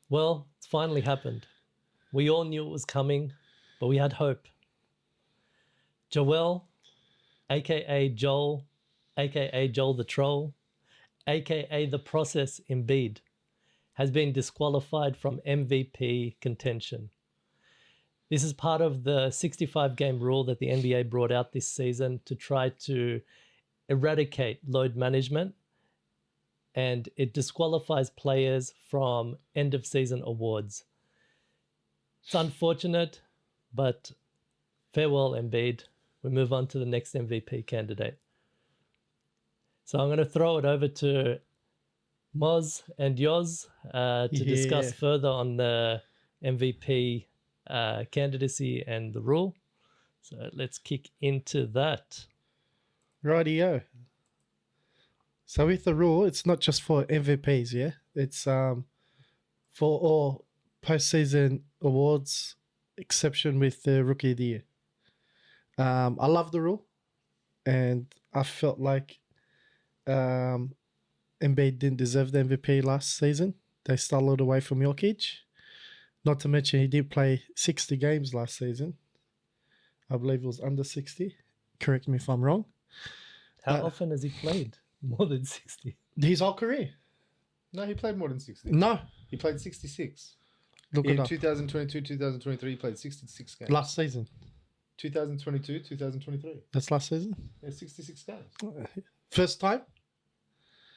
Well, it's finally happened. We all knew it was coming, but we had hope. Joel, aka Joel, aka Joel the Troll, aka the Process Embiid, has been disqualified from MVP contention. This is part of the 65-game rule that the NBA brought out this season to try to eradicate load management, and it disqualifies players from end-of-season awards. It's unfortunate, but farewell, Embiid. We move on to the next MVP candidate. So I'm going to throw it over to Moz and Yoz to discuss further on the MVP candidacy and the rule. So let's kick into that. Rightio. So with the rule, it's not just for MVPs, yeah? It's for all postseason awards, exception with the Rookie of the Year. I love the rule, and I felt like Embiid didn't deserve the MVP last season. They stole it away from Jokic. Not to mention he did play 60 games last season. I believe it was under 60. Correct me if I'm wrong. How often has he played? More than 60? His whole career. No, he played more than 60. No. He played 66. Look In it up. 2022, 2023, he played 66 games. Last season. 2022, 2023. That's last season? Yeah, 66 games. First time?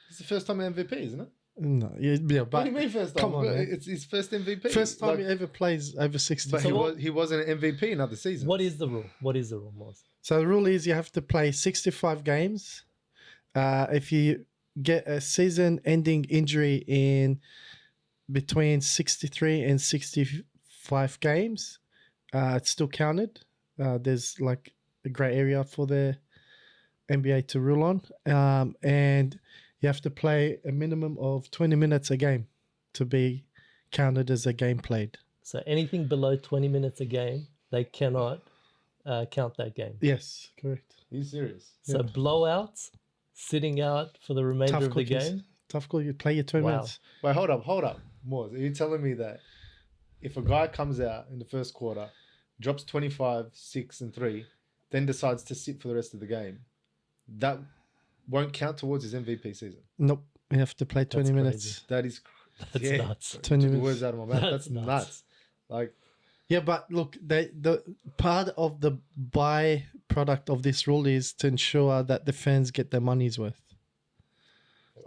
It's the first time MVP, isn't it? No. Yeah, but What do you mean first time? come on, man. It's his first MVP. First time Like, he ever plays over 60. but So, he wasn't an MVP in other seasons. What is the rule? What is the rule, Moz? so the rule is you have to play 65 games. If you get a season-ending injury in between 63 and 65 games, it's still counted. There's like a grey area for the NBA to rule on. And you have to play a minimum of 20 minutes a game to be counted as a game played. So anything below 20 minutes a game, they cannot count that game. Yes, correct. Are you serious? So blowouts, sitting out for the remainder Tough of the cookies. game. Tough call. You play your 20 Wow. minutes. Wait, hold up. Moors, are you telling me that if a guy comes out in the first quarter, drops 25, 6, and 3, then decides to sit for the rest of the game, that won't count towards his MVP season? Nope. You have to play 20 That's minutes. That is... That's nuts. 20 Took the minutes. words out of my mouth. That's That's nuts. nuts. Like, Yeah, but look, the part of the byproduct of this rule is to ensure that the fans get their money's worth.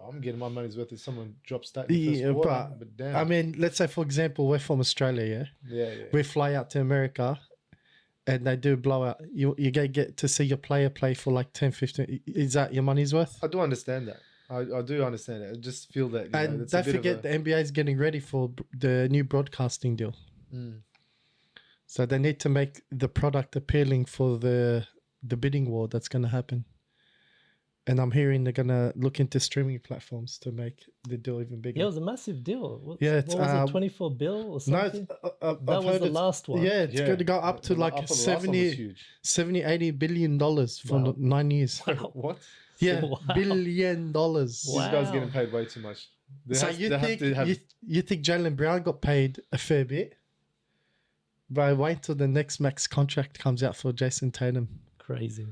I'm getting my money's worth if someone drops that in the first Yeah, quarter. But damn. I mean, let's say, for example, we're from Australia, yeah? yeah. We fly out to America and they do blowout. You get to see your player play for like 10, 15. Is that your money's worth? I do understand that. I do understand it. I just feel that. And it's a don't bit forget, of the NBA is getting ready for the new broadcasting deal. So they need to make the product appealing for the bidding war that's going to happen. And I'm hearing they're going to look into streaming platforms to make the deal even bigger. Yeah, it was a massive deal. What it's, was it, 24 bill or No, something? I've That was heard the it's- last one. Yeah, it's going to go up to I like thought the last one was 70, huge. 70, 80 billion dollars for Wow. 9 years. What? Yeah, Wow. $billion. dollars. Wow. These guys getting paid way too much. They So have- you they have think to have- you think Jaylen Brown got paid a fair bit? But wait till the next max contract comes out for Jason Tatum. Crazy.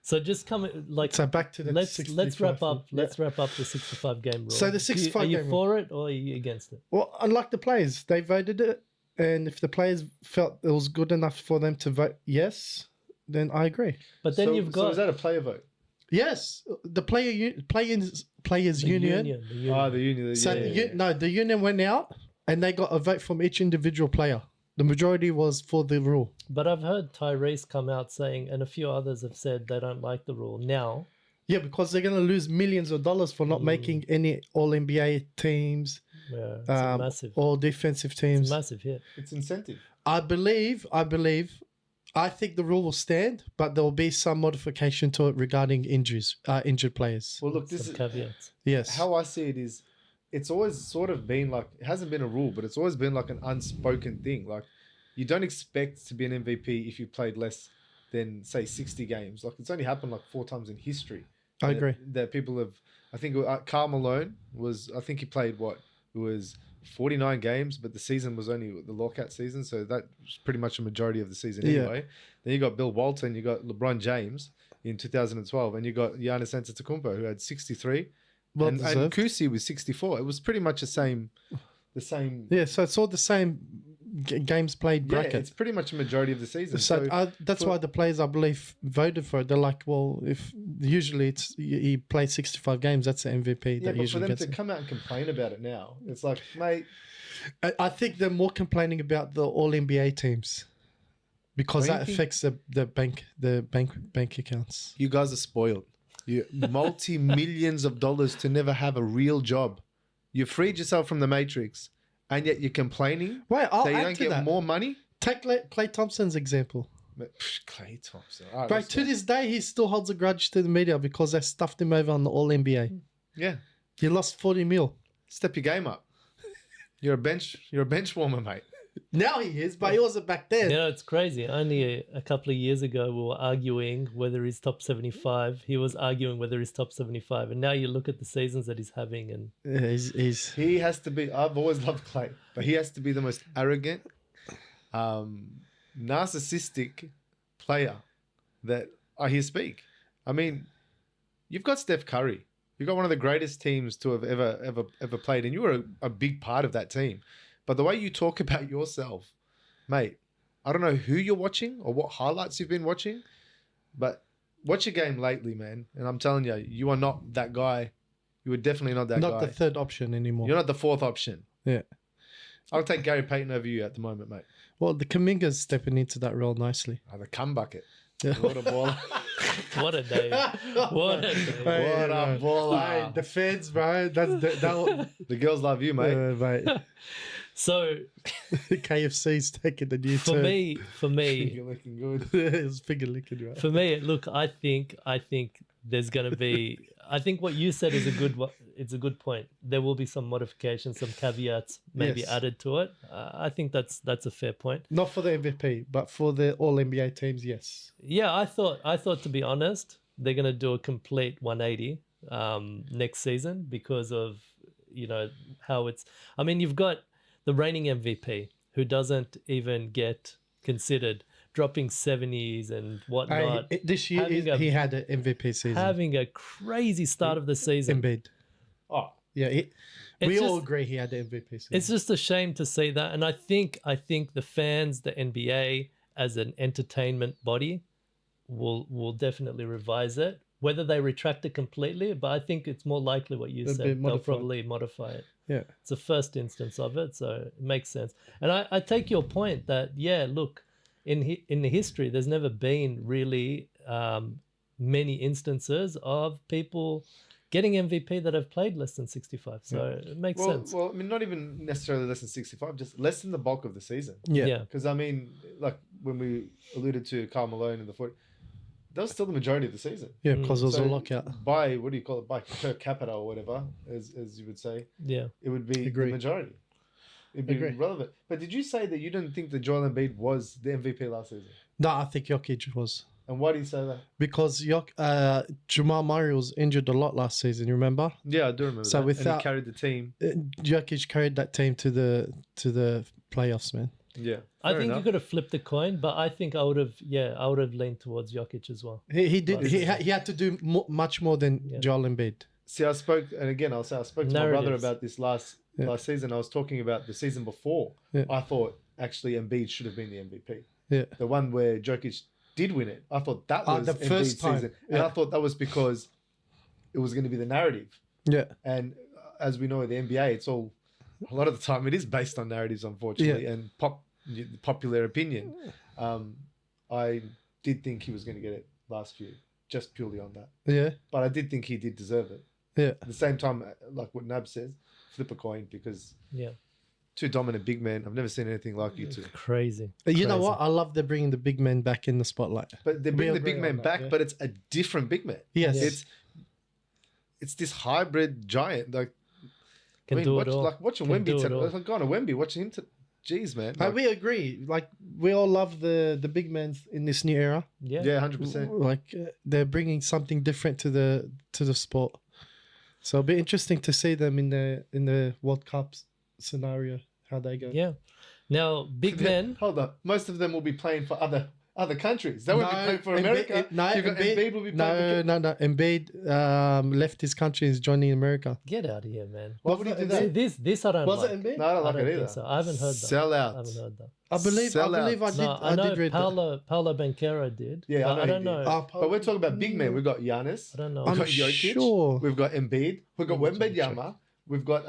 So just come like So back to the let's 65 wrap up. yeah. Let's wrap up the 65 game rule. So the 65 Are you game for it or are you against it? Well, unlike the players, they voted it, and if the players felt it was good enough for them to vote yes, then I agree. But then so, you've So got is that a player vote? Yes, the players the union. The union. Ah, the union. So yeah. the union went out and they got a vote from each individual player. The majority was for the rule. But I've heard Tyrese come out saying, and a few others have said they don't like the rule now. Yeah, because they're going to lose millions of dollars for not making any All NBA teams, Yeah, it's a massive, all defensive it's teams. a massive hit. It's incentive. I think the rule will stand, but there will be some modification to it regarding injuries, injured players. Well, look, this Some is caveats. Yes. how I see it is. It's always sort of been like, it hasn't been a rule, but it's always been like an unspoken thing. Like, you don't expect to be an MVP if you played less than, say, 60 games. Like, it's only happened like 4 times in history. I agree. That people have, I think Carmelo was, I think he played what? It was 49 games, but the season was only the lockout season, so that was pretty much a majority of the season Yeah. anyway. Then you got Bill Walton, you got LeBron James in 2012, and you got Giannis Antetokounmpo who had 63, Well and deserved. Kusi was 64. It was pretty much the same. Yeah, so it's all the same games played Yeah, bracket. it's pretty much a majority of the season. So that's why the players, I believe, voted for it. They're like, well, if usually it's he plays 65 games, that's the MVP yeah, that but for usually them gets to it. come out and complain about it now, it's like, mate, I think they're more complaining about the All NBA teams because Don't you that think- affects the bank accounts. you guys are spoiled. You multi-millions of dollars to never have a real job. You freed yourself from the matrix, and yet you're complaining Wait, I'll that you add don't to get that. more money. Take Klay Thompson's example. Clay Thompson. All right, Bro, let's to go. this day, he still holds a grudge to the media because they stuffed him over on the All NBA. Yeah, He lost 40 mil. step your game up. You're a bench warmer, mate. Now he is, but he wasn't back then. You know, it's crazy. Only a couple of years ago, we were arguing whether he's top 75. He was arguing whether he's top 75. And now you look at the seasons that he's having, and Yeah, he's He has to be. I've always loved Clay, but he has to be the most arrogant, narcissistic player that I hear speak. I mean, you've got Steph Curry. You've got one of the greatest teams to have ever played, and you were a big part of that team. But the way you talk about yourself, mate, I don't know who you're watching or what highlights you've been watching, but watch your game lately, man. And I'm telling you, you are not that guy. You were definitely not that not guy. the third option anymore. You're not the fourth option. Yeah. I'll take Gary Payton over you at the moment, mate. Well, the Kaminga's stepping into that role nicely. Oh, the cum bucket. Yeah. What a baller. what a day. What a day. What a baller. Hey, the feds, bro. That's that. The girls love you, mate. Mate. So KFC's taking the new for turn. me, You're looking good. It's finger licking, right? For me, look, I think there's going to be. I think what you said is it's a good point. There will be some modifications, some caveats maybe Yes. added to it. I think that's a fair point. Not for the MVP, but for the All NBA teams, yes. Yeah, I thought to be honest, they're going to do a complete 180 next season because of how it's. I mean, you've got the reigning MVP who doesn't even get considered, dropping 70s and whatnot. This year having a- he had an MVP season. Having a crazy start of the season. Embiid. Oh, Yeah, It's we all just- agree he had the MVP season. It's just a shame to see that, and I think the fans, the NBA as an entertainment body, will definitely revise it. Whether they retract it completely, but I think it's more likely what you They'll be said. They'll modified. probably modify it. Yeah. It's the first instance of it, so it makes sense. And I take your point that look, in the history, there's never been really many instances of people getting MVP that have played less than 65. So it makes sense. Well, I mean, not even necessarily less than 65, just less than the bulk of the season. Yeah. Because, I mean, like when we alluded to Carmelo in the 40, that was still the majority of the season. Yeah, because it was So a lockout. By, what do you call it, by per capita or whatever, as you would say, Yeah. it would be Agree. the majority. It'd be Agree. relevant. But did you say that you didn't think that Joel Embiid was the MVP last season? No, I think Jokic was. And why do you say that? Because Jamal Murray was injured a lot last season, you remember? Yeah, I do remember So that. And without- he carried the team. Jokic carried that team to the playoffs, man. Yeah. I fair think enough. you could have flipped the coin, but I think I would have leaned towards Jokic as well. He did. Right. He had to do much more than Yeah. Joel Embiid. See, I spoke, and again, I'll say I spoke to my brother Narratives. about this last season. I was talking about the season before. Yeah. I thought actually Embiid should have been the MVP. Yeah. The one where Jokic did win it. I thought that was the Embiid's first time. season. And Yeah. I thought that was because it was going to be the narrative. Yeah. And as we know, the NBA, it's all, a lot of the time, it is based on narratives, unfortunately, and popular opinion. I did think he was going to get it last year, just purely on that. Yeah. But I did think he did deserve it. Yeah. At the same time, like what Nab says, flip a coin because Yeah. two dominant big men. I've never seen anything like you two. Crazy. You know Crazy. what? I love they're bringing the big men back in the spotlight. But they're We bringing the agree big on man that, back, yeah. but it's a different big man. Yes. It's this hybrid giant. Like, Can do it all. Like watching Can do Wemby it today. all. Like, going to Wemby, watching him. Jeez, man. But we agree. Like we all love the big men in this new era. Yeah. yeah, 100%. Like they're bringing something different to the sport. So it'll be interesting to see them in the World Cups scenario how they go. Yeah. Now, big men. Hold on. Most of them will be playing for other countries. They won't be playing for Embiid- America. no, You've got Embiid will be playing no. Embiid left his country and is joining America. Get out of here, man. Why would he do See, that? this I don't Was like. it Embiid? No, I don't like I don't it either. think so. I haven't heard that. Sell I out. haven't heard that. I believe Sell I out. No, I know did read that. Paolo Banchero did. Yeah, but I I know don't he know. did. Oh, But we're talking about big men. We've got Giannis. I don't know. We've I'm got Jokic. sure. We've got Embiid. We've got Let me check. Wembanyama. We've got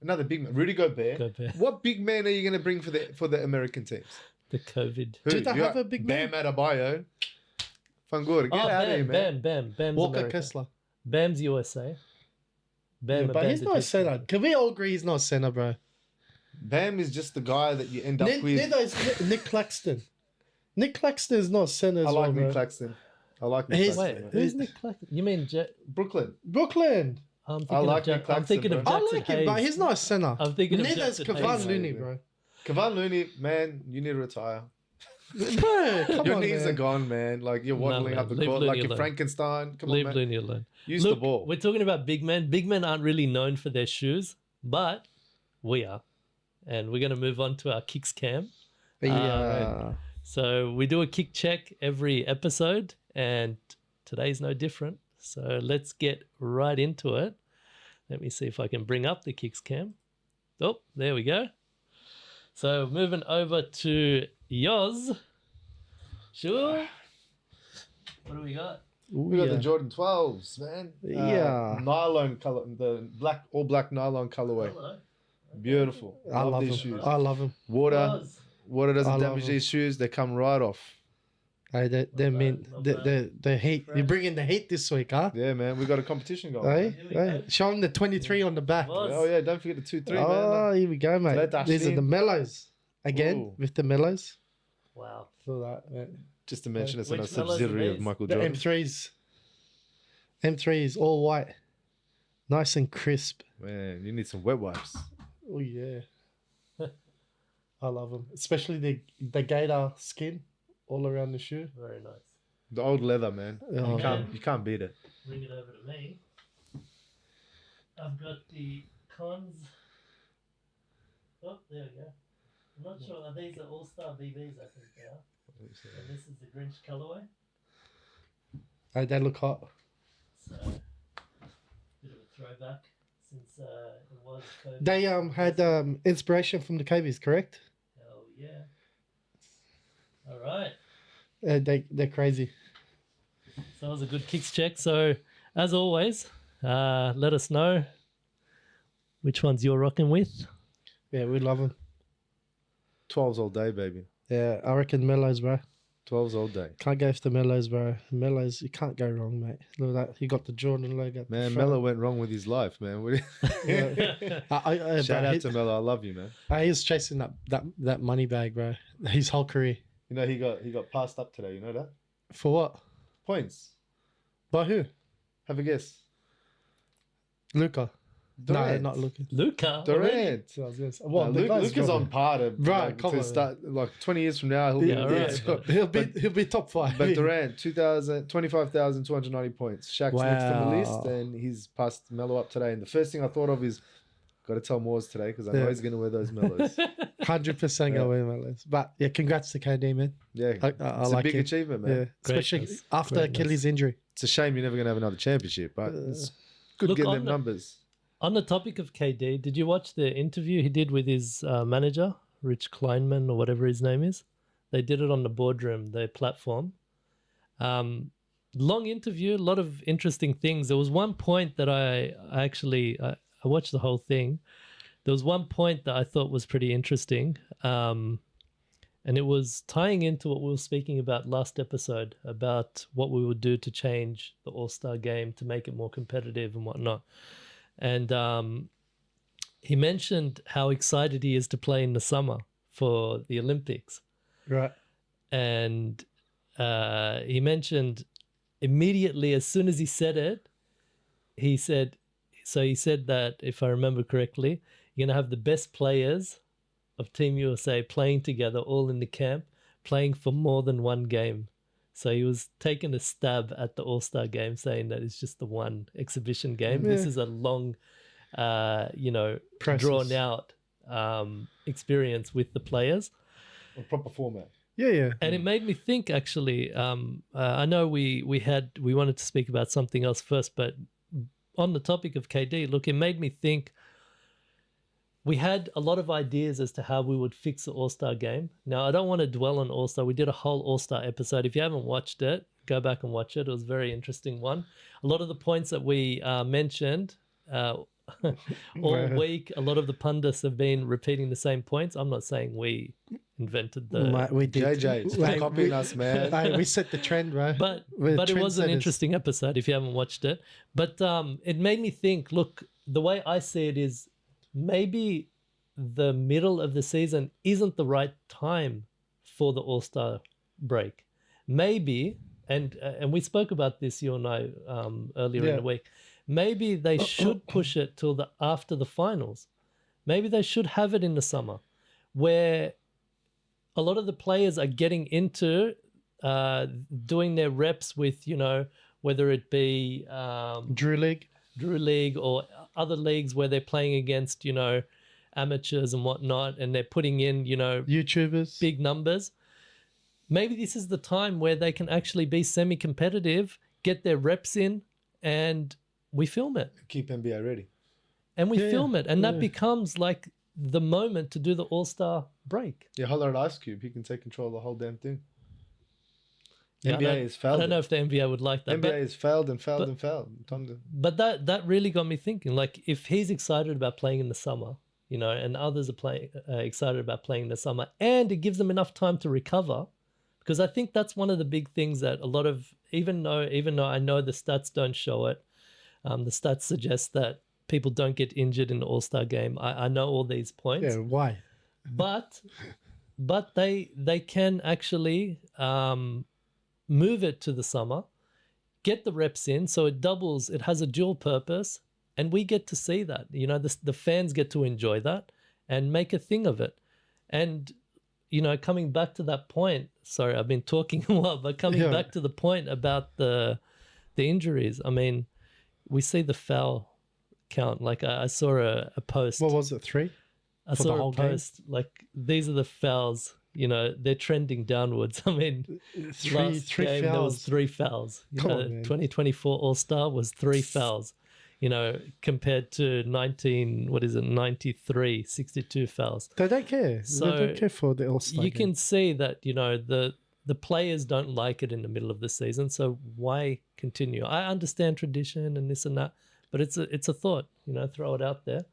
another big man, Rudy Gobert. Gobert. What big man are you going to bring for the American teams? The COVID. Who? Do they You have got a big man? Bam Adebayo. Fangura, get out of here, man. Bam's Walker America. Kessler. Bam's USA. Bam, Yeah, but he's Bam's not a a center. Can we all agree he's not a center, bro? Bam is just the guy that you end up with. Neither is Nick Claxton. Nick Claxton is not a center as I well, like bro. Nick Claxton. I like Nick He's- Claxton. Wait, man. who's Nick Claxton? You mean Brooklyn. Brooklyn. I'm thinking I of like Jack, Nick I'm Claxton, thinking of bro. I Jackson like him, but Hayes. he's not a center. I'm thinking of Neither is Jackson Kevon Hayes. Looney, bro. Kevon Looney, man, you need to retire. Bro, come Your on, knees man. are gone, man. Like you're waddling man. up the Leave court Looney like you're alone. Frankenstein. Come Leave on, man. Looney alone. Use Look, the ball. we're talking about big men. Big men aren't really known for their shoes, but we are. And we're going to move on to our kicks cam. Yeah. So we do a kick check every episode, and today's no different. So let's get right into it. Let me see if I can bring up the kicks cam. Oh, there we go. So moving over to Yoz. Sure. What do we got? We got yeah. the Jordan 12s, man. Yeah. Nylon color, the all black nylon colorway. Hello. Beautiful. I love these him. shoes. I love him. Water Yoz. doesn't I love damage them. these shoes. They come right off. Hey, they mean Not the heat. You're bringing the heat this week, huh? Yeah, man. We got a competition going. Hey, Here we hey. go. Show him the 23 on the back. Woz. Oh yeah, don't forget the 2-3, Oh, man. here we go, mate. Let These are Ashley- the mellows. Again, Ooh. with the mellows. Wow. For that, mate. Just to mention, it's Which a fellas are subsidiary of these? Michael The Jordan. M3s. M3s, all white. Nice and crisp. Man, you need some wet wipes. Oh, yeah. I love them. Especially the gator skin all around the shoe. Very nice. The old leather, man. Oh, You can't beat it. Bring it over to me. I've got the cons. Oh, there we go. I'm not sure. These are All-Star BBs, I think they are. And this is the Grinch colorway. Hey, they look hot. So, bit of a throwback since it was COVID. They had inspiration from the Cavies, correct? Hell yeah. All right. They're crazy. So that was a good kicks check. So, as always, let us know which ones you're rocking with. Yeah, we love them. 12s all day, baby. Yeah, I reckon mellows, bro. 12s all day. Can't go for the mellows, bro. Mellows, you can't go wrong, mate. Look at that. He got the Jordan logo. at the Man, front. Melo went wrong with his life, man. What do you- Shout bro, out to Melo. I love you, man. he was chasing that money bag, bro. His whole career. You know he got passed up today. You know that? For what? Points. By who? Have a guess. Luca. No, Durant. not Luca. Luca. Durant. So I was gonna say, Well, the guy's Luke is on dropping. par to, Right, come to on. start. Like 20 years from now, he'll be. Yeah, right. But, He'll be top 5. but Durant, 25,290 points. Shaq's next on the list, Wow. and he's passed Melo up today. And the first thing I thought of is, got to tell Moores today because I know Yeah. he's going to wear those Melos. 100% Yeah. go win my list. But yeah, congrats to KD, man. Yeah, I it's like a big it. achievement, man. Yeah, especially Greatness. after Greatness. Achilles' injury. It's a shame you're never going to have another championship, but it's good Look, getting on them the- numbers. On the topic of KD, did you watch the interview he did with his manager, Rich Kleinman, or whatever his name is? They did it on the boardroom, their platform. Long interview, a lot of interesting things. There was one point that I watched the whole thing. There was one point that I thought was pretty interesting. And it was tying into what we were speaking about last episode about what we would do to change the All-Star game to make it more competitive and whatnot. And he mentioned how excited he is to play in the summer for the Olympics. Right. And he mentioned immediately, as soon as he said it, he said that, if I remember correctly, you're going to have the best players of Team USA playing together all in the camp, playing for more than one game. So he was taking a stab at the All-Star game, saying that it's just the one exhibition game. This Yeah. is a long Process. Mm. drawn out experience with the players. A proper format. Yeah. And it made me think, actually. I know we wanted to speak about something else first, but on the topic of KD, look, it made me think. We had a lot of ideas as to how we would fix the All-Star game. Now, I don't want to dwell on All-Star. We did a whole All-Star episode. If you haven't watched it, go back and watch it. It was a very interesting one. A lot of the points that we mentioned all week, a lot of the pundits have been repeating the same points. I'm not saying we invented the... We did. JJ, stop copying us, man. Hey, we set the trend, bro. But We're it was an trendsetters. interesting episode if you haven't watched it. But it made me think, look, the way I see it is maybe the middle of the season isn't the right time for the All-Star break. Maybe, and we spoke about this, you and I, earlier in the week, maybe they should push it till after the finals. Maybe they should have it in the summer where a lot of the players are getting into doing their reps with, whether it be Drew League. or other leagues where they're playing against, amateurs and whatnot, and they're putting in, YouTubers. big numbers. Maybe this is the time where they can actually be semi-competitive, get their reps in, and we film it. Keep NBA ready. And we Yeah, film it. And yeah. that becomes like the moment to do the All-Star break. Yeah, holler at Ice Cube. He can take control of the whole damn thing. Yeah, NBA has failed. I don't know if the NBA would like that. NBA has failed and failed and failed. Time to... But that really got me thinking. Like, if he's excited about playing in the summer, and others are excited about playing in the summer, and it gives them enough time to recover, because I think that's one of the big things that a lot of, even though I know the stats don't show it, the stats suggest that people don't get injured in the All-Star game. I know all these points. Yeah, why? But they can actually move it to the summer, get the reps in, so it doubles. It has a dual purpose, and we get to see that. The fans get to enjoy that and make a thing of it. And coming back to that point. Sorry, I've been talking a while, but coming back to the point about the injuries. I mean, we see the foul count. Like I saw a post. What was it, 3? I for the saw whole a post like these are the fouls. They're trending downwards. I mean, Three game, there was fouls. 3 fouls. Come on, man. 2024 All-Star was 3 fouls. Compared to 93, 62 fouls. They don't care. So they don't care for the All-Star You game. can see that, the players don't like it in the middle of the season. So why continue? I understand tradition and this and that, but it's a thought, throw it out there.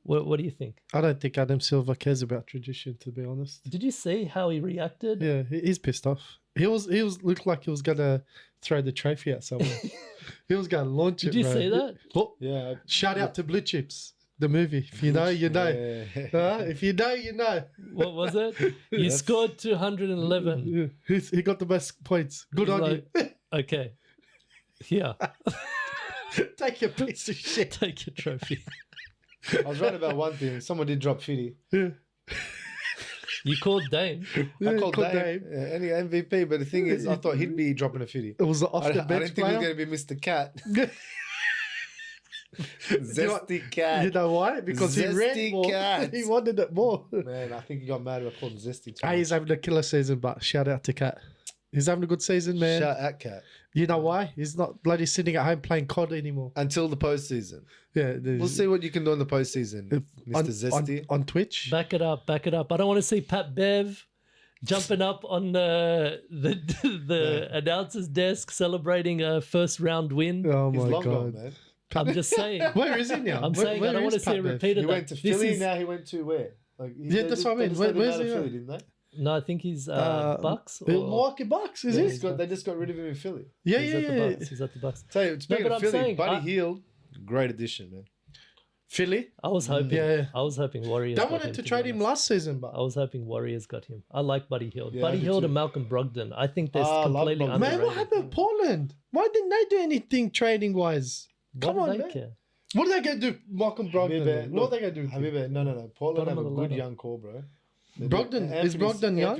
What do you think? I don't think Adam Silver cares about tradition, to be honest. Did you see how he reacted? Yeah, he's pissed off. He was looked like he was gonna throw the trophy at someone. He was gonna launch it. Did you bro. see that? Oh, Yeah. shout out to Blue Chips, the movie. If you know, you know. Yeah. If you know, you know. What was it? You scored 211. Yeah. He got the most points. Good He's on like, you. Okay. Yeah. Take your piece of shit. Take your trophy. I was right about one thing. Someone did drop 50. Yeah. You called Dame. Yeah, I called called Dame. Any MVP, but the thing is, I thought he'd be dropping a 50. It was the off I the didn't bench think it was player. going to be Mr. Cat. You Zesty Cat. You know why? Because he ran Zesty more. cat. He wanted it more. Man, I think he got mad when I called him Zesty. too He's much. having a killer season, but shout out to Cat. He's having a good season, man. Shout out Cat. You know why? He's not bloody sitting at home playing COD anymore. Until the postseason. Yeah, We'll see what you can do in the postseason, Mr. on, Zesty. on Twitch. Back it up. I don't want to see Pat Bev jumping up on the announcer's desk celebrating a first round win. Oh He's my long god! gone, man. I'm just saying. Where is he now? I'm saying I don't want to see a repeat He of went that. to This Philly, is- now he went to where? Like, Yeah, that's what I mean. Where's he Philly, at? didn't they? No, I think he's Bucks. Or, Milwaukee Bucks, is Yeah, he? they just got rid of him in Philly. Yeah, he's yeah, at the yeah. Bucks. He's at the Bucks. Tell you, speaking but of I'm Philly, saying, Buddy Hield, great addition, man. Philly. I was hoping. Yeah. I was hoping Warriors. They got wanted him, to be trade him honest. last season, but I was hoping Warriors got him. I like Buddy Hield. Yeah, Buddy I do Hield too. and Malcolm Brogdon. I think they're I love completely Brogdon. underrated. man, what happened with Portland? Why didn't they do anything trading wise? Come What on, do they man. care? What are they going to do, Malcolm Brogdon? What are they going to do? Habiba, no. Portland Bottom have of a the good ladder. young core, bro. Brogdon, is Brogdon young?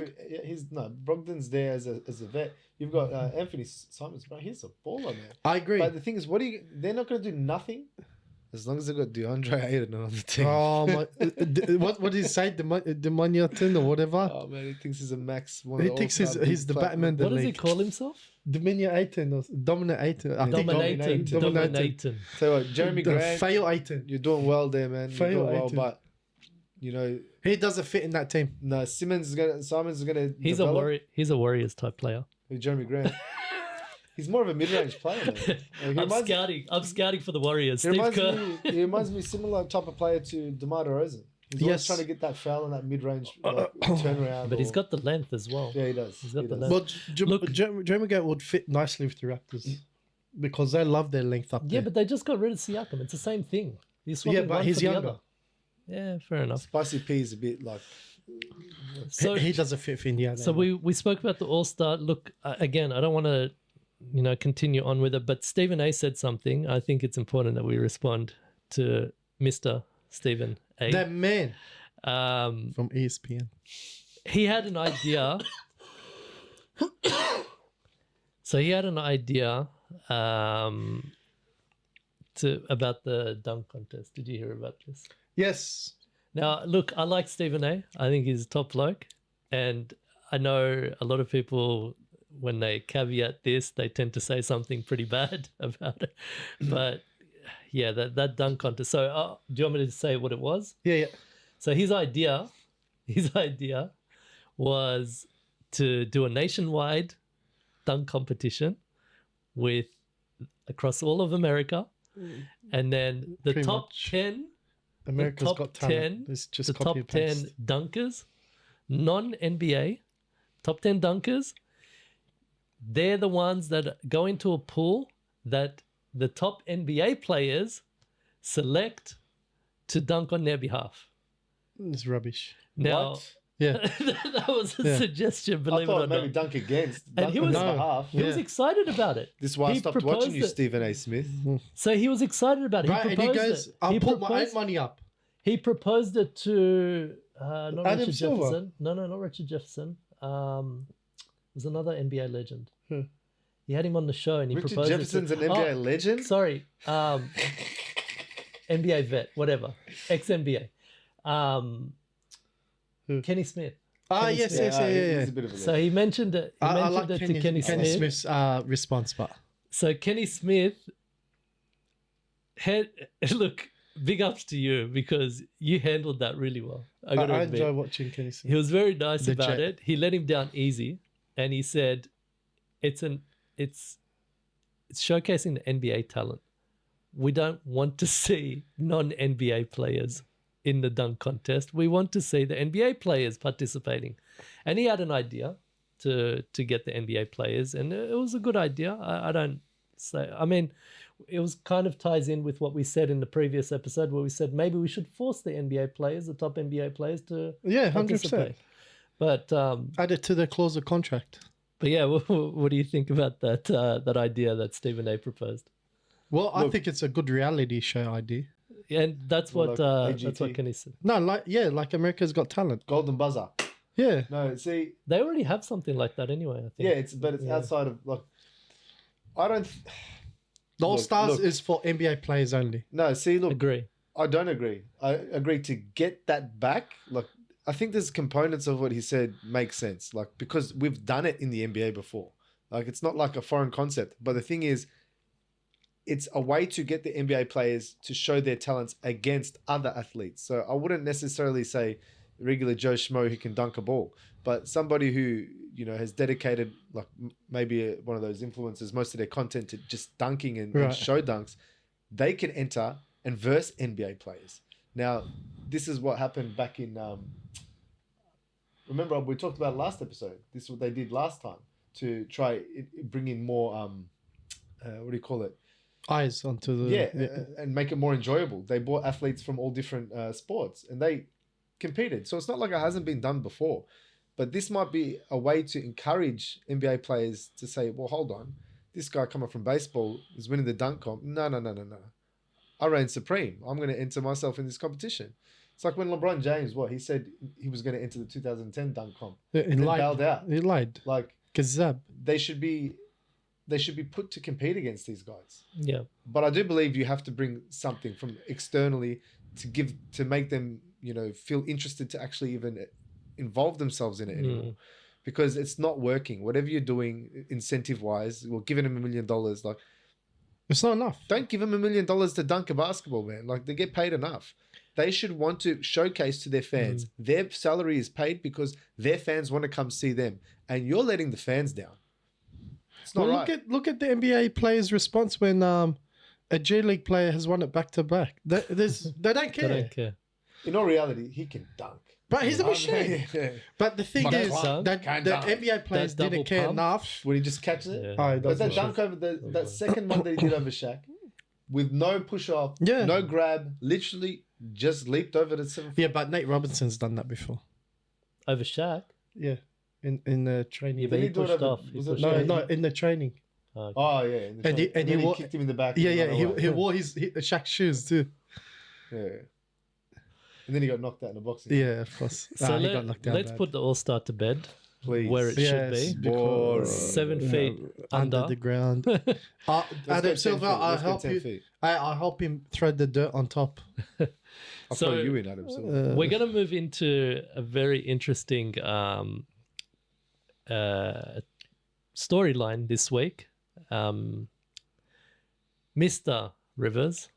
Brogdon's there as a vet. You've got Anthony Simons, bro. He's a baller, man. I agree. But the thing is, they're not going to do nothing As long as they got DeAndre Ayton on the team. Oh my! What did he say? Demoniatin or whatever. Oh man, he thinks he's a max. He thinks he's the Batman of the What does he league. call himself? Dominiatin or Dominator. I think Dominating. So what, Jeremy Grant, Fail Ayton. you're doing well there, man. You're Fail doing well, Ayton. but you know, He doesn't fit in that team. no, Simons is gonna. He's develop. a warrior. He's a Warriors type player. With Jeremy Grant. He's more of a mid-range player, man. Like, I'm scouting for the Warriors. he Steve reminds Kerr. me. He reminds me similar type of player to DeMar DeRozan. He's always Yes. trying to get that foul in that mid-range turnaround. But he's or- got the length as well. Yeah, he does. He's got He the does. length. Well, Look- Jeremy Grant would fit nicely with the Raptors because they love their length up Yeah, there. but they just got rid of Siakam. It's the same thing. You're swapping Yeah, but one he's for the younger. other. Yeah, fair enough. Spicy P is a bit like. So he doesn't fit for Indiana. So we spoke about the All-Star. Look, again, I don't want to, continue on with it, but Stephen A said something. I think it's important that we respond to Mr. Stephen A. that man Um, from ESPN. he had an idea. So he had an idea about the dunk contest. Did you hear about this? Yes. Now, look, I like Stephen A. I think he's a top bloke. And I know a lot of people, when they caveat this, they tend to say something pretty bad about it. But yeah, that dunk contest. So do you want me to say what it was? Yeah. So his idea was to do a nationwide dunk competition with across all of America. And then the Pretty top much. 10 America's top got talent. 10 It's just the copy top and 10 paste. dunkers, non-NBA, top 10 dunkers, they're the ones that go into a pool that the top NBA players select to dunk on their behalf. It's rubbish. Now, What? Yeah. that was a Yeah. suggestion, I believe it or thought maybe not. dunk against. And Dunk he on was- his No. behalf. He was Yeah. excited about it. This is why I He stopped watching proposed you, it. Stephen A. Smith. So he was excited about it. Right, He and he proposed goes, it. I'll He put my own proposed- money up. He proposed it to not Adam Richard Silver. Jefferson. No, not Richard Jefferson. It was another NBA legend. Who? He had him on the show and he Richard proposed Jefferson's it an to, NBA legend. Sorry, NBA vet, whatever, ex NBA. Who? Kenny Smith. Ah, Kenny yes, Smith. yes, yeah. He's a bit of a So legend. he mentioned it. He I mentioned like it to Kenny Smith. Smith's response, but So Kenny Smith had look. Big ups to you because you handled that really well. I gotta I admit. enjoy watching Kenny Smith. He was very nice The about jet. it. He let him down easy, and he said, "It's showcasing the NBA talent. We don't want to see non-NBA players in the dunk contest. We want to see the NBA players participating." And he had an idea to get the NBA players, and it was a good idea. I don't say. I mean, it was kind of ties in with what we said in the previous episode, where we said maybe we should force the NBA players, the top NBA players, to Yeah, 100%. participate. But Add it to the clause of contract. yeah, what do you think about that idea that Stephen A proposed? Well, I Look. think it's a good reality show idea. And that's Well, what like that's what AGT. Kenny said. No, like America's Got Talent. Golden buzzer. Yeah. No, see, They already have something like that anyway. I think. yeah, it's Yeah. outside of like. I don't. The All Stars look. is for NBA players only. No, see, look, Agree. I don't agree. I agree to get that back. Like, I think there's components of what he said make sense. Like, because we've done it in the NBA before. Like, it's not like a foreign concept. But the thing is, it's a way to get the NBA players to show their talents against other athletes. So I wouldn't necessarily say regular Joe Schmo who can dunk a ball, but somebody who, has dedicated, like maybe one of those influencers, most of their content to just dunking and Right. show dunks, they can enter and verse NBA players. Now, this is what happened back in, remember we talked about it last episode. This is what they did last time to try bring in more, what do you call it? Eyes onto the. Yeah, and make it more enjoyable. They brought athletes from all different sports and they competed. So it's not like it hasn't been done before. But this might be a way to encourage NBA players to say, well, hold on. This guy coming from baseball is winning the dunk comp. No. I reign supreme. I'm going to enter myself in this competition. It's like when LeBron James, he said he was going to enter the 2010 dunk comp. He Then lied. bailed out. He lied. Like, Kazab. they should be they should be put to compete against these guys. Yeah. But I do believe you have to bring something from externally to make them, feel interested to actually even involve themselves in it anymore. Because it's not working. Whatever you're doing incentive wise, we're giving them $1 million. Like, It's not enough. don't give them $1 million to dunk a basketball, man. Like, they get paid enough. They should want to showcase to their fans. Their salary is paid because their fans want to come see them. And you're letting the fans down. It's not right. Look at the NBA players' response when a G League player has won it back to back. They don't care. They don't care. In all reality, he can dunk. But he's a machine. But the thing is that the NBA players didn't care pump. enough. When he just catches it. Yeah. Oh, he But does that the dunk over that second one that he did over Shaq, with no push off, no grab, literally just leaped over the 7 foot. Yeah, but Nate Robinson's done that before. Over Shaq? Yeah, in the training. Yeah, but he Did he do it pushed over- off. He was it- pushed No, off. no, in the training. Okay. Oh yeah, in the And he- training. and he then wa- kicked him in the back. Yeah, and yeah, ran away. he wore his Shaq shoes too. Yeah. And then he got knocked out in the boxing. Yeah, of course. So He got knocked down let's bad. put the All-Star to bed Please. where it should Yes, be. because, 7 feet under. the ground. Let's go Adam 10 Silver, feet. I'll Let's go help 10 you. feet. I'll help him throw the dirt on top. I'll So, throw you in, Adam. So. We're going to move into a very interesting storyline this week. Mr. Rivers.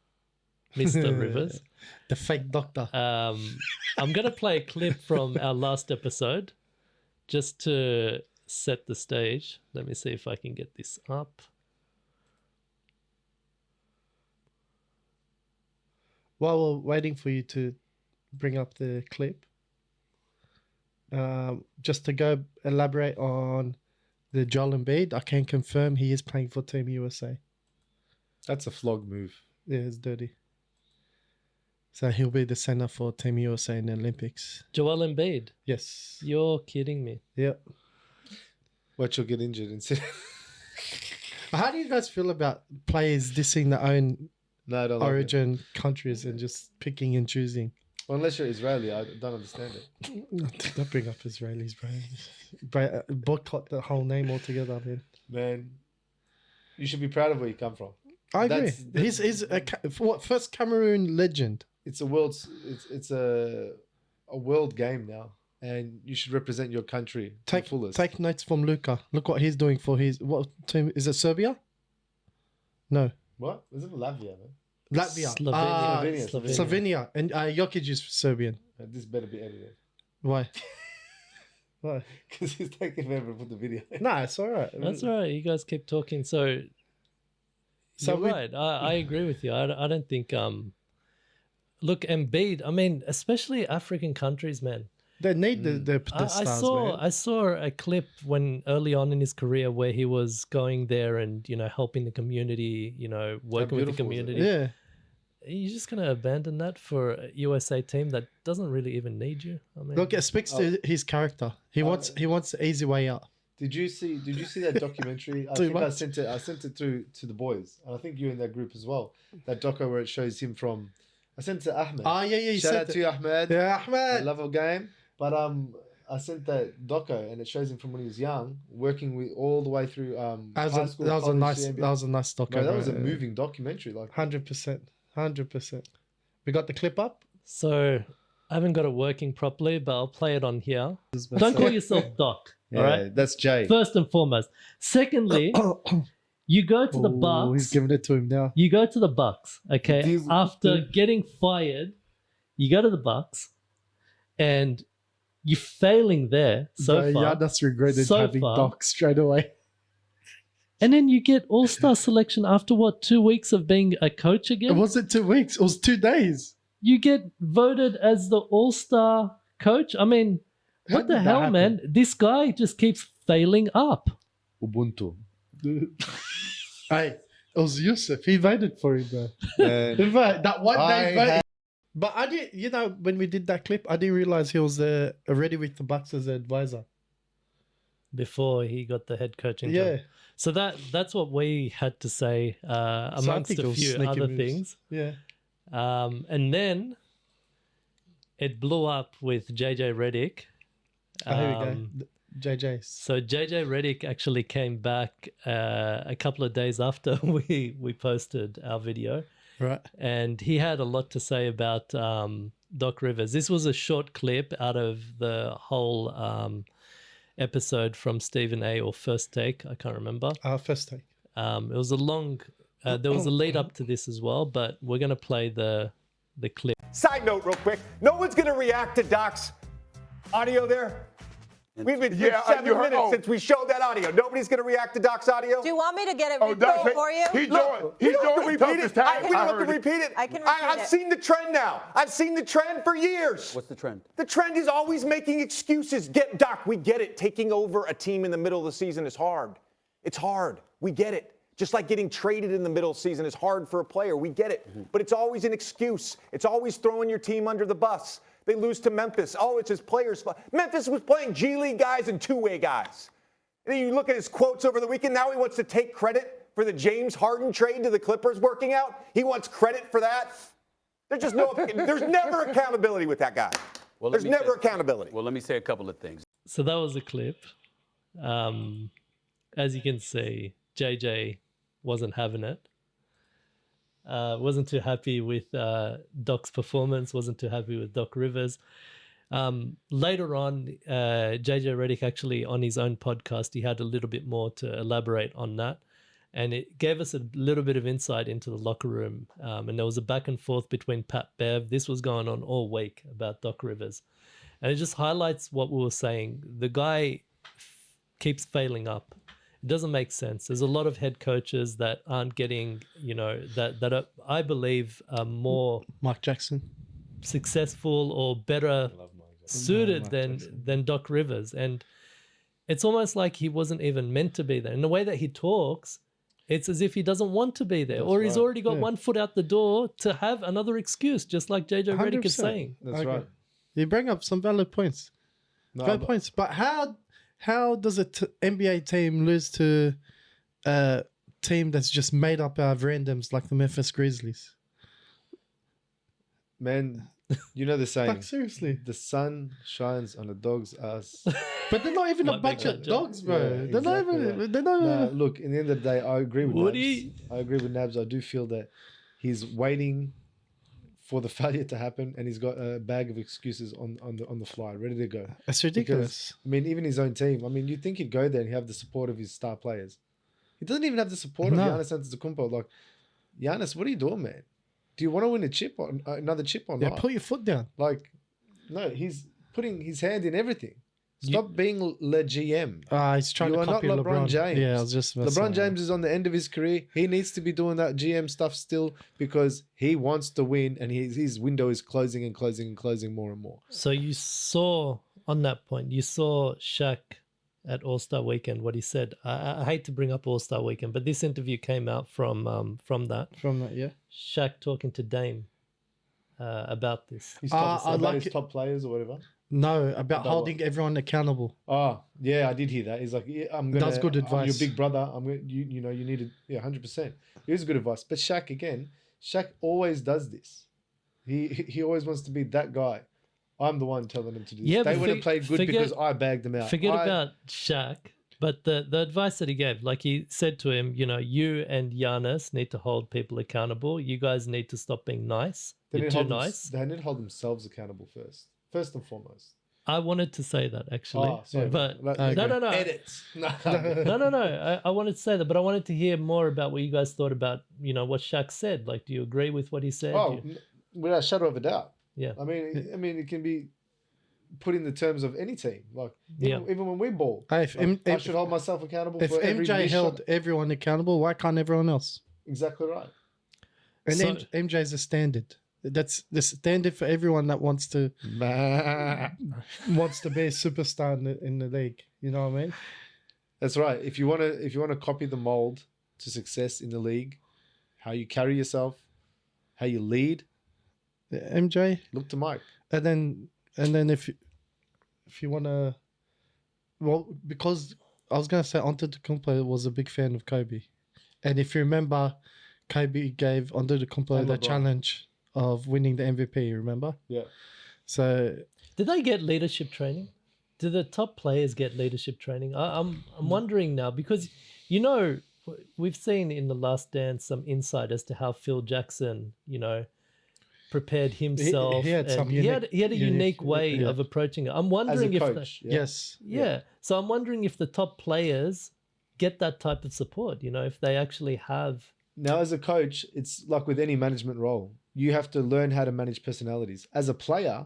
Mr. Rivers. The fake doctor. I'm going to play a clip from our last episode just to set the stage. Let me see if I can get this up. While we're waiting for you to bring up the clip, just to go elaborate on the Joel Embid, I can confirm he is playing for Team USA. That's a flog move. Yeah, it's dirty. So he'll be the center for Team USA in the Olympics. Joel Embid. Yes. You're kidding me. Yep. Watch, you'll get injured instead. How do you guys feel about players dissing their own No, I don't like it. origin countries and just picking and choosing? Well, unless you're Israeli, I don't understand it. Don't bring up Israelis, bro. Boycott the whole name altogether, man. Man, you should be proud of where you come from. I agree. That's- He's first Cameroon legend. It's a world game now, and you should represent your country to the fullest. Take notes from Luka. Look what he's doing for his what team? Is it Serbia? No, What? Was it Latvia, man? Latvia. Slovenia. Slovenia. And Jokic is Serbian. This better be edited. Why? Why? Because he's taking forever to put the video in. Nah, it's all right. That's all right. You guys keep talking. So you're right. I agree with you. I don't think look, Embiid, I mean, especially African countries, man. They need the I stars, saw man. I saw a clip when early on in his career where he was going there and, helping the community, working with the beautiful was it? community. Yeah. You're just gonna abandon that for a USA team that doesn't really even need you. I mean, Look, it speaks to his character. He wants the easy way out. Did you see that documentary? I Too think I much. sent it through to the boys, and I think you're in that group as well. That doco where it shows him from. I sent it to Ahmed. Oh yeah, yeah. Shout out to you, Ahmed. Yeah, I Ahmed. love our game. But I sent that doco, and it shows him from when he was young, working with all the way through high school. That was a college, nice. the NBA. That was a nice doco. Bro, that was a bro. moving documentary. Like 100%. 100%. We got the clip up. so I haven't got it working properly, but I'll play it on here. Don't call yourself Doc. All right. that's Jay. First and foremost. Secondly, you go to the Oh, he's Bucks. giving it to him now. You go to the Bucks, okay? These- After getting fired, you go to the Bucks, and you're failing there so far. Giannis regretted So having far. Doc straight away. And then you get All-Star selection after what, 2 weeks of being a coach It again? wasn't 2 weeks. It was 2 days. You get voted as the All-Star coach? I mean, How what the did that hell, happen? man? This guy just keeps failing up. Ubuntu. Hey, it was Yusuf. He voted for him, bro. Man, In fact, that one I day voted. But I didn't, when we did that clip, I didn't realize he was already with the Bucks as an advisor. Before he got the head coaching Yeah. job. So that's what we had to say amongst think it a was few sneaky other moves. things. Yeah. And then it blew up with JJ Redick. Oh, here we go. JJ's. So JJ Redick actually came back a couple of days after we posted our video, Right. and he had a lot to say about Doc Rivers. This was a short clip out of the whole episode from Stephen A. or First Take. I can't remember. First take. It was a long. There was a lead up to this as well, but we're gonna play the clip. Side note, real quick. No one's going to react to Doc's audio there. We've been here 7 minutes since we showed that audio. Nobody's going to react to Doc's audio. Do you want me to get it Doc, for you? He Look, doing you don't have to repeat it. toughest time. We don't have to repeat it. I can repeat I've it. seen the trend now. I've seen the trend for years. What's the trend? The trend is always making excuses. Doc, we get it. Taking over a team in the middle of the season is hard. It's hard. We get it. Just like getting traded in the middle of the season is hard for a player. We get it. But it's always an excuse. It's always throwing your team under the bus. They lose to Memphis. Oh, it's his players' fault. Memphis was playing G League guys and two-way guys. And then you look at his quotes over the weekend. Now he wants to take credit for the James Harden trade to the Clippers working out. He wants credit for that. There's never accountability with that guy. Well, There's never accountability. Well, let me say a couple of things. So that was a clip. As you can see, JJ wasn't having it. Wasn't too happy with Doc's performance. Wasn't too happy with Doc Rivers. Later on, JJ Redick actually on his own podcast, he had a little bit more to elaborate on that. And it gave us a little bit of insight into the locker room. And there was a back and forth between Pat Bev. This was going on all week about Doc Rivers. And it just highlights what we were saying. The guy keeps failing up. It doesn't make sense. There's a lot of head coaches that aren't getting, that are, I believe, are more Mike Jackson. successful or better suited than Doc Rivers. And it's almost like he wasn't even meant to be there. In the way that he talks, it's as if he doesn't want to be there, or he's already got one foot out the door to have another excuse, just like JJ Redick is 100%. saying. That's right. You bring up some valid points. Valid points. But how does a NBA team lose to a team that's just made up out of randoms like the Memphis Grizzlies? Man, you know the saying. Like, seriously. The sun shines on a dog's ass. But they're not even a Might bunch make of that joke. dogs, bro. Yeah, They're not exactly even. right. They're not Nah, even. look, in the end of the day, I agree with Woody. Nabs. I agree with Nabs. I do feel that he's waiting for the failure to happen, and he's got a bag of excuses on the fly, ready to go. It's ridiculous. Because, I mean, even his own team. I mean, you'd think he'd go there and have the support of his star players. He doesn't even have the support No. of Giannis Antetokounmpo. Like, Giannis, what are you doing, man? Do you want to win a chip or another chip or Yeah, not? put your foot down. Like, no, he's putting his hand in everything. Stop being le GM. He's trying You to are not copy LeBron James. Yeah, I was just about to LeBron say. James is on the end of his career. He needs to be doing that GM stuff still because he wants to win, and his window is closing and closing and closing more and more. So you saw, on that point, you saw Shaq at All-Star Weekend, what he said. I hate to bring up All-Star Weekend, but this interview came out from that. From that, yeah. Shaq talking to Dame about this. He's I about like his it. top players or whatever. No, about About holding everyone accountable. Oh, yeah, I did hear that. He's like, yeah, I'm gonna. That's good I'm your advice. big brother. I'm gonna. You know, you need to. Yeah, 100%. Here's good advice. But Shaq again. Shaq always does this. He always wants to be that guy. I'm the one telling him to do this. Yeah, they but wouldn't have played good forget- because I bagged them out. Forget about Shaq, but the advice that he gave, like he said to him, you and Giannis need to hold people accountable. You guys need to stop being nice. They You're need, too to hold nice. they need to hold themselves accountable first and foremost. I wanted to say that actually, Oh, sorry. but Like, no. Edits. No. No. I wanted to say that, but I wanted to hear more about what you guys thought about, what Shaq said. Like, do you agree with what he said? Oh, without a shadow of a doubt. Yeah. I mean, it can be put in the terms of any team. Like even when we ball, Hey, if I should hold myself accountable. If for every MJ missed held shot. everyone accountable, why can't everyone else? Exactly right. And So- MJ's a standard. That's the standard for everyone that wants to be a superstar in the league. You know what I mean? That's right. If you want to copy the mold to success in the league, how you carry yourself, how you lead, MJ, look to Mike. and then if you want to, well, because I was gonna say Antetokounmpo was a big fan of Kobe, and if you remember, Kobe gave Antetokounmpo And the LeBron. challenge of winning the MVP. Remember? Yeah. So Did they get leadership training? do the top players get leadership training? I'm wondering now because you know we've seen in the Last Dance some insight as to how Phil Jackson, prepared himself. he had and some he had a unique way yeah. of approaching it. I'm As a wondering if coach, Yes. so I'm wondering if the top players get that type of support. If they actually have. Now, as a coach, it's like with any management role, you have to learn how to manage personalities. As a player,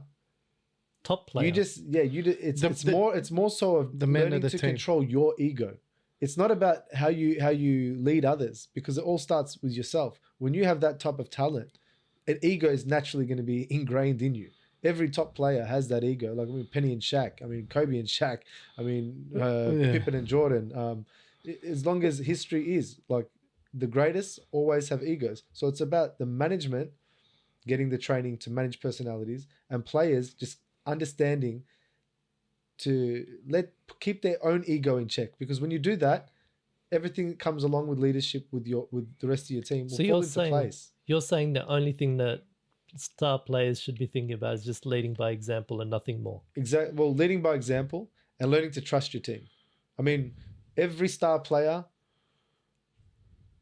Top player. it's more so of the man of learning the to team. control your ego. It's not about how you lead others, because it all starts with yourself. When you have that type of talent, an ego is naturally going to be ingrained in you. Every top player has that ego. Like Penny and Shaq. Kobe and Shaq. Pippen and Jordan. As long as history is like the greatest, always have egos. So it's about the management getting the training to manage personalities, and players just understanding to keep their own ego in check. Because when you do that, everything that comes along with leadership with the rest of your team will fall into place. You're saying the only thing that star players should be thinking about is just leading by example and nothing more. Exactly. Well, leading by example and learning to trust your team. Every star player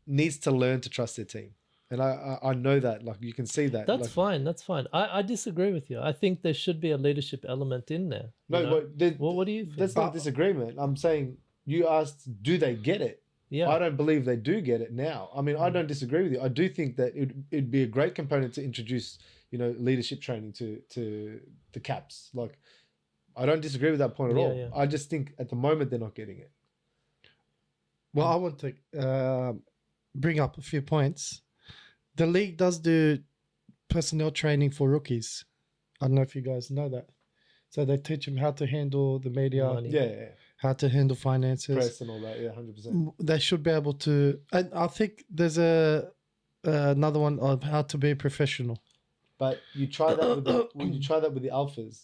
needs to learn to trust their team. And I know that. Like, you can see that. That's fine. That's fine. I disagree with you. I think there should be a leadership element in there. What do you think? That's not disagreement. I'm saying you asked, do they get it? Yeah. I don't believe they do get it now. I don't disagree with you. I do think that it'd be a great component to introduce, leadership training to the Caps. Like, I don't disagree with that point at all. Yeah. I just think at the moment they're not getting it. Well, I want to bring up a few points. The league does do personnel training for rookies. I don't know if you guys know that. So they teach them how to handle the media, Money. Yeah. how to handle finances. Press and all that. Yeah, 100%. They should be able to. And I think there's another one of how to be professional. But you try that with the alphas.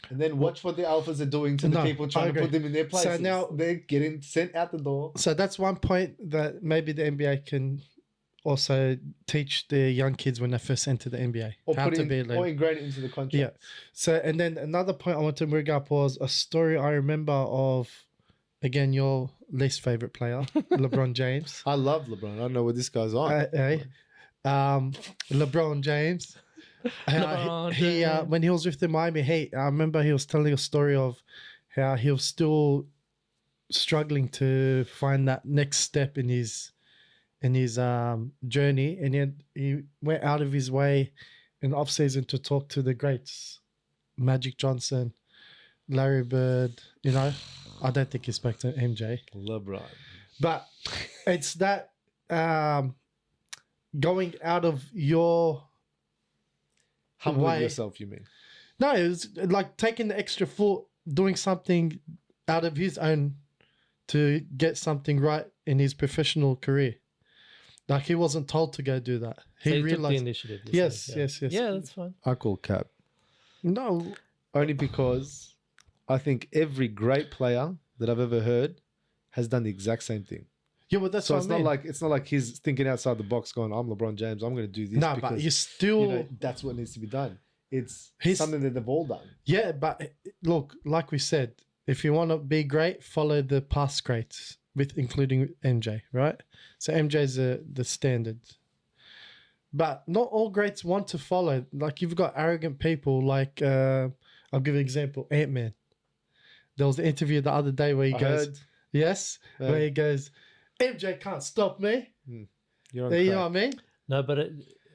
And then watch what the alphas are doing to the people trying to put them in their places. So now they're getting sent out the door. So that's one point that maybe the NBA can also teach the young kids when they first enter the NBA. Or how to be a leader. Or ingrain it into the contract. Yeah. So, and then another point I want to bring up was a story I remember of, again, your least favorite player, LeBron James. I love LeBron. I don't know what this guy's on. LeBron James. He when he was with the Miami Heat, I remember he was telling a story of how he was still struggling to find that next step in his journey, and yet he went out of his way in the off-season to talk to the greats, Magic Johnson, Larry Bird. I don't think he spoke to MJ. LeBron. But it's that going out of your Humbling way. yourself, you mean? No, it was like taking the extra foot, doing something out of his own to get something right in his professional career. Like, he wasn't told to go do that. So He you took the realized. initiative. Yes. Yeah, that's fine. I call cap. No. Only because I think every great player that I've ever heard has done the exact same thing. Yeah, but that's So what it's I mean. not like he's thinking outside the box, going, "I'm LeBron James. I'm going to do this." No, because, but you still. that's what needs to be done. It's He's- something that they've all done. Yeah, but look, like we said, if you want to be great, follow the past greats, including MJ, right? So MJ's the standard. But not all greats want to follow. Like, you've got arrogant people like, I'll give you an example, Ant-Man. There was an interview the other day where he goes, yes, where he goes, MJ can't stop me. You're on You know crack. what I mean? No, but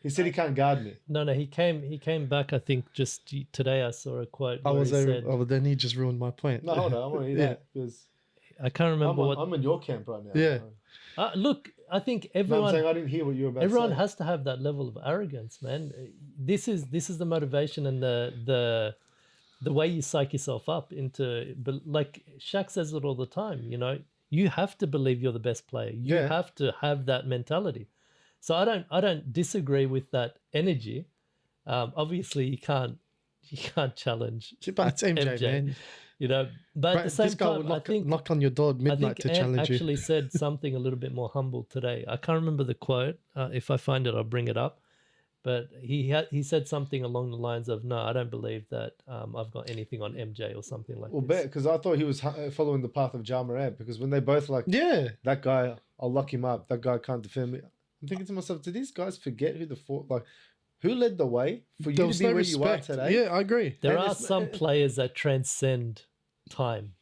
He said he can't guard me. no. He came back. I think just today I saw a quote. I Where was he over. said, Oh, then he just ruined my point. No, hold on. I want to hear that because I can't remember I'm in your camp right now. Yeah. Look, I think No, I'm everyone. saying I didn't hear what you were about Everyone to say. has to have that level of arrogance, man. This is the motivation and the way you psych yourself up into. But like Shaq says it all the time, you have to believe you're the best player. You have to have that mentality. So I don't disagree with that energy. Obviously, you can't challenge. But it's MJ, man. But at the same this guy time, would I think knock on your door at I midnight think to Ant challenge you. actually said something a little bit more humble today. I can't remember the quote. If I find it, I'll bring it up. But he said something along the lines of, "No, I don't believe that I've got anything on MJ or something like Well, this." because I thought he was following the path of Ja Morant, because when they both like, Yeah. that guy, I'll lock him up. That guy can't defend me. I'm thinking to myself, did these guys forget who led the way for you There to was be no where you are respect. today? Yeah, I agree. There And are it's- some players that transcend time.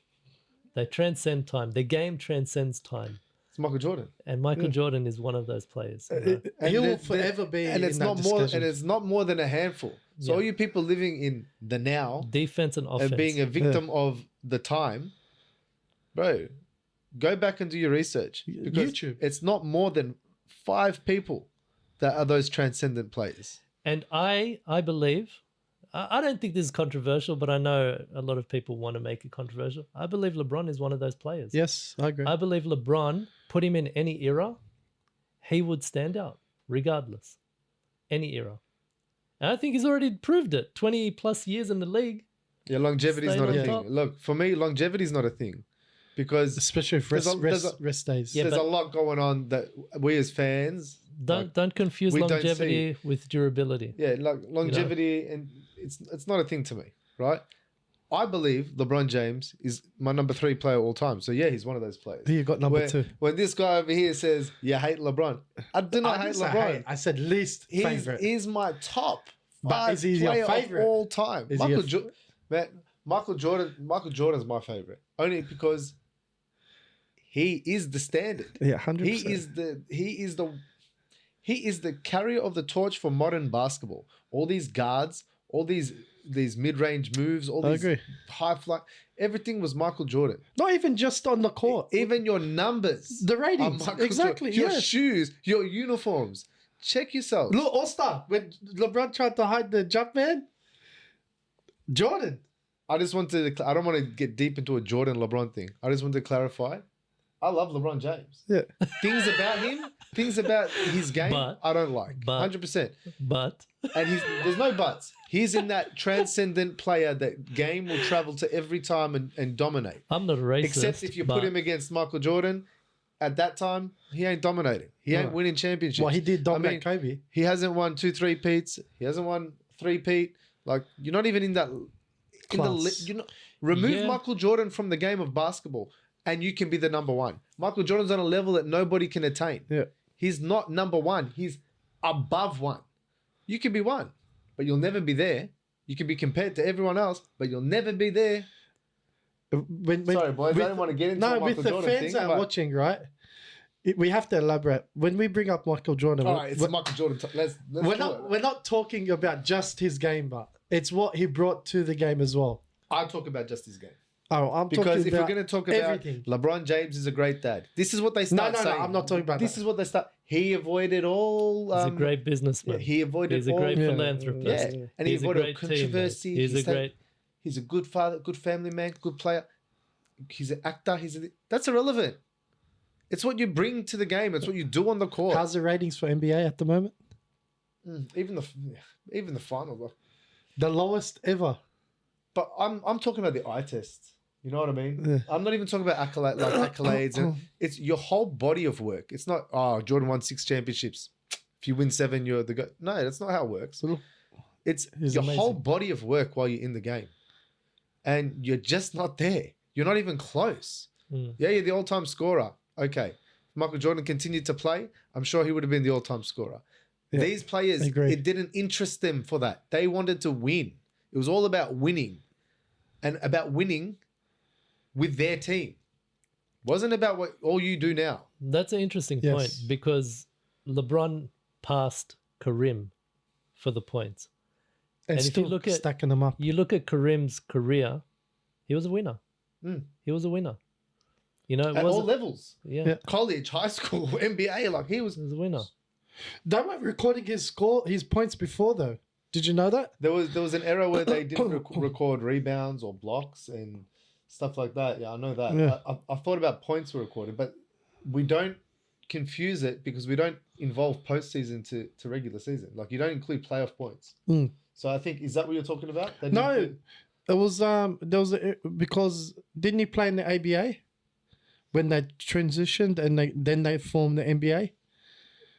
They transcend time. The game transcends time. It's Michael Jordan. And Michael Jordan is one of those players. You know? And He will the- forever be and it's in that not more, discussion. and it's not more than a handful. So Yeah. all you people living in the now Defense and offense. and being a victim of the time, bro, go back and do your research, because YouTube. it's not more than 5 people that are those transcendent players. And I believe, I don't think this is controversial, but I know a lot of people want to make it controversial. I believe LeBron is one of those players. Yes, I agree. I believe LeBron, put him in any era, he would stand out regardless. Any era. And I think he's already proved it. 20 plus years in the league. Yeah, longevity is Staying not a on thing. top. Look, for me, longevity is not a thing, because Especially if There's rest, a- rest days. Yeah, there's but- a lot going on that we as fans Don't confuse we don't longevity with durability. Yeah, like longevity, and it's not a thing to me, right? I believe LeBron James is my number 3 player all time. So yeah, he's one of those players. Who you got number 2? When this guy over here says you hate LeBron, I do not I hate didn't say LeBron. hate. I said least favorite. He's my top But 5 is he your player favorite? of all time. Is he Michael Jordan's my favorite, only because he is the standard. Yeah, 100%. He is the carrier of the torch for modern basketball. All these guards, all these mid-range moves, all I these agree. high fly, everything was Michael Jordan. Not even just on the court. Even your numbers, The are ratings. Michael Exactly, Jordan. Your yes. shoes, your uniforms. Check yourself. Look, All-Star, when LeBron tried to hide the jump man, Jordan. I just wanted to. I don't want to get deep into a Jordan LeBron thing. I just wanted to clarify. I love LeBron James. Yeah. Things about him, things about his game, But- I don't like. 100%. But And there's no buts. He's in that transcendent player that game will travel to every time and dominate. I'm not a racist. Except if you put but him against Michael Jordan, at that time, he ain't dominating. He ain't No. winning championships. Well, he did dominate I mean, Kobe. He hasn't won 2 3-peats. He hasn't won 3-peat. Like, you're not even in that. Class. Remove Yeah. Michael Jordan from the game of basketball, and you can be the number 1. Michael Jordan's on a level that nobody can attain. Yeah. He's not number 1. He's above 1. You can be 1, but you'll never be there. You can be compared to everyone else, but you'll never be there. Sorry, boys, I don't want to get into a No, Michael with the Jordan fans thing, that are but- watching, right? We have to elaborate. When we bring up Michael Jordan, All right, it's Michael Jordan. Let's we're do it. not talking about just his game, but it's what he brought to the game as well. I'll talk about just his game. Oh, I'm Because talking if we're about going to talk about everything. LeBron James is a great dad, this is what they start No, saying. I'm not talking about This that. is what they start. He avoided all. he's a great businessman. He avoided He's a all. great Yeah, philanthropist. Yeah, and he He's a avoided great controversy. teammate. He's a great. He's a good father, good family man, good player. He's an actor. That's irrelevant. It's what you bring to the game. It's what you do on the court. How's the ratings for NBA at the moment? Even the final. Like, The lowest ever. but I'm talking about the eye test. You know what I mean? Yeah. I'm not even talking about accolades, and it's your whole body of work. It's not Jordan won 6 championships. If you win 7, you're the guy. No, that's not how it works. It's He's your whole amazing. body of work while you're in the game, and you're just not there. You're not even close. Yeah, you're the all-time scorer. Okay, if Michael Jordan continued to play, I'm sure he would have been the all-time scorer. Yeah, These players, agree. it didn't interest them for that. They wanted to win. It was all about winning, and about winning with their team. Wasn't about what all you do now. That's an interesting Yes. point because LeBron passed Kareem for the points. And if you still look at- stacking them up. You look at Kareem's career, he was a winner. He was a winner. You know, it At all wasn't. levels. Yeah, College, high school, NBA, like he was. he was a winner. They weren't recording his points before though. Did you know that? There was an era where they didn't record rebounds or blocks and stuff like that. Yeah, I know that. Yeah. I thought about points were recorded, but we don't confuse it because we don't involve postseason to regular season. Like you don't include playoff points. So I think, is that what you're talking about? They No, didn't it was there was because didn't he play in the ABA when they transitioned and then they formed the NBA?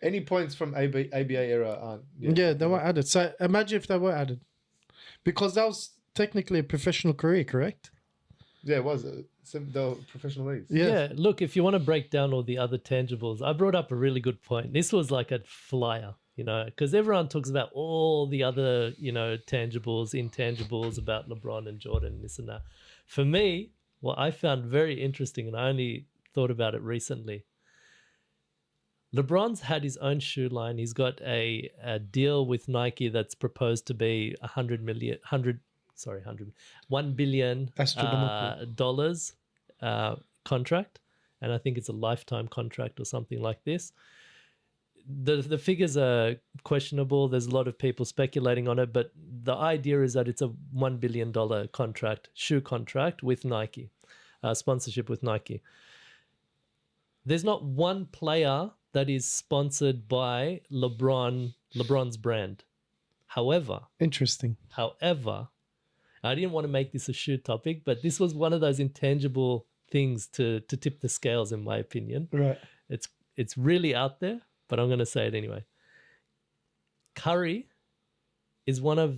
Any points from ABA era aren't. Yeah, they were added. So imagine if they were added, because that was technically a professional career, correct? Yeah, it was. The professional leagues. Yeah. Look, if you want to break down all the other tangibles, I brought up a really good point. This was like a flyer, because everyone talks about all the other, tangibles, intangibles about LeBron and Jordan, this and that. For me, what I found very interesting, and I only thought about it recently, LeBron's had his own shoe line. He's got a deal with Nike that's proposed to be $1 billion Astronomical. dollars contract, and I think it's a lifetime contract or something like this. The figures are questionable. There's a lot of people speculating on it, but the idea is that it's a $1 billion shoe contract with Nike, sponsorship with Nike. There's not one player that is sponsored by LeBron's brand. Interesting. However, I didn't want to make this a shoe topic, but this was one of those intangible things to tip the scales, in my opinion. Right. It's really out there, but I'm going to say it anyway. Curry is one of,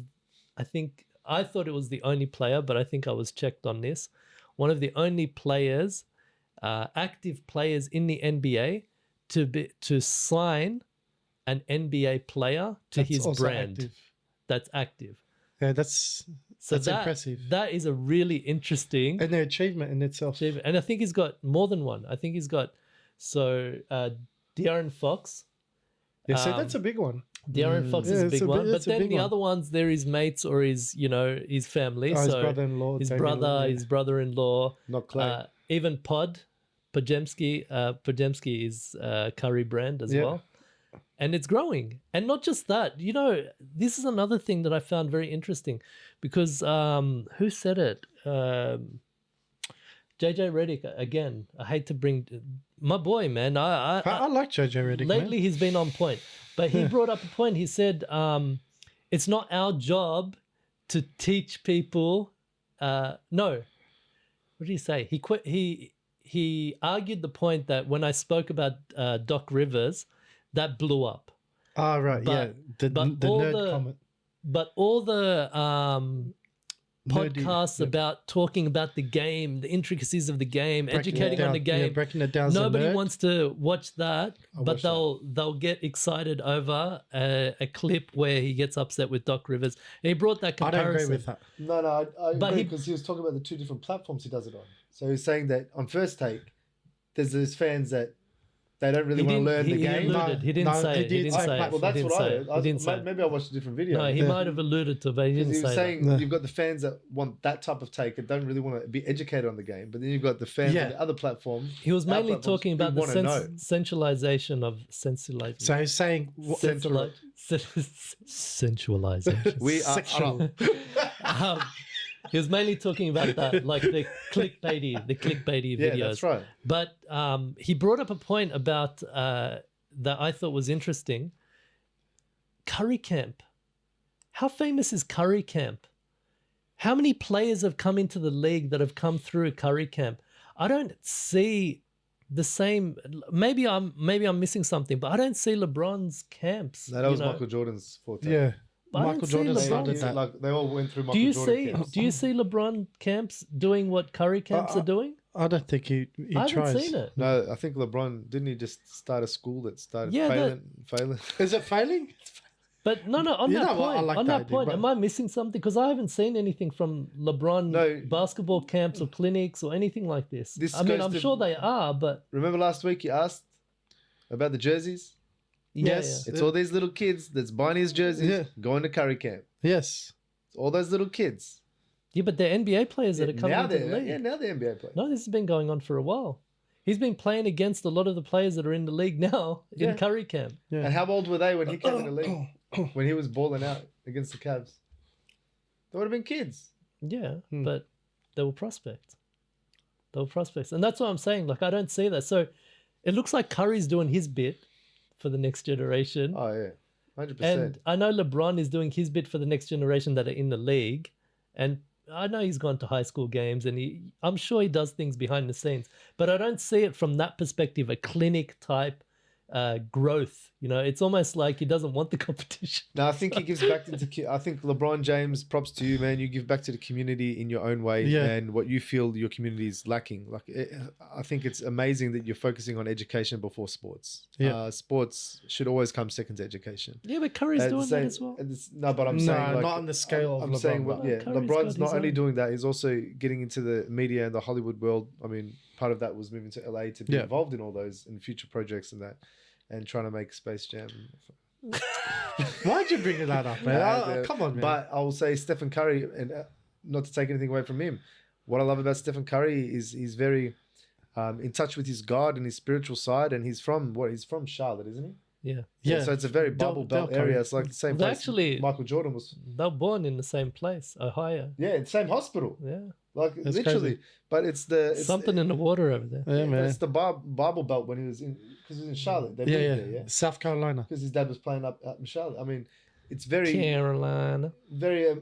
I thought it was the only player, but I think I was checked on this. One of the only players, active players in the NBA to sign an NBA player to That's his also brand. active. That's active. Yeah, that's impressive. That is a really interesting And the achievement in itself. achievement. And I think he's got more than one. I think he's got De'Aaron Fox. Yeah, so that's a big one. De'Aaron Fox is a it's big one. But that's a then big the one. other ones, they're his mates or his family. His so brother-in-law. his Damian brother, Lillard, yeah. his brother-in-law. Not Clay. Even Podziemski is Curry brand as Yeah. well. And it's growing. And not just that, this is another thing that I found very interesting because who said it? JJ Redick, again, I hate to bring my boy, man. I like JJ Redick. Lately, he's been on point. But he brought up a point. He said, it's not our job to teach people. No. What did he say? He argued the point that when I spoke about Doc Rivers, that blew up. Oh, right. Yeah. The nerd comment. But all the Nerdy, podcasts yeah. about talking about the game, the intricacies of the game, Breaking it educating on down. the game. Yeah, breaking it down. as a Nobody nerd. wants to watch that, but watch they'll get excited over a clip where he gets upset with Doc Rivers. And he brought that I comparison. don't agree with that. No, I But agree because he was talking about the two different platforms he does it on. So he's saying that on First Take, there's fans that they don't really want to learn the game. He didn't say it. He didn't say it. Well, that's He what didn't I say heard. it. He didn't say it. Maybe I watched a different video. No, he might have alluded to, but he didn't He was say saying that. you've got the fans that want that type of take and don't really want to be educated on the game, but then you've got the fans Yeah. on the other platform. He was our mainly platforms talking who about the wanna know. sensualization of sensualization. So he's saying Sensualization. We are sexual. He was mainly talking about that, like the clickbaity Yeah, videos. that's right. But he brought up a point about that I thought was interesting. Curry Camp. How famous is Curry Camp? How many players have come into the league that have come through Curry Camp? I don't see the same. Maybe I'm missing something, but I don't see LeBron's camps. No, that was Michael Jordan's forte. Yeah. But I don't Michael see Jordan LeBron. started that. Like they all went through Michael Do you Jordan see? camps. Do you see LeBron camps doing what Curry camps are doing? I don't think he I tries. haven't seen it. No, I think LeBron didn't he just start a school that started Yeah, failing? Is it failing? But no, on You that know what? I point, like on that that idea, point, but- am I missing something? Because I haven't seen anything from LeBron No. basketball camps or clinics or anything like this. This I mean, goes I'm to- sure they are, but Remember last week you asked about the jerseys? yeah, Yes. It's all these little kids that's buying his jerseys, Yeah. going to Curry camp. Yes. It's all those little kids. yeah, but they're NBA players that are coming now into the they're league. now they're NBA players. No, this has been going on for a while. He's been playing against a lot of the players that are in the league now Yeah. in Curry camp. Yeah. And how old were they when he came in the league? When he was balling out against the Cavs? They would have been kids. Yeah, Hmm. but they were prospects. And that's what I'm saying. Like, I don't see that. So it looks like Curry's doing his bit for the next generation. Oh yeah. 100%. And I know LeBron is doing his bit for the next generation that are in the league. And I know he's gone to high school games and I'm sure he does things behind the scenes. But I don't see it from that perspective, a clinic type growth. You know, it's almost like he doesn't want the competition. No, I think he gives back into. I think LeBron James, props to you, man. You give back to the community in your own way, Yeah. and what you feel your community is lacking. Like, I think it's amazing that you're focusing on education before sports. Yeah. Sports should always come second to education. Yeah, but Curry's doing that as well. No, but I'm No, saying like, not on the scale of I'm LeBron, saying, but- yeah, Curry's LeBron's got not his only own. doing that; he's also getting into the media and the Hollywood world. I mean, part of that was moving to LA to be Yeah. involved in all those and future projects and that, and trying to make Space Jam. Why'd you bring that up, man? Come on, man. But I will say Stephen Curry, and not to take anything away from him, what I love about Stephen Curry is he's very in touch with his God and his spiritual side, and he's from Charlotte, isn't he? Yeah. yeah. So it's a very Bible Del Belt area. Curry. It's like the same Well, place actually- Michael Jordan was. They're born in the same place, Ohio. Yeah, the same hospital. Yeah. Like That's literally. crazy. But it's Something in the water over there. Yeah, but man. it's the Bible Belt when he was in, because he was in Charlotte. They Yeah, moved yeah. there, yeah. South Carolina. Because his dad was playing up in Charlotte. I mean, it's very, Carolina. very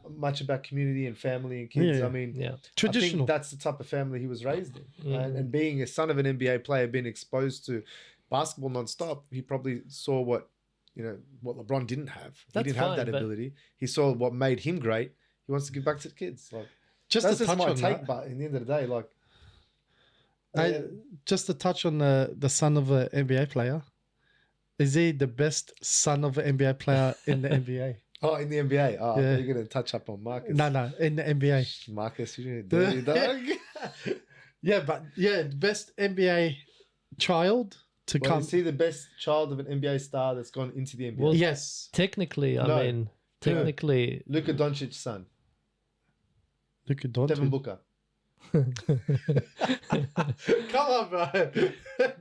much about community and family and kids. Yeah. I mean, Yeah. I Traditional. think that's the type of family he was raised in. Mm. And being a son of an NBA player, being exposed to basketball nonstop, he probably saw what LeBron didn't have. That's he didn't have fine, that but- ability. He saw what made him great. He wants to give back to the kids. Like Just that's to just touch my on take, that. but in the end of the day, like Just to touch on the son of an NBA player. Is he the best son of an NBA player in the NBA? oh, in the NBA. Oh, Yeah. you're gonna touch up on Marcus. No, in the NBA. Marcus, you're dirty dog. Yeah, but yeah, the best NBA child to Well, come. is he the best child of an NBA star that's gone into the NBA? Well, Yes. Technically, No. I mean, technically, Luka Doncic's son, Look at Devin Devin. Booker. Come on, bro.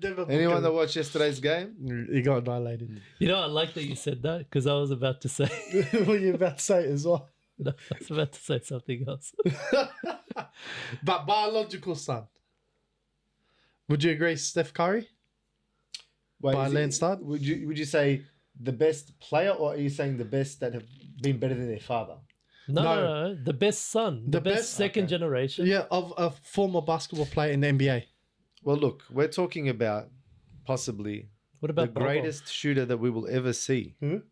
Devin Anyone that Booker. watched yesterday's game? He got annihilated. you know, I like that you said that because I was about to say, What were you about to say as well? no, I was about to say something else. But biological son. Would you agree, Steph Curry? Wait, By is it- landslide? Would you say the best player, or are you saying the best that have been better than their father? No, No. no, no, the best son, the, The best, best- second okay. generation. Yeah, of a former basketball player in the NBA. Well, look, we're talking about possibly What the about Bobo? greatest shooter that we will ever see. Who?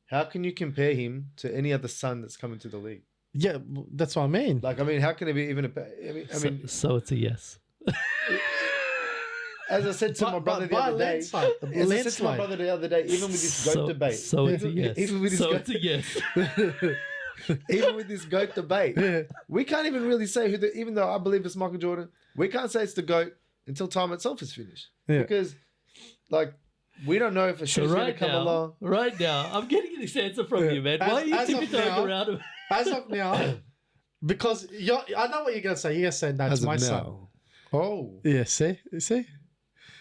How can you compare him to any other son that's come into the league? Yeah, that's what I mean. Like, I mean, how can it be even a? I mean, So it's a yes. as I said to my brother the by other day, landslide, as I said to my landslide. brother the other day, even with this GOAT debate, So it's a yes. Even with this So guy- it's a yes. even with this GOAT debate, Yeah. we can't even really say who. Even though I believe it's Michael Jordan, we can't say it's the GOAT until time itself is finished. Yeah. Because, like, we don't know if a So shooter's going to right come now, along. right now, I'm getting this answer from Yeah. you, man. Why are you As of tiptoeing now- around it? As of now, because I know what you're gonna say. You're gonna say that's my son. Oh. Yeah, see.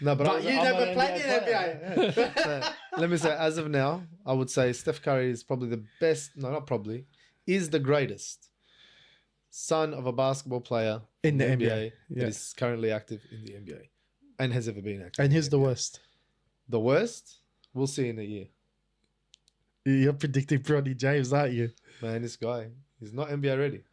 No, but, But you I'm never an played in player. NBA. So, let me say, as of now, I would say Steph Curry is probably the best. No, not probably. Is the greatest son of a basketball player In the NBA, that yeah. is currently active in the NBA and has ever been active. And in here's the NBA. worst. The worst, we'll see in a year. You're predicting Bronny James, aren't you? Man, this guy, he's not NBA ready.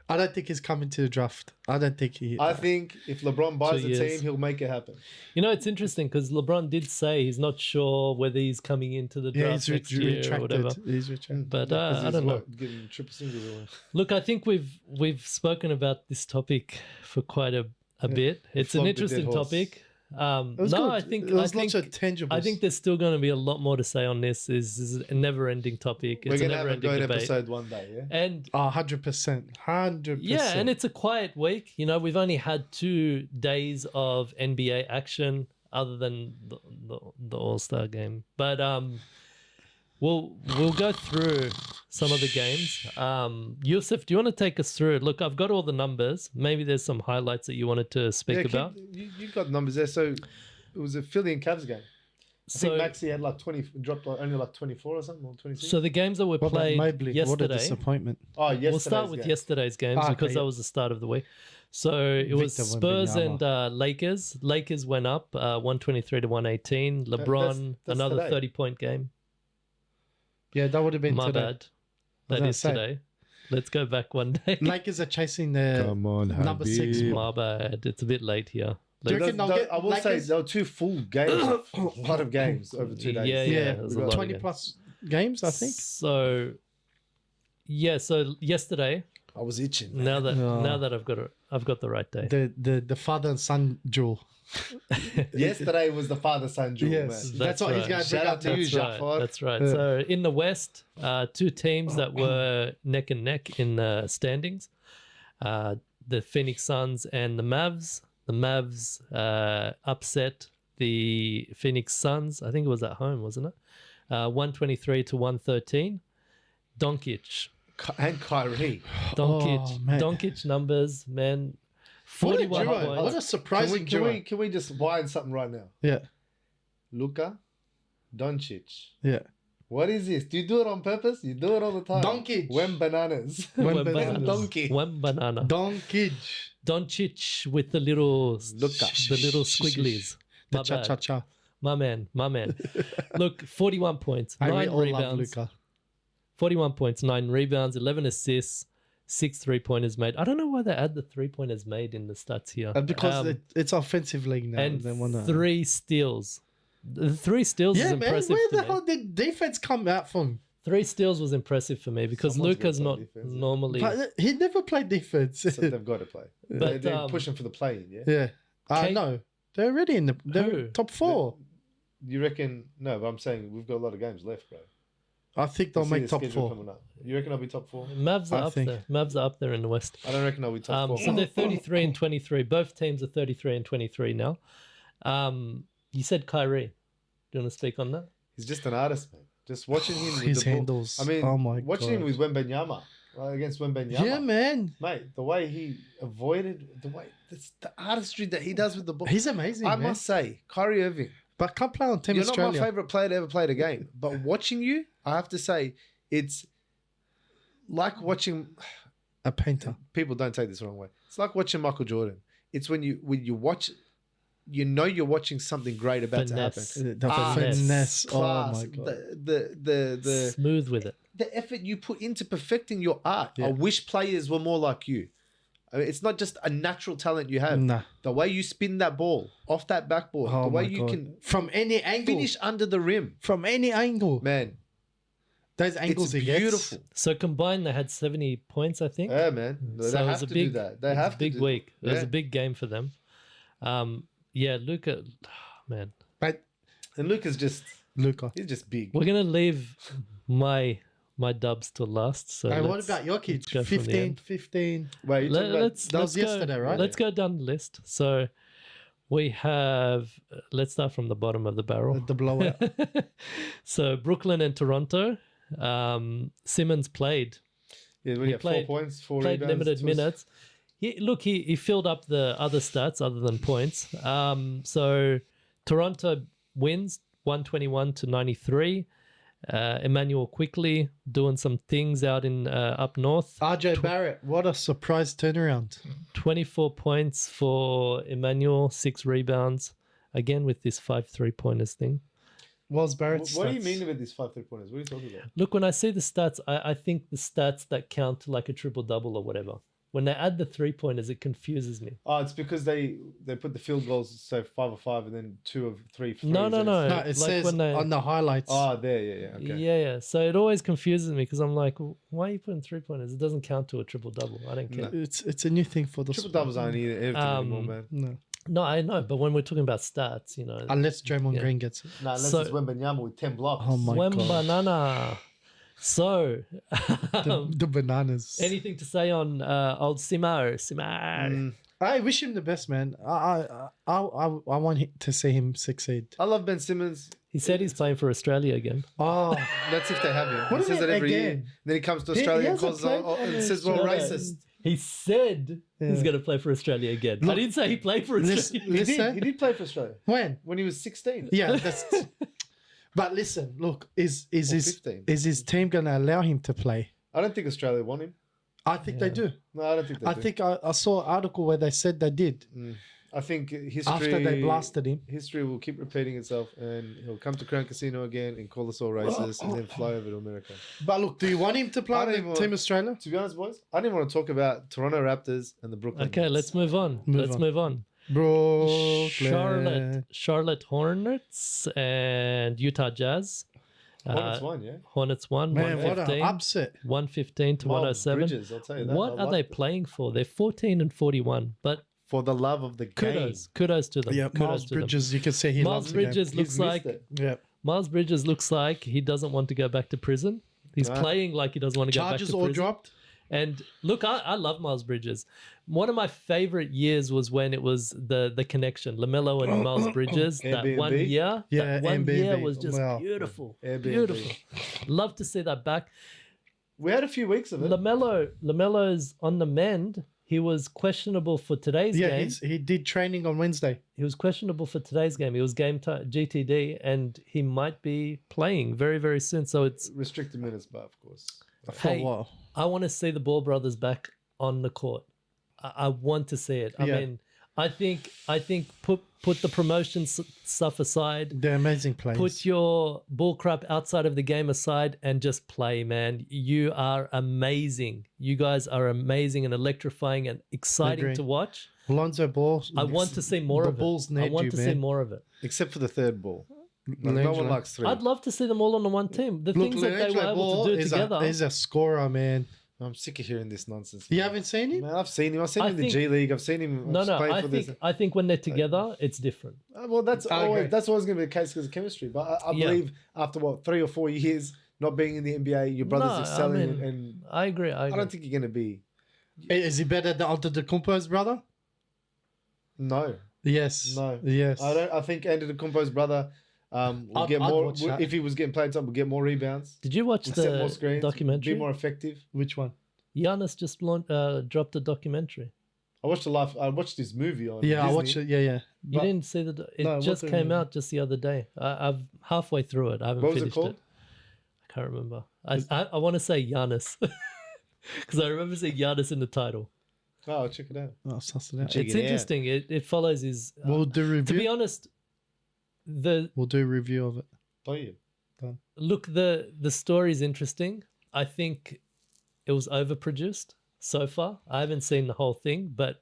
I don't think he's coming to the draft. I don't think he. I think if LeBron buys 2 the years. team, he'll make it happen. You know, it's interesting because LeBron did say he's not sure whether he's coming into the yeah, draft he's next year or whatever. retracted. He's retracted. But Because I he's don't know. what, getting triple singles away. Look, I think we've spoken about this topic for quite a bit. It's an flogged a interesting dead horse. topic. It was No, good. I think There was I lots think of tangibles. I think there's still going to be a lot more to say on this. This is a never-ending topic. We're It's a going to have a never-ending GOAT debate. episode one day, yeah? And 100%. 100%. yeah, and it's a quiet week. You know, we've only had 2 days of NBA action, other than the All-Star game. But we'll go through some of the games. Yusuf, do you want to take us through it? Look, I've got all the numbers. Maybe there's some highlights that you wanted to speak about. You got numbers there. So it was a Philly and Cavs game. I think Maxey had like 20, dropped like only like 24 or something, or 26. So the games that were What about played Mobley? What a yesterday. disappointment. Oh, yesterday's We'll start with game. yesterday's games Ah, because okay, that yeah. was the start of the week. So it was Victor Spurs and Wembanyama. Lakers. Lakers went up 123 to 118. LeBron, that's another today. 30-point game. Yeah, that would have been My today. bad. That gonna is say. today. Let's go back one day. Lakers are chasing the Come on, number 6. Habib. My bad. It's a bit late here. Do you reckon they'll get I will say Lakers? there were 2 full games, a lot of games over 2 days. Yeah, Yeah, it was a lot of 20 games. plus games, I think. So, yeah. So yesterday, I was itching. now that Oh. I've got the right day. The father and son duel. Yesterday was the father-son duel, Yes, man. that's what he's right. going to bring Shout up out to to you, you, Jacques. Jacques. That's right. Yeah. So in the West, 2 teams that were neck and neck in the standings, the Phoenix Suns and the Mavs. The Mavs upset the Phoenix Suns. I think it was at home, wasn't it? 123 to 113. Doncic. And Kyrie. Oh, man. Doncic numbers, man. What a 41 duo. points. What a surprising duo. Can we just wind something right now? Yeah, Luka, Doncic. yeah. What is this? Do you do it on purpose? You do it all the time. Doncic. When bananas. When One bananas. banana. Donkey. One banana. Doncic. Doncic with the little Luka. the little squigglies. The My cha bad. cha cha. My man. Look, 41 points, I 9 all love rebounds. Luka. 41 points, 9 rebounds, 11 assists, 6 3-pointers made. I don't know why they add the 3-pointers made in the stats here. Because it's offensive league now. and they wanna... 3 steals. The 3 steals is Yeah, man. impressive Where to the me. hell did defense come out from? 3 steals was impressive for me because Someone's Luka's gotta not play defense. normally. But he never played defense. So they've got to play. But, They're pushing for the play-in, yeah? yeah. Kate- No. They're already in the Who? top 4. You reckon... No, but I'm saying we've got a lot of games left, bro. I think they'll You see make the top schedule 4. coming up. You reckon I'll be top 4? Mavs are I up think. there. Mavs are up there in the West. I don't reckon I'll be top 4. So they're 33 and 23. Both teams are 33 and 23 now. You said Kyrie. Do you want to speak on that? He's just an artist, man. Just watching him with His the ball. handles. I mean, Oh my watching him God. with Wembenyama, against Wembenyama. Yeah, man. Mate, the way he avoided, the artistry that he does with the ball. He's amazing, I man. must say, Kyrie Irving, But can't play on Team you're Australia. not my favourite player to ever play the game. But watching you, I have to say, it's like watching... A painter. People don't take this the wrong way. It's like watching Michael Jordan. It's when you watch... You know you're watching something great about Finesse. to happen. The Finesse. finesse. Oh Class, my God. the Smooth with it. the effort you put into perfecting your art. Yeah. I wish players were more like you. I mean, it's not just a natural talent you have. Nah. The way you spin that ball off that backboard, Oh the way my you God. can From any angle. finish under the rim, From any angle. man, Those angles it's he gets. beautiful. So combined, they had 70 points, I think. Yeah, man. They So it have was to a big, do that. They it was have a big to do week. It was Yeah. a big game for them. Yeah, Luka, man, But And Luka's just, Luka. he's just big. we're gonna leave my dubs to last. So Hey, what let's- about your let's kids? go from the 15, end. 15. Wait, you talking about, Let's that was let's yesterday, go, right? Let's go down the list. So we have. Let's start from the bottom of the barrel. The blowout. So Brooklyn and Toronto. Simmons played yeah, we he get played- 4 points, 4 played rebounds. limited It was- minutes. He filled up the other stats other than points. So Toronto wins 121 to 93. Emmanuel quickly doing some things out in up north. RJ Barrett. What a surprise turnaround. 24 points for Emmanuel, 6 rebounds. Again with this 5 3-pointers thing. Was Barrett's What do you stats. mean about these 5 3-pointers? What are you talking about? Look, when I see the stats, I think the stats that count to like a triple-double or whatever. When they add the 3-pointers, it confuses me. Oh, it's because they put the field goals, so 5 of 5 and then 2 of 3 free. No. No, it like says when they- on the highlights. Oh, there, yeah. Okay. Yeah. So it always confuses me because I'm like, why are you putting 3-pointers? It doesn't count to a triple-double. I don't care. It's a new thing for the Triple doubles aren't everything anymore, Um, man. No. No, I know, but when we're talking about stats, Unless Draymond Yeah. Green gets it. Nah, unless so- it's Wembenyama with 10 blocks. Oh my Swem God. banana. So, The bananas. anything to say on old Simo? Simo. I wish him the best, man. I want to see him succeed. I love Ben Simmons. He said he's playing for Australia again. Oh, That's if they have him. What He do says you that mean every year. again? Then he comes to He Australia and hasn't calls played and for says we're Australia. racist. He said he's Yeah. going to play for Australia again. I didn't say he played for Listen- Australia. listen. He did play for Australia when? when he was 16. Yeah, that's. But listen, look, is Or his 15. is his team going to allow him to play? I don't think Australia want him. I think they do. No, I don't think they I do. think I saw an article where they said they did I think history after they blasted him. History will keep repeating itself, and he'll come to Crown Casino again and call us all racist, and then fly over to America. But look, do you want him to I play don't on even Team want- Australia? To be honest, boys, I didn't want to talk about Toronto Raptors and the Brooklyn. Okay, Nets. let's move on. Move Let's on. move on. Brooklyn. Charlotte Hornets and Utah Jazz. Hornets won, yeah. Hornets won. Man, what an 115. upset. 115 to Miles 107. Bridges, I'll tell you that. What I are they liked it. playing for? They're 14 and 41, but For the love of the game. kudos to them. Yeah, kudos Miles to them. Bridges, you can say he Miles loves the game. Bridges He's looks missed like it. Yeah. Miles Bridges looks like he doesn't want to go back to prison. He's Nah. playing like he doesn't want to go back Charges to all prison. dropped. And look, I love Miles Bridges. One of my favorite years was when it was the connection, LaMelo and Miles Bridges. That Airbnb? one year, Yeah, that one year Airbnb. was just Wow. beautiful, Airbnb. beautiful. Love to see that back. We had a few weeks of it. LaMelo's on the mend. He was questionable for today's Yeah, game. he did training on Wednesday. He was questionable for today's game. It was game time, GTD, and he might be playing very, very soon. So it's Restricted minutes, but of course. For Hey, a while. I want to see the Ball brothers back on the court. I want to see it. I Yeah. mean, I think put the promotion stuff aside. They're amazing players. Put your bull crap outside of the game aside and just play, man. You are amazing. You guys are amazing and electrifying and exciting Agree. to watch. Lonzo Ball. I want to see more the of it. Bulls I need want you, to see man. more of it. Except for the third ball. Like, no Langelo. one likes three. I'd love to see them all on the one team. The Look, things that they were Langelo able Ball to do is together. He's a scorer, man. I'm sick of hearing this nonsense. You haven't seen him? Man, I've seen him. I've seen I him in the think- G League. I've seen him no, play I for think this. I think when they're together, it's different. Well, that's I always agree. that's always going to be the case because of chemistry. But I Yeah. believe after 3 or 4 years not being in the NBA, your brother's No, I excelling, mean, and I agree. I don't think you're going to be. Is he better than Antetokounmpo's brother? No, Yes. no, Yes. I don't. I think Antetokounmpo's brother will I'd get more watch that. if he was getting played time. Will get more rebounds, Did you watch will set more the screens, documentary? be more effective. Which one? Giannis just dropped a documentary. I watched this movie on. Yeah, I Disney. watched it. Yeah, yeah. You But didn't see it No, just what came the- out just the other day. I've halfway through it. I haven't What was it finished called? I can't remember. I want to say Giannis because I remember seeing Giannis in the title. Oh, I'll check it out. I'll suss it out. Check It's it out. interesting. It follows his. We'll do to review. be honest, We'll do review of it. Oh yeah. look the story's interesting. I think it was overproduced so far. I haven't seen the whole thing, but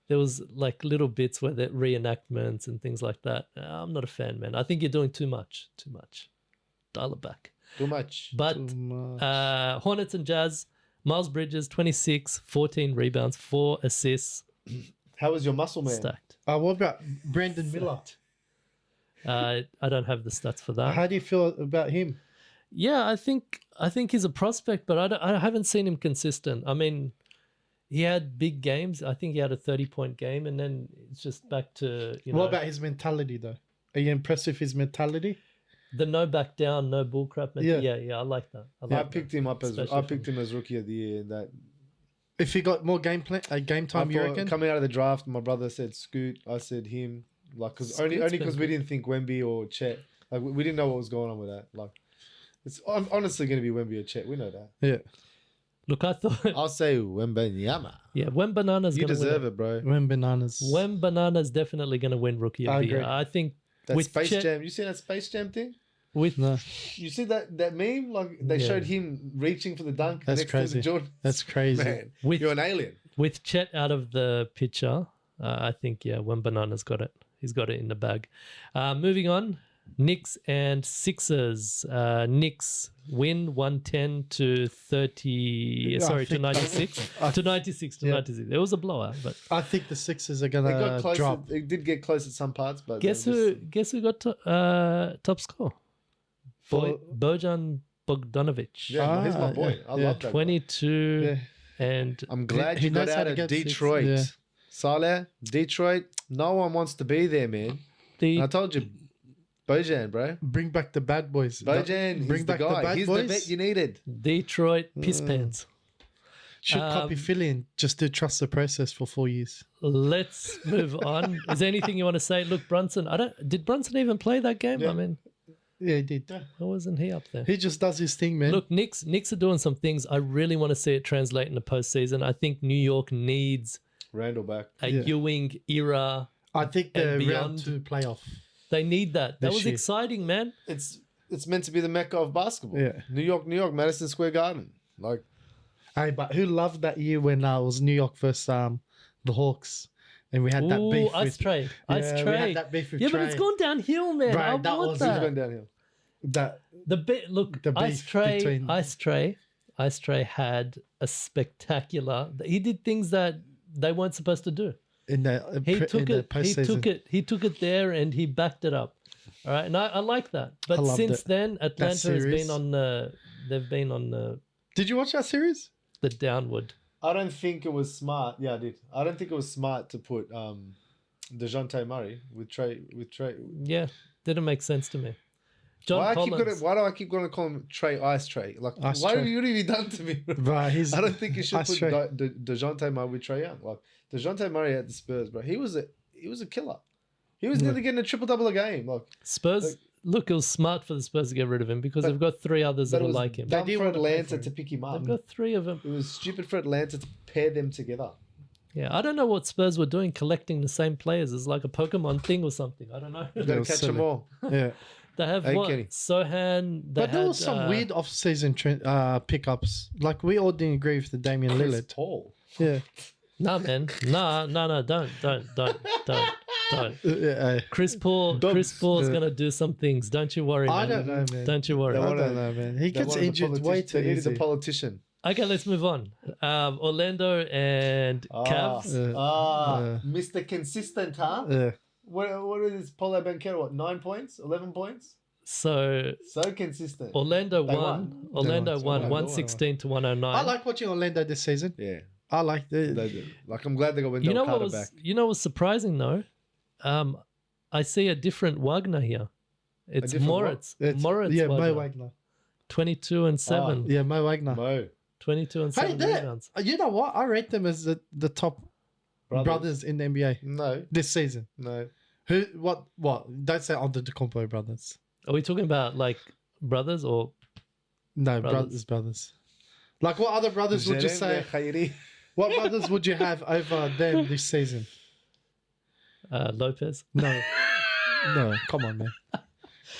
there was like little bits where that reenactments and things like that. I'm not a fan, man. I think you're doing too much. Too much. Dial it back. Too much. But Too much. Hornets and Jazz. Miles Bridges, 26, 14 rebounds, 4 assists, How was your muscle man? stacked. What about Brandon Miller? I don't have the stats for that. How do you feel about him? Yeah, I think he's a prospect, but I haven't seen him consistent. I mean, he had big games. I think he had a 30-point game, and then it's just back to What about his mentality, though? Are you impressed with his mentality? the no back down, no bullcrap. Yeah. Yeah, I like that. I Yeah, I like picked him up as Especially rookie of the year. That If he got more game time, you reckon? coming out of the draft, my brother said Scoot. I said him. Like, cause only Scoot's because been we didn't think Wemby or Chet. Like, we didn't know what was going on with that. Like, it's honestly going to be Wemby or Chet. We know that. Yeah. Look, I thought, I'll say Wembenyama. yeah, when Banana's You going to deserve win. it, bro. When bananas. When Banana's definitely going to win Rookie of I the Year. agree. I think That with Space Chet, Jam. You see that Space Jam thing? with No, You see that meme? Like, they Yeah. showed him reaching for the dunk That's next crazy. to Jordan. that's crazy. Man, With- you're an alien. with Chet out of the picture, I think when Banana's got it, he's got it in the bag. Moving on, Knicks and Sixers. Knicks win 110 to 30. I Sorry, to think- 96. To 96. To Yeah. 96. It was a blowout, but I think the Sixers are They got gonna close. drop. It did get close at some parts, but guess they who? just- Guess who got top score? Bojan Bogdanovic. Yeah, he's my boy. yeah, I yeah. love that. guy. 22 Yeah. and I'm glad He you got knows how out to of get six, Detroit. yeah. Saleh, Detroit, no one wants to be there, man. the And I told you, Bojan, bro. Bring back the bad boys. Bojan, Bring he's the back the guy. bad He's the boys. vet you needed. Detroit piss pants. Should copy Philly and just do trust the process for 4 years. Let's move on. Is there anything you want to say? Look, Brunson. Did Brunson even play that game? Yeah. I mean, Yeah, he did. why wasn't he up there? He just does his thing, man. Look, Knicks are doing some things. I really want to see it translate in the postseason. I think New York needs Randall back. a Yeah. Ewing era. I think the and round beyond. 2 playoff. They need that. That This was year. exciting, man. It's meant to be the mecca of basketball. Yeah. New York, Madison Square Garden. Like, Hey, but who loved that year when it was New York versus the Hawks? and we had that Ooh, beef. Ice Tray. Ice we Tray. had that beef with Yeah, Trey. but it's gone downhill, man. Right, I that want was- It's that. going downhill. That The bit, look, The Ice beef Tray, between- Ice Tray had a spectacular. He did things that they weren't supposed to do. in the He in took the it. He postseason. took it. He took it there, and he backed it up. All right, and I like that. But I loved since it. then, Atlanta has series. been on the. They've been on Did you watch that series? the downward. I don't think it was smart. Yeah, I did. I don't think it was smart to put DeJounte Murray with Trey. Yeah, didn't make sense to me. John Why Collins. do I keep going to call him Trey Ice Tray? Like, Ice what Tray. have you done to me? Right, he's. I don't think you should Ice put Tray. DeJounte Murray with Trey Young. Like DeJounte Murray at the Spurs, bro. He was a killer. He was nearly getting a triple double a game. Like, Spurs. Look, it was smart for the Spurs to get rid of him because they've got three others but that it are was like him. dumb They did for want to pay Atlanta for him. to pick him up. They've got three of them. It was stupid for Atlanta to pair them together. Yeah, I don't know what Spurs were doing collecting the same players. It's like a Pokemon thing or something. I don't know. You That got to was catch them silly. all. Yeah, They have Hey, what? Kenny. Sohan. They but there had, was some weird off-season pickups. Like we all didn't agree with the Damian Chris Lillard. Paul. Yeah, Nah, man. Nah, don't. yeah. Chris Paul's gonna do some things. Don't you worry, man. I don't know, man. Don't you worry. They I wanted- don't know, man. He They gets wanted a injured way politician. too They needed easy. a politician. Okay, let's move on. Orlando and Cavs. Mr. Consistent, huh? Yeah. What is Paulo Banchero? What, 9 points? 11 points? So So consistent. Orlando They won. won. Orlando They won won. 116 to 109. I like watching Orlando this season. Yeah. I like They the. did. Like, I'm glad they got you Wendell know what Carter was back. surprising though? I see a different Wagner here. It's different what? Moritz. It's, Moritz yeah, Wagner. Mo Wagner. 22 and 7. Yeah, Mo Wagner. Mo. 22 and Hey, 7 rebounds. you know what? I rate them as the top brothers in the NBA No. this season. No. Who? What? Don't say Antetokounmpo brothers. Are we talking about like brothers or No, Brothers. brothers. Like what other brothers would you say? Khairi. What brothers would you have over them this season? Lopez? No, no. Come on, man.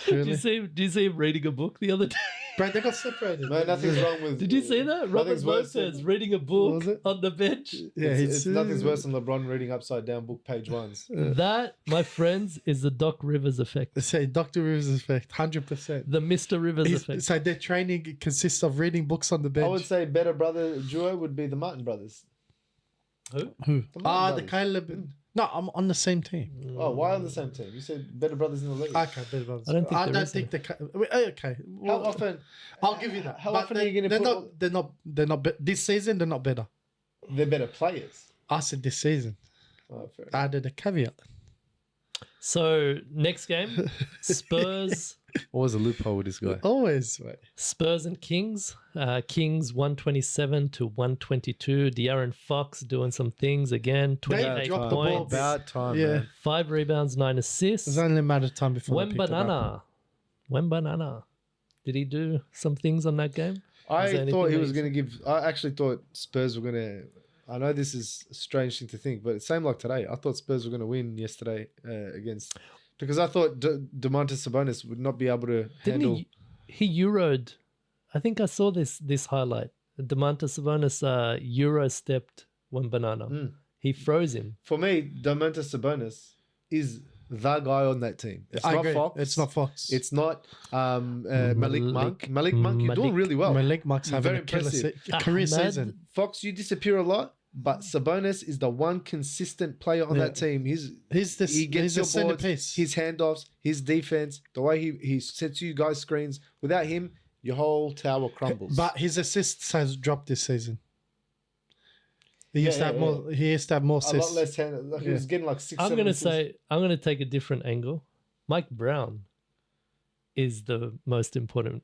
Did Really? you see him reading a book the other day? Bro, they got separated. No, nothing's wrong with. Did you see that? Robert Nothing's worse Lopez than- reading a book Was it? on the bench. Yeah, It's nothing's worse than LeBron reading upside down book page ones. That, my friends, is the Doc Rivers effect. Say Dr. Rivers effect, 100%. The Mr. Rivers effect. So their training consists of reading books on the bench. I would say better brother duo would be the Martin brothers. Who? Who? The Martin The brothers. Caleb. No, I'm on the same team. Oh, why on the same team? You said better brothers in the league. Okay, better brothers. I don't think I there don't is think okay. How Well, often? I'll give you that. How But often are you gonna they're put not, all- they're not this season. They're not better. They're better players. I said this season. Oh, fair. I added a caveat. So next game, Spurs, Always a loophole with this guy. Always. Spurs and Kings. Kings 127 to 122. De'Aaron Fox doing some things again. 28 dropped the ball points, About time, Yeah. man. 5 rebounds, 9 assists. It's only a matter of time before they picked it up. Wembanana. Did he do some things on that game? Was there I thought he anything was that going to give. I actually thought Spurs were going to. I know this is a strange thing to think, but same like today. I thought Spurs were going to win yesterday against. Because I thought Domantas Sabonis would not be able to Didn't handle. he Euroed? I think I saw this highlight. Domantas Sabonis Euro stepped Wembanana. He froze him. For me, Domantas Sabonis is the guy on that team. It's I not agree. Fox. It's not Fox. It's not Malik Monk. Malik Monk, you're doing really well. Malik Monk's having Very a killer impressive. career Ahmed. season. Fox, you disappear a lot, but Sabonis is the one consistent player on Yeah. that team. He's He gets he's a your boards, centerpiece. his handoffs, his defense, the way he sets you guys screens. Without him, your whole tower crumbles. But his assists has dropped this season. He used to have yeah, more. He used to have more a lot assists. less hand. Like, he was getting like 6. I'm 7 gonna assists. say I'm gonna take a different angle. Mike Brown is the most important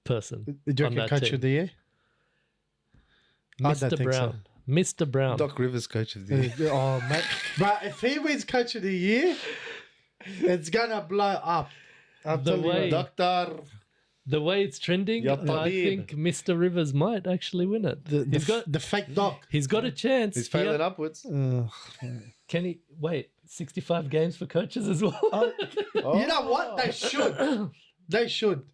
person. Do you on reckon that coach team. of the year? I don't Mr. think so. Brown. Mr. Brown. Doc Rivers, coach of the year. Oh man! But if he wins coach of the year, it's gonna blow up. I'm The telling you. way- Doctor. The way it's trending, Ya I Tabib. think Mr. Rivers might actually win it. The, the fake doc. He's got a chance. He's failing He- upwards. Can he wait 65 games for coaches as well? Oh. You know what? They should. They should.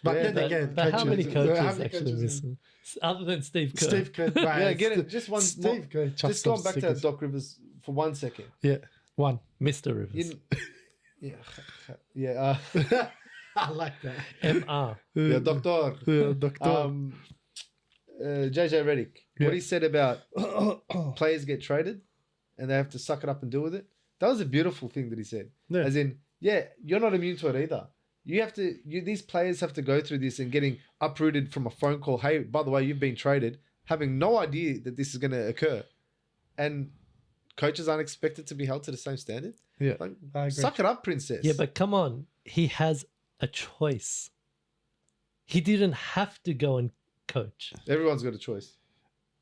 But Yeah, then but- again, But how many coaches how many actually coaches? miss them? Other than Steve Kerr. Steve Kerr. Yeah, get it. Just one. Steve Kerr. Just going back to that Doc Rivers for 1 second. Yeah, one. Mr. Rivers. Yeah. I like that. MR. Yeah, doctor. Yeah, doctor. JJ Redick. Yeah. What he said about players get traded and they have to suck it up and deal with it. That was a beautiful thing that he said. Yeah. As in, you're not immune to it either. You have to. These players have to go through this and getting uprooted from a phone call. Hey, by the way, you've been traded, having no idea that this is going to occur, and coaches aren't expected to be held to the same standard. Yeah, Like, I agree. suck it up, princess. Yeah, but come on. He has a choice. He didn't have to go and coach. Everyone's got a choice.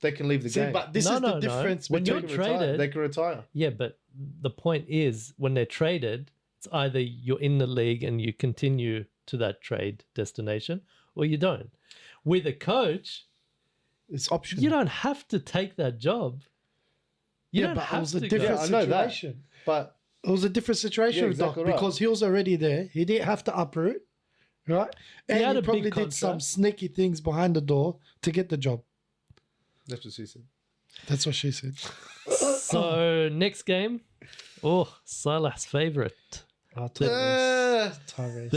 They can leave the See, game. but this No, is the no, no. difference When between. you're traded- They can retire. Yeah, but the point is when they're traded, it's either you're in the league and you continue to that trade destination or you don't. With a coach, It's optional. you don't have to take that job. You don't but it have was to a go. different Yeah, I know that. situation. But It was a different situation Yeah, with Doc exactly right. because he was already there. He didn't have to uproot, right? And had he a big probably did some contract. sneaky things behind the door to get the job. that's what she said. That's what she said. So next game, Salah's favorite. Oh, Ah, Tyrese.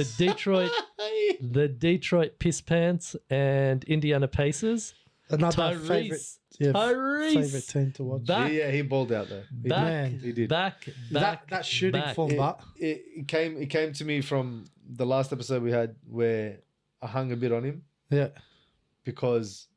The Detroit Piss Pants and Indiana Pacers. Another favorite, Tyrese. favorite team to watch. Back, he balled out there. He back, Man. He did. back, that shooting back. form, but It came to me from the last episode we had where I hung a bit on him yeah. because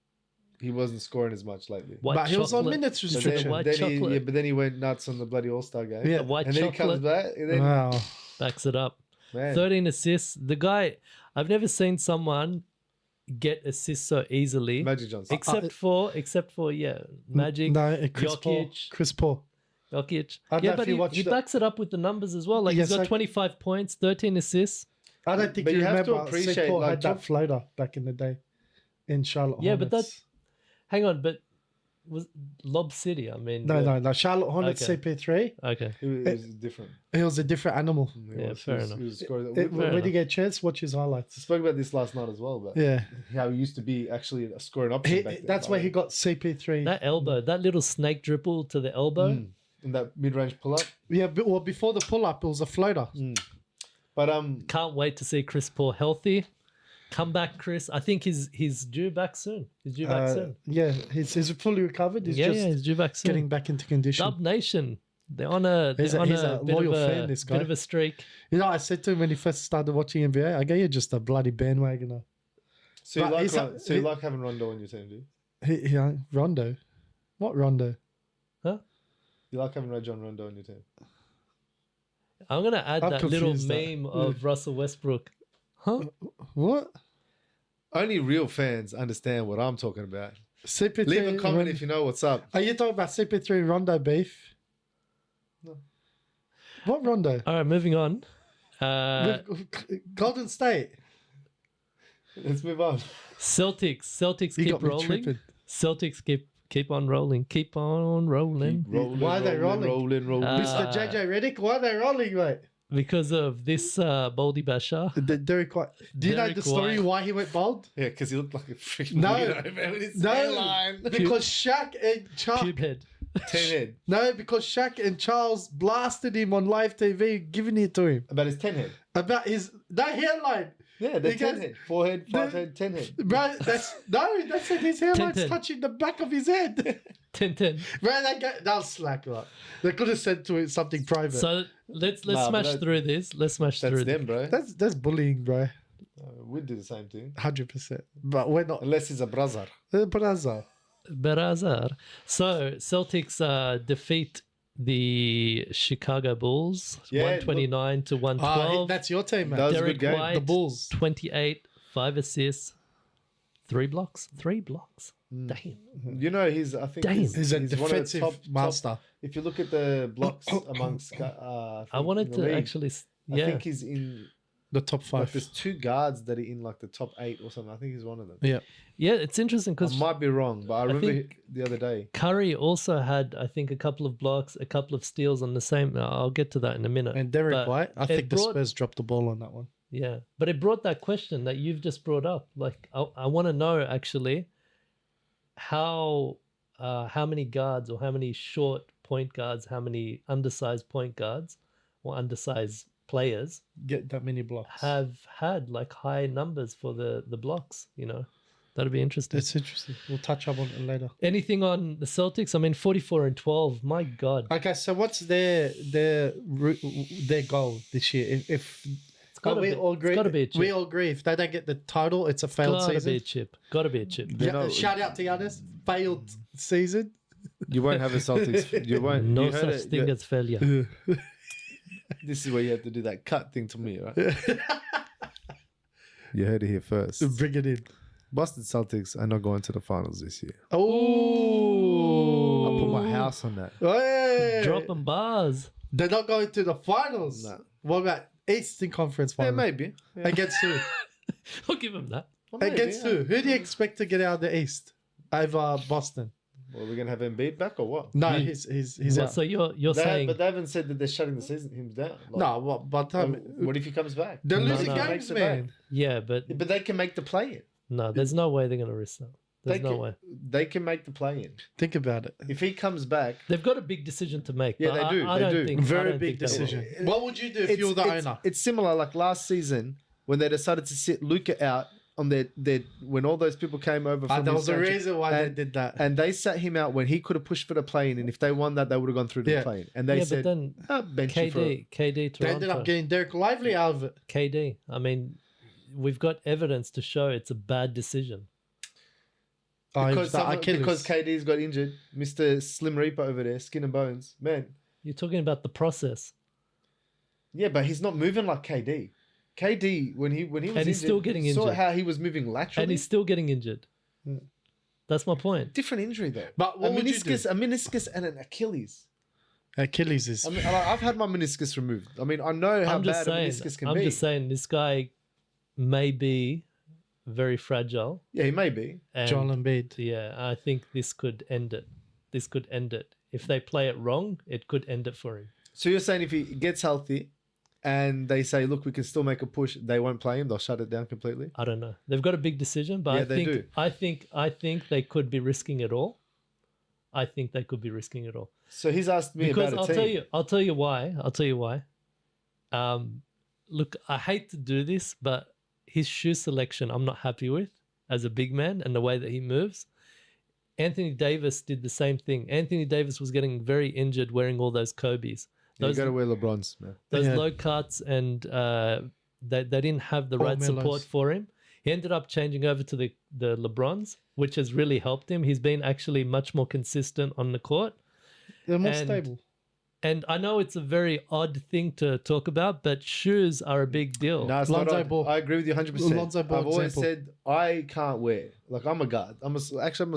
he wasn't scoring as much lately. White But he was on chocolate. minutes But restriction. White then chocolate. but then he went nuts on the bloody All-Star game. Yeah. The white And then he comes chocolate back and then Wow. backs it up. man, 13 assists. The guy, I've never seen someone get assists so easily. Magic Johnson. Except for Magic, No, Chris Paul. Jokic. Chris Paul. Jokic. I don't Yeah, know but if you he watched it. backs it up with the numbers as well. Like Yes, he's got I- 25 points, 13 assists. I don't think But you you have to remember. appreciate, St. Paul like, had that top- floater back in the day in Charlotte. Yeah, but Hornets. Hang on, but was Lob City? I mean, No. Charlotte Hornets Okay. CP3. Okay. It was different. He was a different animal. He Yeah, was- fair he was- enough. he was scoring- When enough. you get a chance, watch his highlights. We spoke about this last night as well, but Yeah, how he used to be actually a scoring option back then. that's where he got CP3. That elbow, that little snake dribble to the elbow. in that mid-range pull-up. Yeah, well, before the pull up, it was a floater. But Can't wait to see Chris Paul healthy. Come back, Chris. I think he's due back soon. He's due back soon. Yeah, he's fully recovered. He's just He's due back soon. getting back into condition. Dub Nation. They're on a He's a bit loyal of a fan, this guy. bit of a streak. You know, I said to him when he first started watching NBA, I go, "You're just a bloody bandwagoner." so you But like he's a- so you like having Rondo on your team, do you? Rondo, what Rondo? Huh? You like having Rajon Rondo on your team? I'm gonna add I'm that little confused now. meme of Russell Westbrook. Huh? What? Only real fans understand what I'm talking about. CP3. Leave a comment if you know what's up. Are you talking about CP3 and Rondo beef? No. What Rondo? All right, moving on. Golden State. Let's move on. Celtics You keep got me rolling. tripping. Celtics keep on rolling. Keep on rolling. Why are they rolling? Rolling. Mr. JJ Reddick, why are they rolling, mate? Because of this Baldy Bashar. Derek White. Do you know Derek the story White. why he went bald? Yeah, because he looked like a freaking No. weirdo, man, with his No, hairline. because Shaq and Charles. Pube head. 10 head. No, because Shaq and Charles blasted him on live TV, giving it to him About his 10 head. about his that hairline. Yeah, the He 10 goes- head. 4 head, 5 The- head, 10 head. Bro, that's his hairline's 10. touching the back of his head. 10-10. Bro, that was slack, right? They could have said to it something private. So let's Nah, but smash that- through this. Let's smash That's through them, bro. that's bullying, bro. We'd do the same thing. 100%. But we're not. Unless he's a brother. Braza. Berazar. So Celtics defeat the Chicago Bulls Yeah, 129 to 112. That's your team, man. That was a Derek good game. White, The Bulls. 28, 5 assists, 3 blocks. 3 blocks. Hmm. Damn. You know, I think Damn. He's a one of the defensive master. If you look at the blocks amongst, I think wanted in the to league, actually. I Yeah. think he's in. The top Like, 5. there's 2 guards that are in like the top 8 or something. I think he's one of them. Yeah. Yeah, it's interesting I because might be wrong, but I remember think- the other day. Curry also had, I think, a couple of blocks, a couple of steals on the same. I'll get to that in a minute. And Derek But White, I it think the brought- Spurs dropped the ball on that one. Yeah, but it brought that question that you've just brought up. Like, I want to know actually how many guards or how many short point guards, how many undersized point guards or undersized players Get that many blocks. have had like high numbers for the blocks, you know. That'd be interesting. It's interesting. We'll touch up on it later. Anything on the Celtics? I mean, 44-12. My God, Okay, so what's their goal this year? If it's got to we be. all agree, It's got to be a chip. we all agree if they don't get the title, it's a failed Got to season. be a chip. Got to be a chip. You know- Shout out to Giannis, failed season. You won't have a Celtics. You won't. No you heard such it, thing as failure. This is where you have to do that cut thing to me, right? You heard it here first. Bring it in. Boston Celtics are not going to the finals this year. Oh, I'll put my house on that. Hey! Dropping bars. They're not going to the finals. No. What about Eastern Conference Yeah, finals? maybe. Yeah. Against who? I'll give them that. Well, maybe, Against yeah. who? Who do you expect to get out of the East over Boston? Well, we're gonna have Embiid back or what? No, he's Well, out. so you're saying But they haven't said that they're shutting the season him down. Like, No, but what if he comes back? they're No, losing no. games, Makes it man. yeah, but But they can make the play in. no, there's no way they're going to risk that. There's no way. They can make the play in. Think about it. If he comes back, They've got a big decision to make. Yeah, but they do, I they don't do. think I Very don't big think they will. decision. What would you do if you were the owner? It's similar like last season when they decided to sit Luca out on their when all those people came over from There his was a country, reason why and- they did that. and they sat him out when he could have pushed for the play-in, and if they won that, they would have gone through to Yeah. the play-in. And they Yeah, said, but then bench you for it." KD They Toronto. ended up getting Derek Lively out of it. KD. I mean, we've got evidence to show it's a bad decision. Because, Achilles. because KD's got injured, Mr. Slim Reaper over there, skin and bones. Man, You're talking about the process, yeah, but he's not moving like KD. KD, when he was And injured, he's still getting you saw injured. how he was moving laterally. and he's still getting injured. That's my point. different injury though. But what a would you do? meniscus and an Achilles. Achilles is. I mean, I've had my meniscus removed. I mean, I know how I'm just bad saying. a meniscus can I'm be. just saying this guy may be very fragile. Yeah, he may be. And Joel Embid. yeah, I think this could end it. This could end it. If they play it wrong, it could end it for him. So you're saying if he gets healthy and they say, look, we can still make a push, they won't play him, they'll shut it down completely? I don't know. They've got a big decision, but Yeah, they do. I think they could be risking it all. I think they could be risking it all. So he's asked me Because about a team. I'll tell you why. Look, I hate to do this, but his shoe selection I'm not happy with as a big man and the way that he moves. Anthony Davis did the same thing. Anthony Davis was getting very injured wearing all those Kobe's. You Those got to wear LeBrons, man. those Yeah. low cuts, and they didn't have the Paul right support Melos. for him. He ended up changing over to the LeBrons, which has really helped him. He's been actually much more consistent on the court. They're more and- stable. And I know it's a very odd thing to talk about, but shoes are a big deal. No, it's Lonzo not odd. Ball. I agree with you 100%. Lonzo Ball I've always example. said I can't wear. Like, I'm a guard. I'm a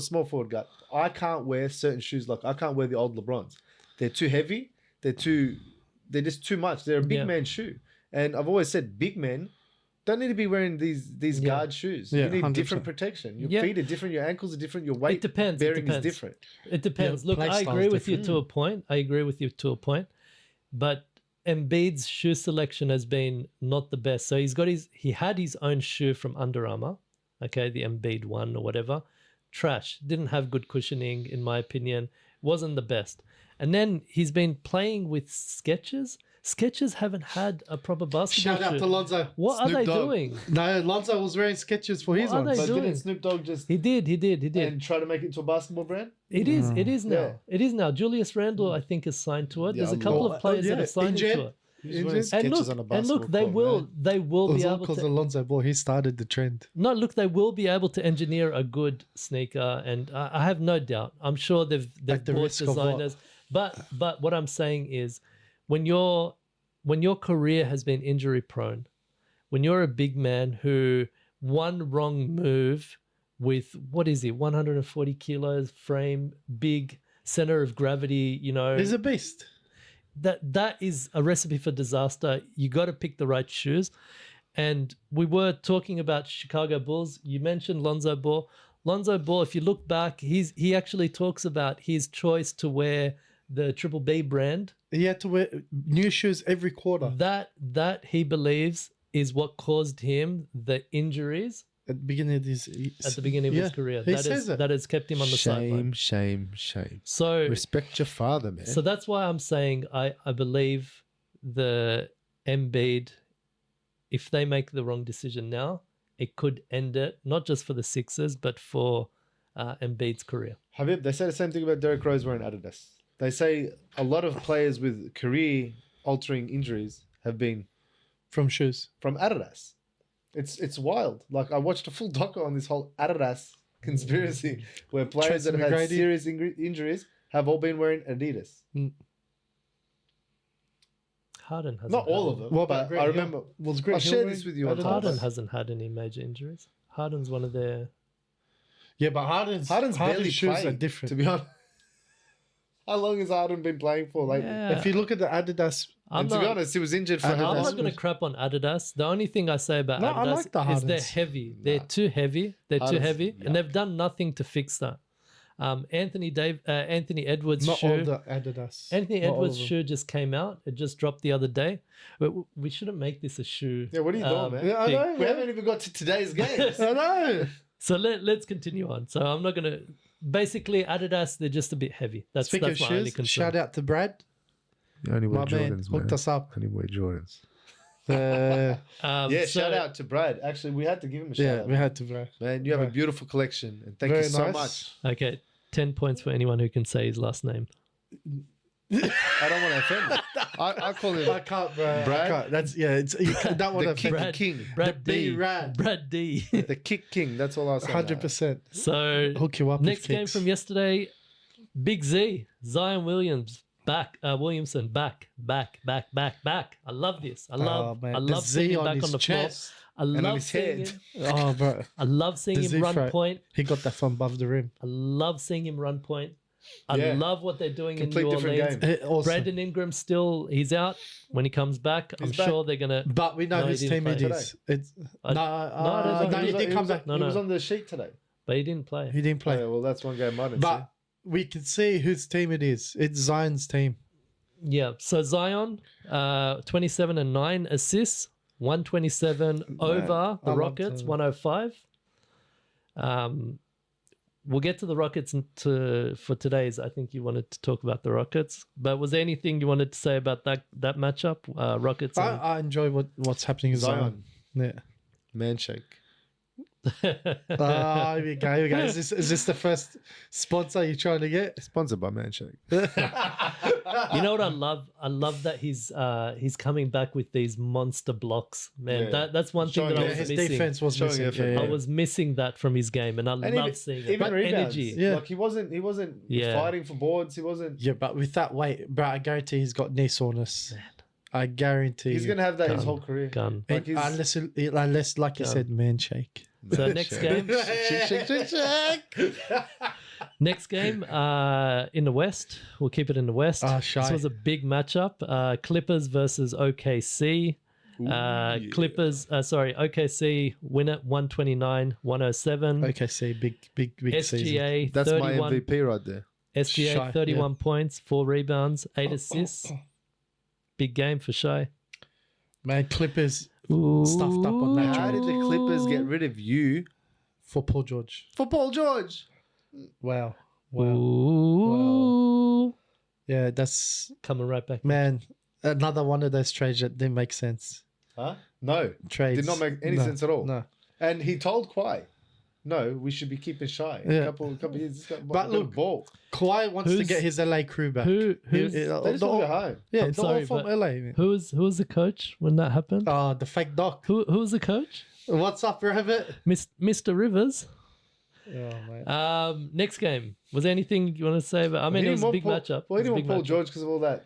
small forward guard. I can't wear certain shoes. Like, I can't wear the old LeBrons. They're too heavy. They're just too much. They're a big Yeah. man shoe. And I've always said big men don't need to be wearing these Yeah. guard shoes. Yeah, You need 100%. different protection. Your Yeah. feet are different. Your ankles are different. Your weight depends, it bearing depends. is different. It depends. Yeah, Look, play I style's agree with you different. to a point. I agree with you to a point. But Embiid's shoe selection has been not the best. So he had his own shoe from Under Armour, okay, the Embiid one or whatever. Trash. Didn't have good cushioning, in my opinion. Wasn't the best. And then he's been playing with Skechers. Skechers haven't had a proper basketball Shout out shoe. to Lonzo. What are Snoop they Dogg. doing? No, Lonzo was wearing Skechers for his What are ones. they But doing? didn't Snoop Dogg just He did. and try to make it into a basketball brand? It is. It is now. Yeah. It is now. Julius Randle, I think, is signed to it. Yeah, There's a couple well, of players yeah, that have signed injured. into it. He's wearing And Skechers look, on a and basketball look, they court, will. man. They will It was be all able because to. of Lonzo Ball. He started the trend. No, look, they will be able to engineer a good sneaker, and I have no doubt. I'm sure they've At the bought risk of what? designers, but what I'm saying is, when your career has been injury prone, when you're a big man who one wrong move with what is he, 140 kilos frame, big center of gravity, He's a beast. that is a recipe for disaster. You got to pick the right shoes. And we were talking about Chicago Bulls. You mentioned Lonzo Ball. Lonzo Ball, if you look back, he actually talks about his choice to wear the Triple B brand. He had to wear new shoes every quarter. That he believes is what caused him the injuries at the beginning of his career. He That says is it. that has kept him on the sideline. Shame. So Respect your father, man. So that's why I'm saying I believe the Embiid, if they make the wrong decision now, it could end it, not just for the Sixers, but for Embiid's career. Habib, they say the same thing about Derrick Rose wearing Adidas. They say a lot of players with career-altering injuries have been from shoes. from Adidas. It's wild. Like, I watched a full doco on this whole Adidas conspiracy where players Tracy that have had McGrady. serious injuries have all been wearing Adidas. Harden hasn't. Not all of had them, What about but Grant I Hill? remember. Was Grant I'll Hill share wearing this with you on Adidas? Harden Adidas. hasn't had any major injuries. Harden's one of their. Yeah, but Harden's Barely shoes played, are different. to be honest. How long has Harden been playing for lately? Yeah. If you look at the Adidas, I'm And to be not- honest, he was injured for Adidas. I'm how not long? going to crap on Adidas. The only thing I say about No, I Adidas like the is they're Hardens. heavy. They're too heavy. They're too Hardens, heavy, yeah. and they've done nothing to fix that. Anthony Edwards' not shoe. all the Adidas. Anthony Not all Edwards' of them. shoe just came out. It just dropped the other day. We shouldn't make this a shoe. Yeah, what are you doing, man? Yeah, I thing. know. We haven't even got to today's games. I know. So let's continue on. So I'm not gonna. Basically, Adidas, they're just a bit heavy. That's Speaking my of only shoes, concern. shout out to Brad. You only My man hooked us up. Only wear Jordans. Yeah, Yeah, So- shout out to Brad. Actually, we had to give him a shout out. we had to, Brad. Man, you have a Brad. beautiful collection. And thank Very you so nice. much. Okay, 10 points for anyone who can say his last name. I don't want to offend him. I call him I can't, bro. Brad? I can't. That's you don't want the to Kick Brad- King. Brad The D. B-Rad. Brad D. The Kick King. That's all I'll say. 100%. So Hook you up. next with game kicks. from yesterday, Big Z, Zion Williamson back. I love this. I love man. I The love Z seeing him on back his on the chest floor. I on love his seeing head. him. Oh, bro. I love seeing The him Z run throw. point. He got that from above the rim. I love seeing him run point. I Yeah. love what they're doing Complete in New different Orleans. game. Also, Brandon Ingram he's out. When he comes back, I'm He's back. sure they're gonna. but we know No, he whose didn't team it play is. It's I- no, he did come back. No, He no. was on the sheet today. But he didn't play. He didn't Oh, play. yeah, well, that's one game I didn't But we can see whose team it is. It's Zion's team. Yeah. So Zion, 27 and 9 assists, 127 over the I love Rockets, to- 105. We'll get to the Rockets for today's. I think you wanted to talk about the Rockets, but was there anything you wanted to say about that matchup? Rockets. And, I enjoy what's happening with Zion. Zion. Yeah. Man shake. Oh, here we go. Here we go. Is this the first sponsor you're trying to get? Sponsored by Man Shake. You know what I love? I love that he's coming back with these monster blocks, man. Yeah. That's one thing Showing that I yeah, was His missing. defense was Showing missing. effort. Yeah, I yeah. was missing that from his game, and I love seeing it. Even But rebounds. energy. Yeah. Like he wasn't Yeah. fighting for boards. He wasn't. Yeah, but with that weight, bro, I guarantee he's got knee soreness. I guarantee. He's gonna have that his Gun. whole career. Gun. Like he's, unless, like you Gun. said, man shake. So next game, Shake. next game in the West. We'll keep it in the West. Shy. This was a big matchup. Clippers versus OKC. OKC win it 129-107. OKC, big season. SGA That's 31. my MVP right there. SGA Shy, 31 points, 4 rebounds, 8 assists. Big game for Shy. Man, Clippers stuffed up on that How trade did the Clippers get rid of you for Paul George. for Paul George? Wow. Ooh. Yeah, that's Coming right back. man. Another one of those trades that didn't make sense. Huh? No, Trades did not make any No, sense at all. No, And he told Kawhi, "No, we should be keeping Shy." Yeah. A couple years. He's got But a bit look, of ball. Kawhi wants to Who's- get his LA crew back. Who's They just want to go home. Yeah, I'm they're all sorry, from but- LA. Man. who was the coach when that happened? The fake doc. Who was the coach? What's up, Rabbit? Mr. Rivers. Oh, man. Next game. Was there anything you want to say about? I mean, He it was didn't a big want matchup. Well, he It was a didn't want big Paul matchup. George because of all that.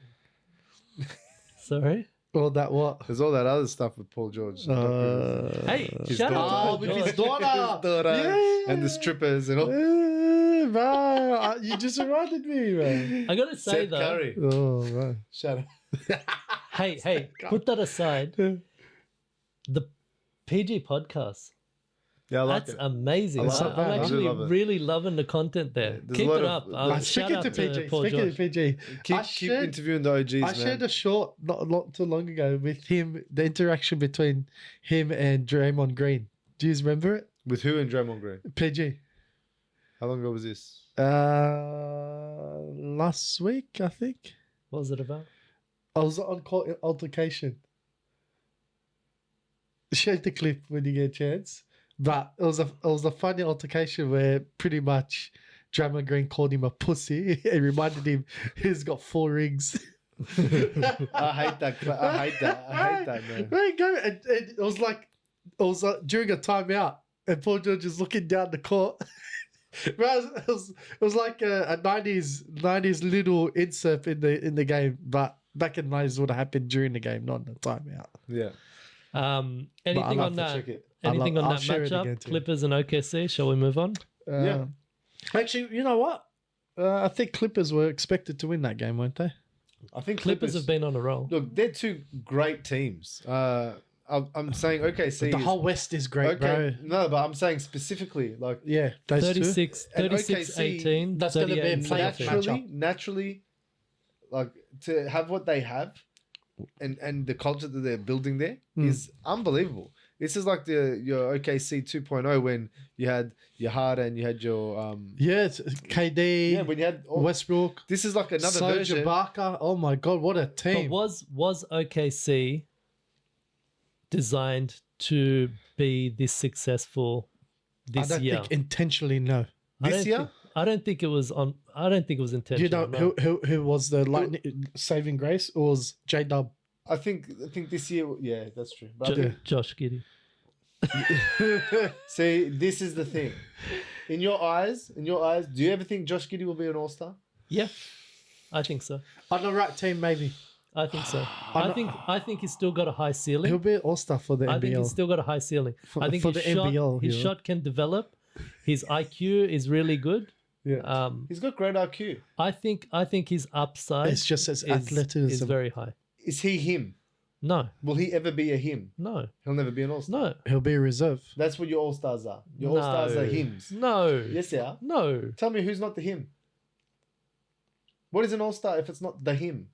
Sorry. All that what? There's all that other stuff with Paul George. Hey, His shout out daughter. to with Paul his George. daughter. And the strippers and all. Man, you just reminded me, man. I gotta say Seth though. Curry. Oh, man. Shut up. Hey, put that aside. The PG podcast. Yeah, I like That's it. amazing. I love it. I'm I actually love it. really loving the content there. there's Keep a lot it of- up. Like, Shout Speaking out to PG, Paul speaking George. to PG, Keep interviewing the OGs, I man. shared a short not too long ago with him, the interaction between him and Draymond Green. Do you remember it? With who and Draymond Green? PG. How long ago was this? Last week, I think. What was it about? I was on court altercation. Share the clip when you get a chance. But it was a funny altercation where pretty much Draymond Green called him a pussy. It reminded him he's got 4 rings. I hate that. I hate that, man. There you go. And it was like during a timeout, and Paul George is looking down the court. It was like a 90s little insert in the game, but back in the 90s would have happened during the game, not in the timeout. Yeah. Anything on that? Anything on that matchup? Clippers and OKC. Shall we move on? Yeah. Actually, you know what? I think Clippers were expected to win that game, weren't they? I think Clippers have been on a roll. Look, they're 2 great teams. I'm saying OKC. The whole West is great, bro. No, but I'm saying specifically, like, Yeah, those 36, And 36 OKC, 18. that's gonna be a 38, playoff 17. matchup. naturally, like, to have what they have, and the culture that they're building there is unbelievable. This is like your OKC 2.0 when you had your Harden, you had your it's KD. yeah, when you had Westbrook. this is like another Serge version. Ibaka. Oh my God, what a But team! was OKC designed to be this successful I this don't year? think intentionally. No. This year? I don't think it was on. I don't think it was Do intentional. you know who was the lightning saving grace? It was J Dub. I think this year, yeah, that's true. But I Jo- think- Josh Giddey. see, this is the thing. In your eyes, do you ever think Josh Giddey will be an All-Star? Yeah, I think so. On the right team, maybe I think so. I think he's still got a high ceiling. he'll be an All Star for the I think he's NBL. still got a high ceiling. I think for his the shot, NBL, his yeah. shot can develop. His IQ is really good. Yeah, He's got great IQ. I think his upside it's just his is athleticism. very high. Is he him? No, Will he ever be a him? no, He'll never be an All-Star. no, He'll be a reserve. That's what your All-Stars are. Your All-Stars are hims. No. Yes, they are. No. Tell me who's not the him. What is an All-Star if it's not the him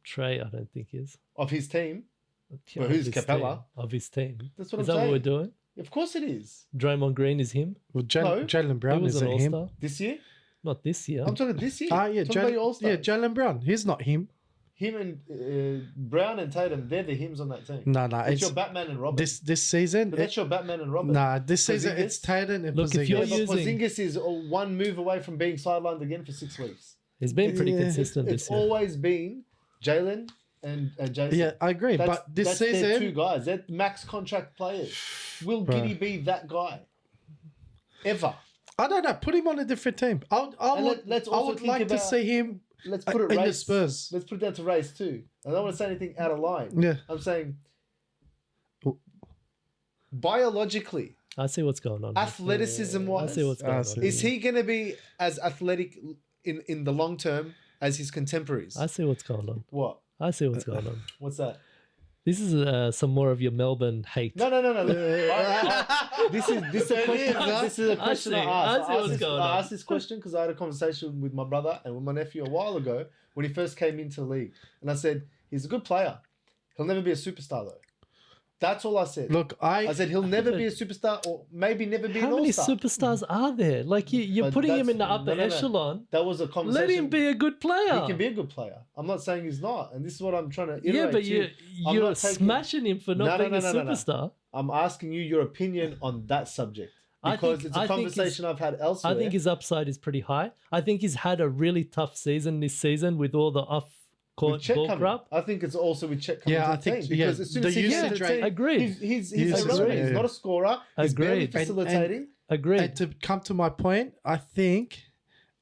Trey, I don't think is. of his team? Yeah, Well, who's of his Capella? team, of his team. That's what Is I'm that saying. what we're doing? Of course it is. Draymond Green is him. Well, No. Jalen He Brown was isn't an him. all-star. This year? Not this year. I'm talking this year. Yeah, I'm talking about your All-Stars. yeah, Jalen Brown. He's not him. Him and Brown and Tatum, they're the hims on that team. No, It's your Batman and Robin. this season. But that's your Batman and Robin. This season Porzingis? it's Tatum and Look, if you're Porzingis. But using- Porzingis is one move away from being sidelined again for 6 weeks. He's been pretty Yeah. consistent It's this year. always been Jalen and Jason. Yeah, I agree. That's, But this that's their season, 2 guys. They're max contract players. Will Bro. Giddey be that guy? Ever? I don't know. Put him on a different team. I And would. let's I also would think like to about- see him. Let's put it in the race. Spurs. Let's put it down to race too. I don't want to say anything out of line. Yeah. I'm saying Oh. biologically, Ah, I see what's going on. athleticism I wise, see what's going on. is he going to be as athletic in the long term as his contemporaries? I see what's going on. What? I see what's going on. What's that? This is some more of your Melbourne hate. No. This is a question. This is a question I asked. I asked this question because I had a conversation with my brother and with my nephew a while ago when he first came into the league, and I said he's a good player. He'll never be a superstar though. That's all I said. Look, I said he'll never be a superstar, or maybe never be How an many all-star. superstars are there? Like you're But putting him that's- in the upper no. echelon. That was a conversation. Let him be a good player. He can be a good player. I'm not saying he's not, and this is what I'm trying to iterate Yeah, but to you. I'm you're not taking- smashing him for not being a No. superstar. I'm asking you your opinion on that subject I because think- it's a I think his- conversation I've had elsewhere. I think his upside is pretty high. I think he's had a really tough season this season with all the with off-court Chet ball coming. crap. I think it's also with Chet coming Yeah, to I the think- team because yeah, as soon the as he gets usage to the rate- team, Agreed. he's Usage irrelevant. rate, He's yeah. not a scorer. He's barely Agreed. facilitating. Agreed. and to come to my point, I think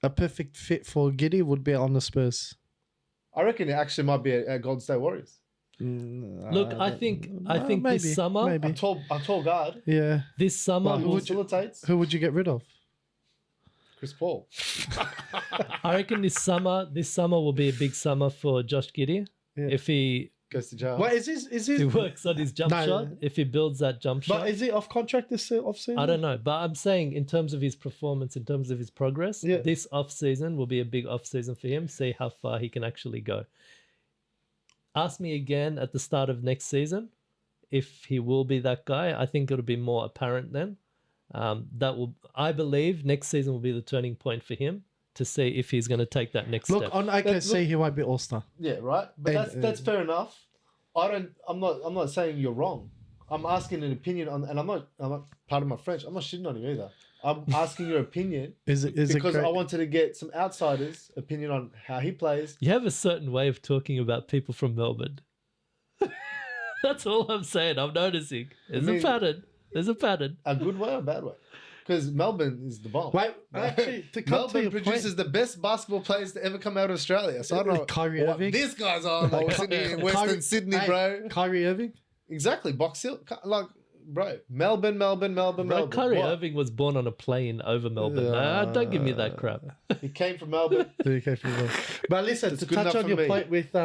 a perfect fit for Giddey would be on the Spurs. I reckon it actually might be a Golden State Warriors. Look, I think maybe, this summer, maybe. A tall guard Yeah. this summer, who would you- facilitates. Who would you get rid of? Chris Paul. I reckon this summer will be a big summer for Josh Giddey Yeah. if he Goes to jail. What is this? Is if he this? works on his jump No, shot, if he builds that jump shot. But is he off contract this off season? I don't know, but I'm saying in terms of his performance, in terms of his progress, Yeah. this off season will be a big off season for him. See how far he can actually go. Ask me again at the start of next season if he will be that guy. I think it'll be more apparent then. I believe next season will be the turning point for him to see if he's going to take that next Look, step. on OKC, he won't be All-Star. Yeah, right. But And, that's fair enough. I'm not saying you're wrong. I'm asking an opinion on, and I'm not part of my French. I'm not shitting on you either. I'm asking your opinion because I wanted to get some outsiders' opinion on how he plays. You have a certain way of talking about people from Melbourne. That's all I'm saying. I'm noticing. There's a pattern. There's a pattern. A good way or a bad way? Because Melbourne is the bomb. Wait, actually, to come to Melbourne your produces the best basketball players to ever come out of Australia. So I don't know Kyrie what Irving. this guy's on. Like Sydney in Western Sydney, bro. Kyrie Irving. Exactly. Box Hill. Like, bro. Melbourne. Bro, Kyrie What? Irving was born on a plane over Melbourne. Don't give me that crap. He came from Melbourne. But listen, That's to good touch enough on for your me. point with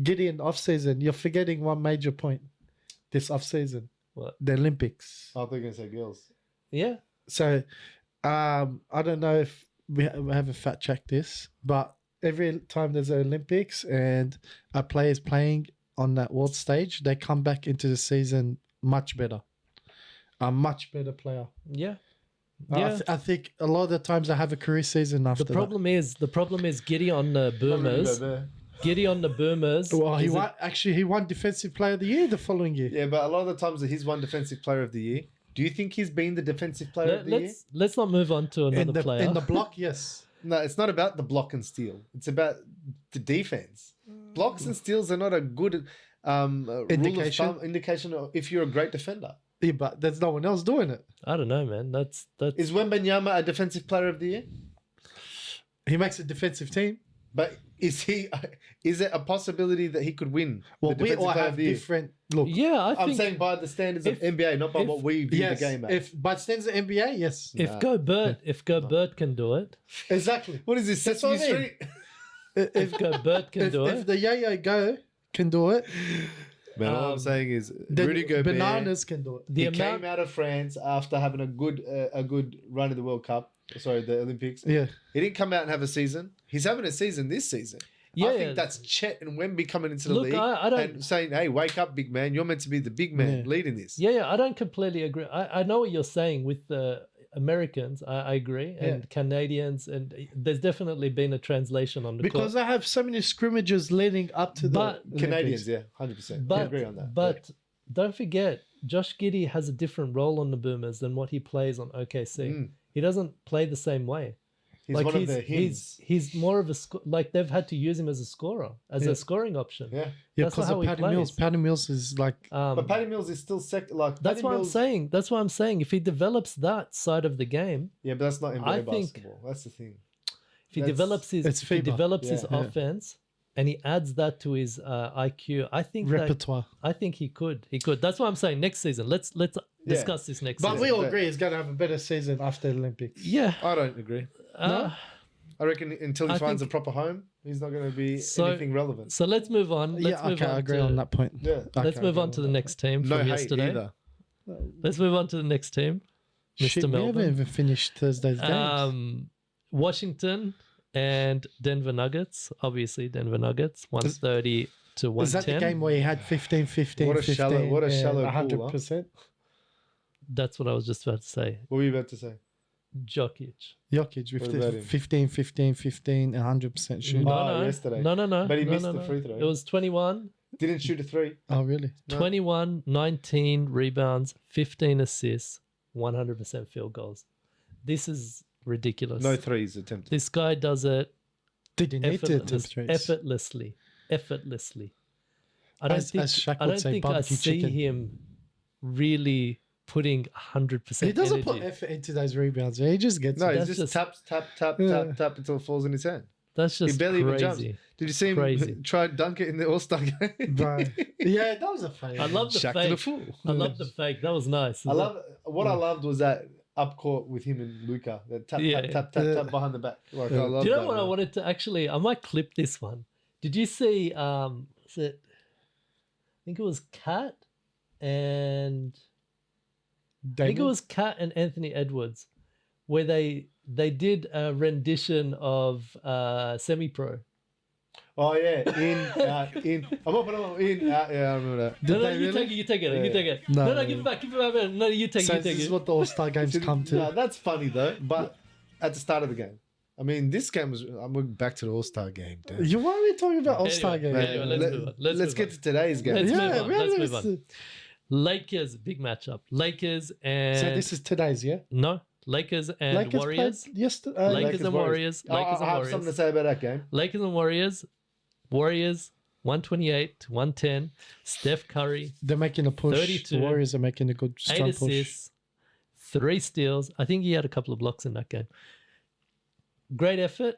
Gideon off-season, you're forgetting one major point this off-season. What? The Olympics. I thought you were going to say girls. Yeah. So I don't know if we haven't fact-checked this, but every time there's an Olympics and a player is playing on that world stage, they come back into the season much better. A much better player. Yeah. Yeah. I think a lot of the times they have a career season after The problem is Giddy on the Boomers. Giddy on the Boomers. Well, is he won Defensive Player of the Year the following year. Yeah, but a lot of the times that he's won Defensive Player of the Year. Do you think he's been the Defensive Player of the Year? Let's not move on to another player. In the block, yes. No, it's not about the block and steal. It's about the defense. Blocks and steals are not a good Indication. indication of if you're a great defender. Yeah, but there's no one else doing it. I don't know, man. That's Is Wembanyama a Defensive Player of the Year? He makes a defensive team. But is it a possibility that he could win Well, the we Defensive all Player have of the Year? different look. yeah. I I'm think saying by the standards of if- NBA, not by if- what we view Yes, the game as. if but stands the NBA, yes, if Gobert can do it, exactly. What is this, That's Sesame what I mean. Street? if Gobert can do If it, the Yo-Yo Go can do it, Man, all I'm saying is then Rudy Gobert Bananas can do it. the he amount came out of France after having a good run in the World Cup. Sorry, the Olympics. Yeah, He didn't come out and have a season. He's having a season this season. I think that's Chet and Wemby coming into the Look, league I don't- and saying, "Hey, wake up, big man! You're meant to be the big man leading this." Yeah, I don't completely agree. I know what you're saying with the Americans. I agree, and Canadians, and there's definitely been a translation on the because court. I have so many scrimmages leading up to But- the Canadians, Olympics. yeah, 100%. I But agree on that. But don't forget, Josh Giddey has a different role on the Boomers than what he plays on OKC. He doesn't play the same way. he's Like one of the hins. he's more of a like they've had to use him as a scorer, as a scoring option. Yeah, Yeah, That's not because how of he Patty plays. Mills. Patty Mills is like but Patty Mills is still second. Like That's Patty what Mills, I'm saying. That's what I'm saying. If he develops that side of the game, Yeah, but that's not NBA I think- basketball. That's the thing. if he That's- develops his it's if he FIBA. develops his Yeah. offense and he adds that to his IQ, I think repertoire. I think he could. He could. That's what I'm saying. Next season, let's discuss this next But season. we all but- agree he's going to have a better season after the Olympics. Yeah. I don't agree. I reckon until he I finds think- a proper home, he's not going to be So- anything relevant. So let's move on. Let's Yeah, move okay, on I agree to, on that point. Yeah. Let's Okay, move I on agree to the on next team No from hate yesterday. either. Let's move on to the next team, that. Mr. Shit, we haven't Melbourne. even finished Thursday's games. Washington and Denver Nuggets. Obviously, Denver Nuggets 130 to 110. Is that the game where he had 15, 15, What a 15, shallow pool, huh? 100%? That's what I was just about to say. What were you about to say? Jokic. Jokic What with about the him? 15, 15, 15, 100% shooting. Oh, yesterday. No. But he no, missed no, the no. free throw. It was 21, Didn't shoot a three. Oh, really? No. 21, 19 rebounds, 15 assists, 100% field goals. This is ridiculous. No threes attempted. This guy does it Did he need to attempt threes? effortlessly. I don't As think Shaq I would don't say, think I barbecue see chicken. him really putting 100% He doesn't energy. put effort into those rebounds. He just gets No, it. he's That's just just- tap Yeah. until it falls in his hand. That's just He barely even jumps. crazy. Did you see him Crazy. try and dunk it in the All-Star game? Bro. Yeah, that was a fail. I love the Shaq to the fake. fool. I love the fake. That was nice. I loved was that up court with him and Luca. That tap Yeah. tap behind the back. Like, I Yeah. love Do you know that, what I man. wanted to actually? I might clip this one. Did you see? Was it? I think it was Kat and I think it was Kat and Anthony Edwards, where they did a rendition of Semi Pro. Oh yeah, in, out, in. I'm up and I'm in, out. Yeah, I remember that. No, they you really? take it. You take it. You Yeah. take it. No, No, give it back. Give it back. No, you take So it. You this take is it. what the All-Star games come to. No, that's funny though. But at the start of the game, I mean, this game was. I'm going back to the All-Star game. Damn. Why are we talking about All-Star Anyway, games? anyway, let's move on. Let's get to today's game. Let's Yeah, move on. we Let's haven't move even- on. Lakers, big matchup. Lakers and So this is today's, yeah? no, Lakers and Lakers Warriors. played yesterday. Lakers and Warriors. I Lakers and have Warriors. something to say about that game. Lakers and Warriors. Warriors 128 to 110. Steph Curry, They're making a push. 32. The Warriors are making a good 8 strong push. assists, 3 steals. I think he had a couple of blocks in that game. Great effort.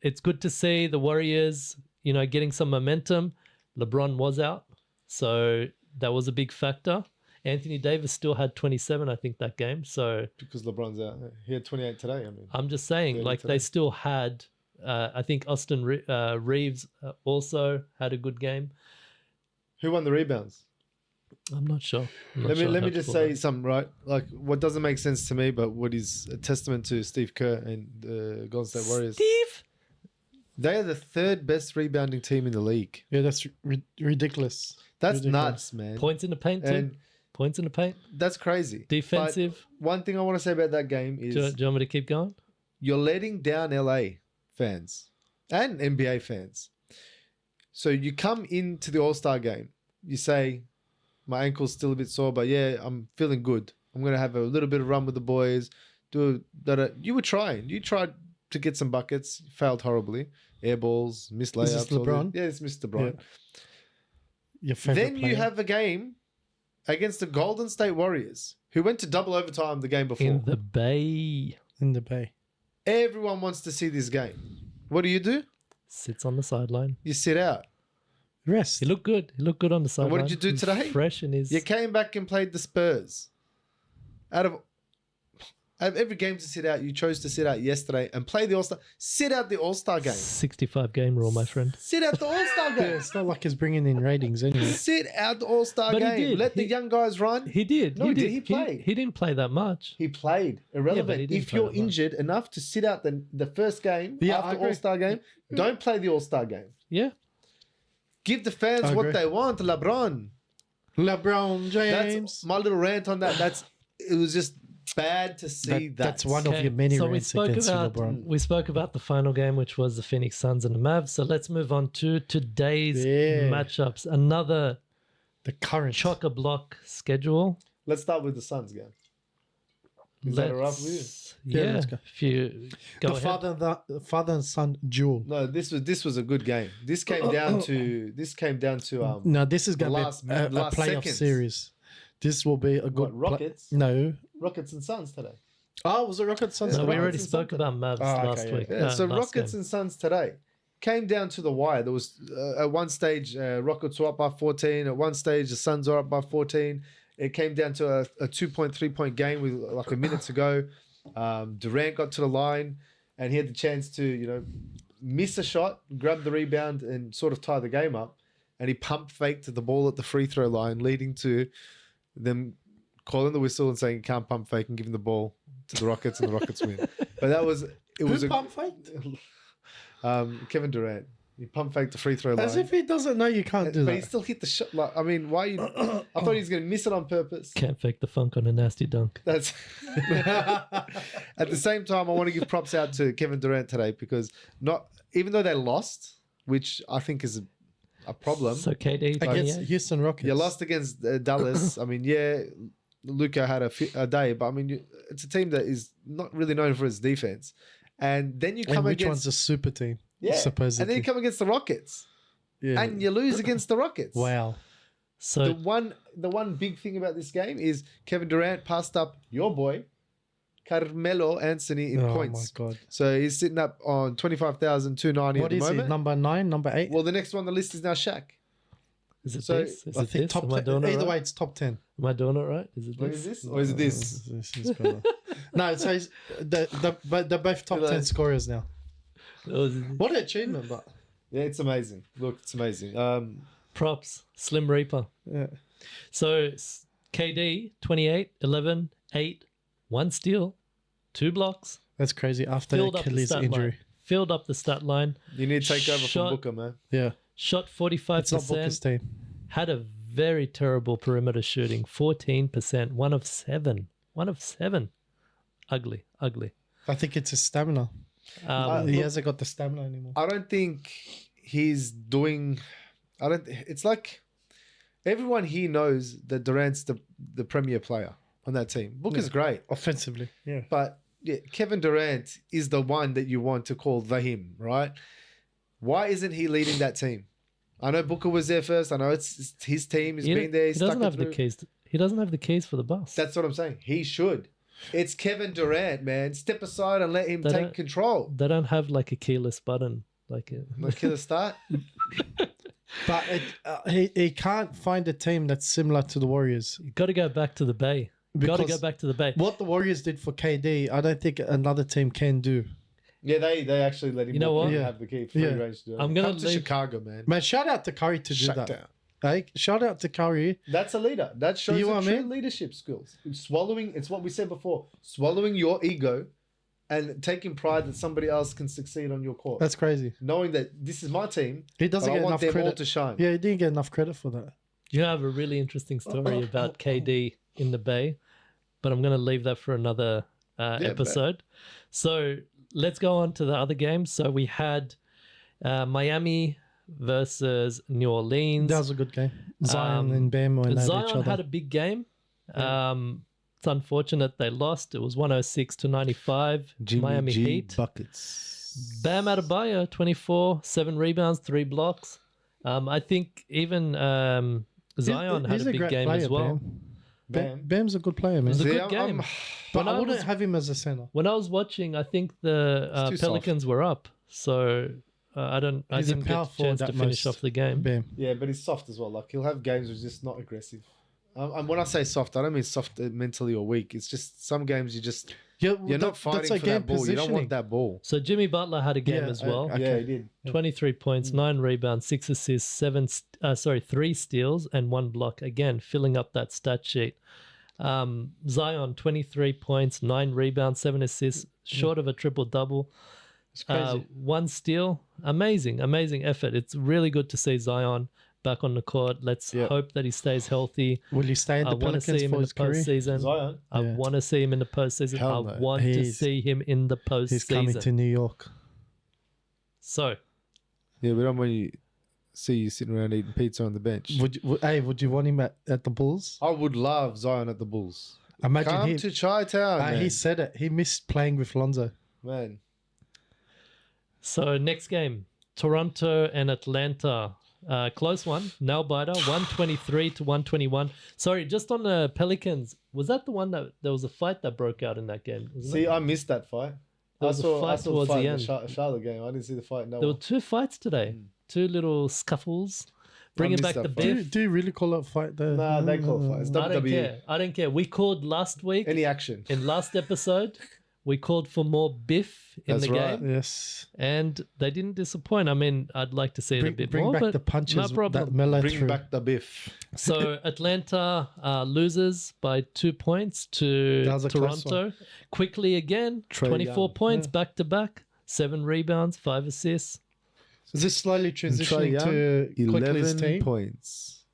It's good to see the Warriors, getting some momentum. LeBron was out, so that was a big factor. Anthony Davis still had 27, I think, that game. So Because LeBron's out. He had 28 today. I mean, I'm just saying, Really like, today. they still had, I think Austin Reeves also had a good game. who won the rebounds? I'm not sure. Let me just say something, right? Like, what doesn't make sense to me, but what is a testament to Steve Kerr and the Golden State Warriors. Steve? They are the third best rebounding team in the league. Yeah, that's ridiculous. That's Ridiculous. nuts, man. Points in the paint, too. And Points in the paint. that's crazy. Defensive. But one thing I want to say about that game is Do you want me to keep going? you're letting down LA fans and NBA fans. So you come into the All-Star game, you say, my ankle's still a bit sore, but yeah, I'm feeling good. I'm going to have a little bit of run with the boys. You were trying. You tried to get some buckets, failed horribly. Air balls, missed layups. Is this LeBron? Yeah, it's Mr. LeBron. Your favorite Then you player. have a game against the Golden State Warriors, who went to double overtime the game before. In the Bay. in the Bay. Everyone wants to see this game. What do? Sits on the sideline. You sit out. Rest. He looked good. He looked good on the sideline. what did you do He's today? Fresh in his... You came back and played the Spurs. Out of every game to sit out, you chose to sit out yesterday and play the All-Star. Sit out the All-Star game. 65 game rule, my friend. Sit out the All-Star Yeah, game. it's not like he's bringing in ratings anyway. Sit out the All-Star But he game. did. Let the young guys run. He did. No, he did. He played. He didn't play that much. He played. Irrelevant. he didn't If play you're that much. injured enough to sit out the first game Yeah, I after agree. All-Star game, don't play the All-Star game. Yeah. Give the fans I what agree. they want, LeBron. LeBron James. That's my little rant on that. It was just bad to see that. That's one of Okay, your many so we rants spoke against about LeBron. we spoke about the final game, which was the Phoenix Suns and the Mavs. So let's move on to today's Yeah. matchups. Another The current. chock-a-block schedule. Let's start with the Suns game. Is that all right with you? Yeah, Yeah, let's go. if you go The ahead. father and son duel. No, this was a good game. This came down to No, this is the going to last- be a last playoff seconds. series. This will be a good what, Rockets? No. Rockets and Suns today. Oh, was it Rockets Suns? No, we Rockets already and spoke something. about Mavs Oh, okay, last yeah. week. Yeah, so last Rockets game. and Suns today came down to the wire. There was at one stage Rockets were up by 14. At one stage the Suns were up by 14. It came down to a 2.3-point game with like a minute to go. Durant got to the line and he had the chance to miss a shot, grab the rebound, and sort of tie the game up. And he pump faked the ball at the free throw line, leading to them calling the whistle and saying you can't pump fake and giving the ball to the Rockets, and the Rockets win. But it was Who pump faked? Kevin Durant. He pump faked the free throw line. As if he doesn't know you can't do But he that. still hit the shot. Like, I mean, why you? I thought he was going to miss it on purpose. Can't fake the funk on a nasty dunk. That's at the same time. I want to give props out to Kevin Durant today because even though they lost, which I think is a problem. So KD, Against 28. Houston Rockets. You lost against Dallas. I mean, yeah, Luka had a day, but I mean, it's a team that is not really known for its defense. And then you And come which against one's a super team? yeah, supposedly. and then you come against the Rockets, Yeah. and you lose against the Rockets. Wow. So The one big thing about this game is Kevin Durant passed up your boy, Carmelo Anthony, in Oh points. my God. So he's sitting up on 25,290 What at the is he? moment. Number 9, number 8? Well, the next one on the list is now Shaq. is it so this? Is I it think this? top Am I 10. doing it Either right? way, it's top 10. Am I doing it right? Is it What this? is this? Or is it this? This is better. No, so they're both top 10 scorers now. Oh, What an achievement, but Yeah, it's amazing. Look, it's amazing. props. Slim Reaper. yeah. So KD, 28, 11, 8, 1 steal, 2 blocks. That's crazy after Filled up the Achilles stat injury. line. filled up the stat line. You need to take over Shot- from Booker, man. Yeah. Shot It's not Booker's 45%. team. Had a very terrible perimeter shooting, 14%. 1 of 7. 1 of 7. Ugly. I think it's his stamina. He hasn't got the stamina anymore. I don't think he's doing. It's like everyone here knows that Durant's the premier player on that team. Booker's great, Offensively, yeah. but yeah, Kevin Durant is the one that you want to call the him, right? Why isn't he leading that team? I know Booker was there first. I know it's his team. He's been there. He He's doesn't stuck it have the through. keys. He doesn't have the keys for the bus. That's what I'm saying. He should. It's Kevin Durant, man. Step aside and let him They take don't- control. They don't have like a keyless button. Like Like killer start. But he can't find a team that's similar to the Warriors. you got to go back to the Bay. Got to go Because back to the Bay. What the Warriors did for KD, I don't think another team can do. Yeah, they actually let him You know walk what? in and Yeah. have the key free Yeah. range to do it. I'm gonna Come to leave- Chicago, man. Man, shout out to Curry to do Shut that. down. Hey, shout out to Curry. That's a leader. That shows You know the what I true mean? leadership skills. Swallowing, it's what we said before. Swallowing your ego and taking pride that somebody else can succeed on your court. That's crazy. Knowing that this is my team, He but doesn't I get want enough them all credit. to shine. Yeah, he didn't get enough credit for that. You have a really interesting story about KD in the Bay, but I'm going to leave that for another episode. So let's go on to the other games. So we had Miami versus New Orleans. That was a good game. Zion and Bam went at each Zion other. had a big game. It's unfortunate they lost. It was 106 to 95. Miami Heat. buckets. Bam Adebayo, 24, 7 rebounds, 3 blocks. I think even Zion had He's a big great game player, as well. Bam. Bam's a good player, man. It was a See, good game. But when I I wouldn't was- have him as a center. When I was watching, I think the It's too soft. Pelicans were up, so I He's a didn't power get a chance forward to at finish most. off the game. Bam. Yeah, but he's soft as well. Like he'll have games where he's just not aggressive. And when I say soft, I don't mean soft mentally or weak. It's just some games you're not fighting for that ball. You don't want that ball. So Jimmy Butler had a game Yeah, as well. Okay. Yeah, he did. 23 points, 9 rebounds, 6 assists, 3 steals, and 1 block. Again, filling up that stat sheet. Zion, 23 points, 9 rebounds, 7 assists, short of a triple-double. It's crazy. 1 steal. Amazing effort. It's really good to see Zion back on the court. Let's hope that he stays healthy. Will he stay in I the want to see Pelicans him for in the his career? postseason. Zion. I Yeah. want to see him in the postseason. Hell I no. want to He's- see him in the He's coming to postseason. New York. So, Yeah, we don't want you see you sitting around eating pizza on the bench. Would you want him at the Bulls? I would love Zion at the Bulls. Imagine Come him. to Chi-Town, man. He said it. He missed playing with Lonzo. Man. So next game, Toronto and Atlanta. Close one, nail biter, 123 to 121. Sorry, just on the Pelicans, was that the one that there was a fight that broke out in that game? wasn't See, it? I missed that fight. There I was a saw fight the towards fight the in end. the Charlotte game. I didn't see the fight. No There were one. 2 fights today, 2 little scuffles, bringing missed back the that fight. beef. Do you really call it a fight there? Nah, they call it fights. I don't WWE. care. I don't care. We called last week Any action. in last episode. We called for more biff in That's the right. game, Yes. and they didn't disappoint. I mean, I'd like to see it a bit Bring more, back but the punches no problem. that Melo Bring threw. back the biff. So Atlanta loses by 2 points to That was a close Toronto. Quickly again, Trae 24 Young. points back to back, 7 rebounds, 5 assists. Is this slowly Trae transitioning Young, to Quickly's 11 team? points.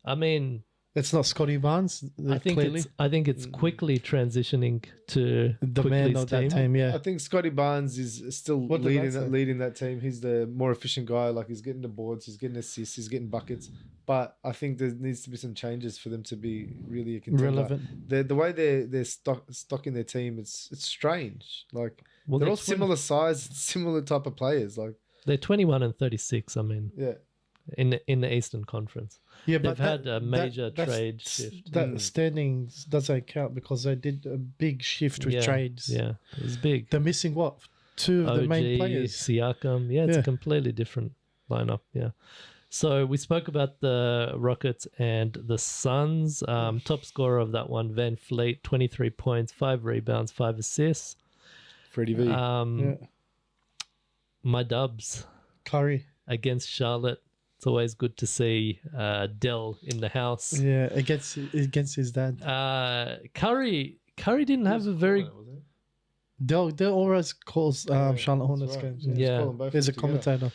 I mean, It's not Scotty Barnes. I think clearly. it's quickly transitioning to The Quickly's man of that team, yeah. I think Scotty Barnes is still What did I say? leading that team. He's the more efficient guy. Like he's getting the boards, he's getting assists, he's getting buckets. But I think there needs to be some changes for them to be really a contender. Relevant. The way they're stocking their team, it's strange. Like Well, they're they're all similar size, similar type of players. Like They're 21 and 36. I mean, yeah, in the Eastern Conference, Yeah, they've but had a major trade shift. That standings doesn't count because they did a big shift with yeah, trades. Yeah, it's big. They're missing what? 2 of the main players. Siakam. Yeah, it's Yeah. a completely different lineup. Yeah. So we spoke about the Rockets and the Suns. Top scorer of that one, Van Fleet, 23 points, 5 rebounds, 5 assists. Freddie V. Yeah. My Dubs Curry. against Charlotte. It's always good to see Dell in the house. Yeah, against his dad. Curry didn't have a very They'll always calls Charlotte Hornets That's right. games. Just Yeah. call them both There's a together. commentator.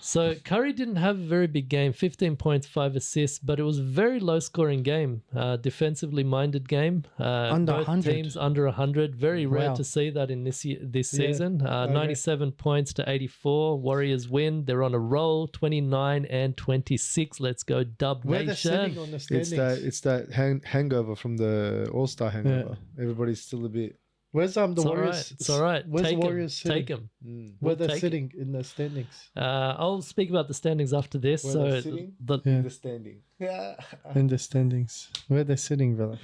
So Curry didn't have a very big game, 15 points, 5 assists, but it was a very low-scoring game, defensively minded game. Under both 100. teams under 100. Very rare Wow. to see that in this Yeah, season. okay. 97 points to 84. Warriors win. They're on a roll, 29 and 26. Let's go, Dub Where they're Nation. sitting on the standings. It's that hangover from the All-Star hangover. Everybody's still a bit. Where's the It's all Warriors? right. It's all right. Where's Take the Warriors 'em. sitting? Take them. Where We'll they're take it. sitting in the standings. I'll speak about the standings after this. Where so they're sitting? the, Yeah. Understanding. Yeah. In the standings. Where they're sitting, brother.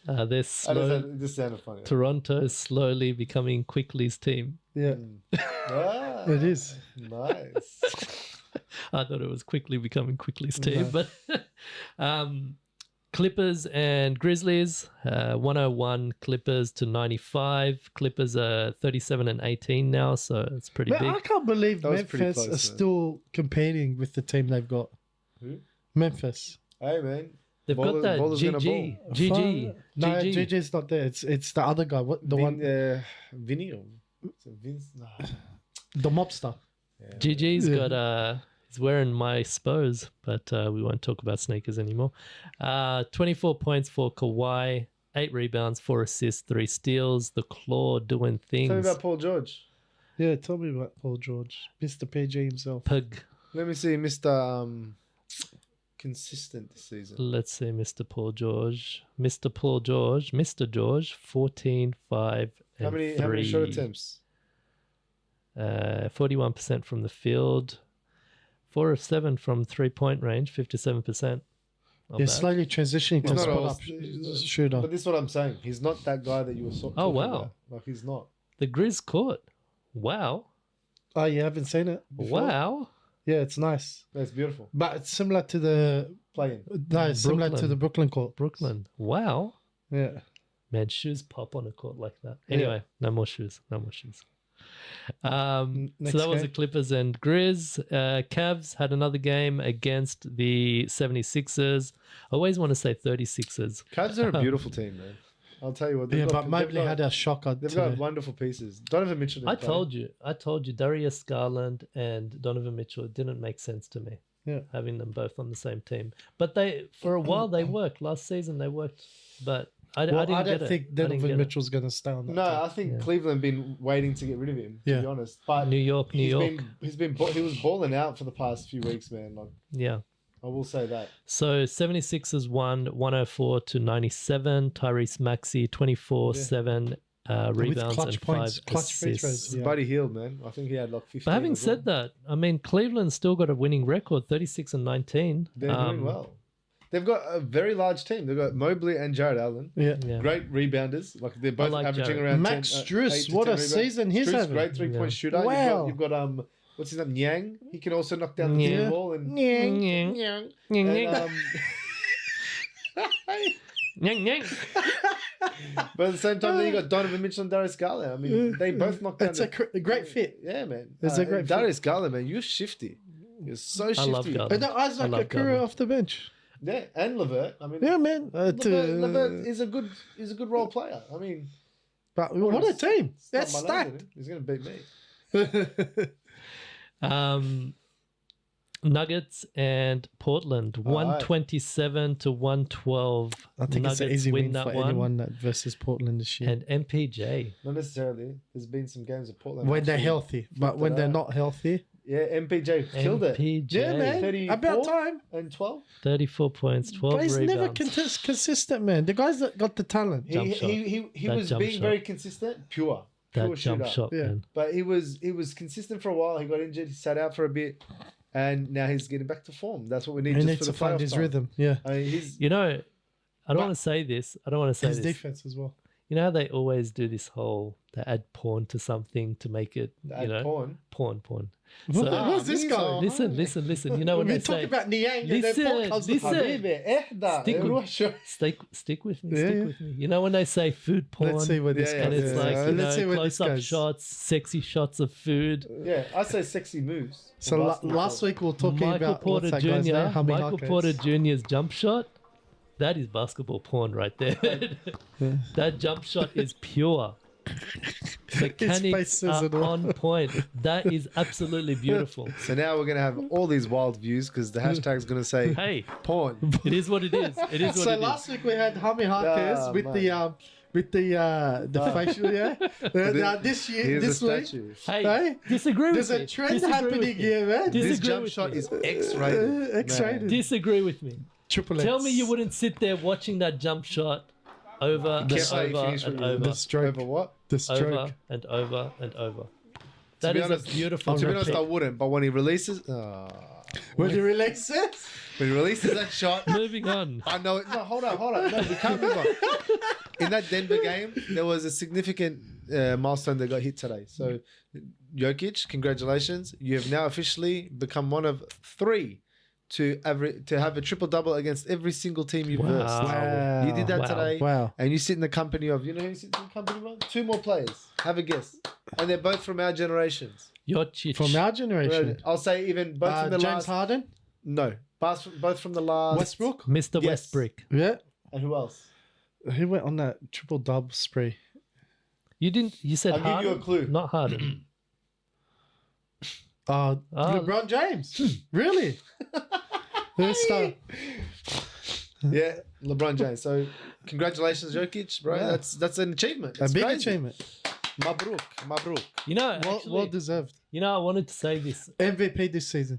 they're slow. It just sounded funny. Toronto is slowly becoming Quickly's team. Yeah, Ah, it is. nice. I thought it was quickly becoming Quickly's team, but Clippers and Grizzlies, 101 Clippers to 95. Clippers are 37 and 18 now, so it's pretty Man, big. I can't believe That was pretty Memphis close, are man. still competing with the team they've got. Who? Memphis. Hey, man. They've got that Baller's gonna GG, ball. GG, No, GG. GG's not there. It's the other guy. What the one? Vinny or is it Vince? Nah. The mobster. Yeah. GG's Yeah. got he's wearing my Spurs, but we won't talk about sneakers anymore. 24 points for Kawhi, 8 rebounds, 4 assists, 3 steals. The Claw doing things. Tell me about Paul George. Yeah, tell me about Paul George, Mr. PG himself. Pug. Let me see, Mr. Consistent this season. Let's see, Mr. Paul George. Mr. George, 14, 5, and How 3. many shot attempts? 41% from the field. 4 of 7 from 3-point range, 57%. Not He's bad. slowly transitioning to He's a not spot a- up shooter. But this is what I'm saying. He's not that guy that you were talking Oh, wow. about. Like, he's not. The Grizz caught. Wow. Oh, you haven't seen it? Before? Wow. Yeah, it's nice. That's beautiful. But it's similar to the Playing. no, it's similar to Brooklyn. the Brooklyn court. Brooklyn. Wow. Yeah. Man, shoes pop on a court like that. Anyway, no more shoes. No more shoes. So Next that was game. the Clippers and Grizz. Cavs had another game against the 76ers. I always want to say 36ers. Cavs are a beautiful team, man. I'll tell you what. Yeah, but Mobley had a shocker They've today. got wonderful pieces. Donovan Mitchell. didn't I play. told you, Darius Garland and Donovan Mitchell didn't make sense to me. Yeah. Having them both on the same team. But for a while they worked. Last season they worked. But I Well, didn't I get don't it. think I didn't Donovan get it. Mitchell's going to stay on that No, team. I think Yeah. Cleveland been waiting to get rid of him. To Yeah. be honest, but New York. he was balling out for the past few weeks, man. Like, Yeah. I will say that. So 76ers won 104 to 97. Tyrese Maxey 24-7 rebounds clutch and points, 5 clutch free throws. assists. Yeah. Buddy Hield, man. I think he had like 50. But having said that, I mean Cleveland's still got a winning record, 36 and 19. they're doing well. They've got a very large team. They've got Mobley and Jared Allen. Yeah. Yeah. Great rebounders. Like they're both like averaging Jared. around Max 10, Strus, 8 to what 10 a rebounds. season he's Strus, having. great 3-point Yeah. shooter. Wow. You've got what's his name? Yang. He can also knock down the Yeah. three ball and Nyang, nyang, and, nyang, nyang, nyang. but at the same time, then you got Donovan Mitchell and Darius Garland. I mean, they both knocked down. It's a great fit. Yeah, man. It's a great fit. Darius Garland, man. You're shifty. You're so shifty. love Garland. And then Isaac love Okoro Garland. off the bench. Yeah, and Levert. I mean, Yeah, man. Levert is a good role player. I mean, But what a team. it's not That's my lad, stacked. is it? He's gonna beat me. Nuggets and Portland, 127 to 112. I think Nuggets it's an easy win that for one. anyone that versus Portland this year. And MPJ. Not necessarily. There's been some games at Portland. When they're actually healthy. But when it they're out. not healthy. Yeah, MPJ killed it. MPJ. Yeah, man. 34 About time. and 12. 34 points, 12 But he's rebounds. never consistent, man. The guy's that got the talent. He Jump shot. he That was jump being shot. very consistent, pure that jump shooter. shot, Yeah. man. But he was consistent for a while. He got injured. He sat out for a bit, and now he's getting back to form. That's what we need. He just needs for to the find playoff his time. rhythm. Yeah. I mean, he's You know, I don't But- want to say this. I don't want to say His this. defense as well. You know how they always do this whole, they add porn to something to make it, at porn. porn. So, Where's this these guy? are- listen. You know when We've they been talking say, about Niang and then Listen, podcast. listen. Habibi, ehda, Stick with- روح شوي. stick with me, Yeah, stick yeah. with me. You know when they say food porn, Let's see where this Yeah, goes. and it's yeah, like, yeah. you Let's see know, where this close-up goes. shots, sexy shots of food. Yeah, I say sexy moves. So last week we were talking Michael about Porter what's that guy's name? Jr. Jaime Michael Jaquez. Porter Jr.'s jump shot. That is basketball porn right there. That jump shot is pure. Mechanics says are it all. on point. That is absolutely beautiful. So now we're gonna have all these wild views because the hashtag's gonna say Hey, porn. it is what it is. It is what So it is. last week we had Hami Harkers Ah, with man. the facial, yeah. Now this year, Here's this a week, statue. Hey, Hey, disagree with there's me. a trend Disagree with happening me. here, man. Dis- This Disagree jump with shot me. is X-rated. X-rated. man. Disagree with me. Triple Tell X. me you wouldn't sit there watching that jump shot over and Can't let you over finish and with over, the stroke, Over what? the stroke. over and over and over. That be is honest- a beautiful. To be honest, I repeat. wouldn't. But when he releases, When you release it, when he releases that shot, Moving on. I know it. No, hold on. No, we can't move on. In that Denver game, there was a significant milestone that got hit today. So, Jokic, congratulations! You have now officially become one of 3 to have a triple double against every single team you've versed. Wow. You did that Wow. today, Wow. and you sit in the company of, you know who you sit in the company of? 2 more players. Have a guess, and they're both from our generations. Jokic. From our generation, I'll say even both from the James last. Harden, No, both from the last. Westbrook. Mr. Yes. Westbrook. Yeah, And who else? he went on that triple dub spree. You didn't. You said I'll give you Harden. a clue. Not Harden. LeBron James. Really? Let's start. Yeah, LeBron James. So, congratulations, Jokic, bro. Yeah. That's an achievement. A It's big crazy. achievement. Mabruk. You know, Well, actually, well deserved. you know, I wanted to say this. MVP this season.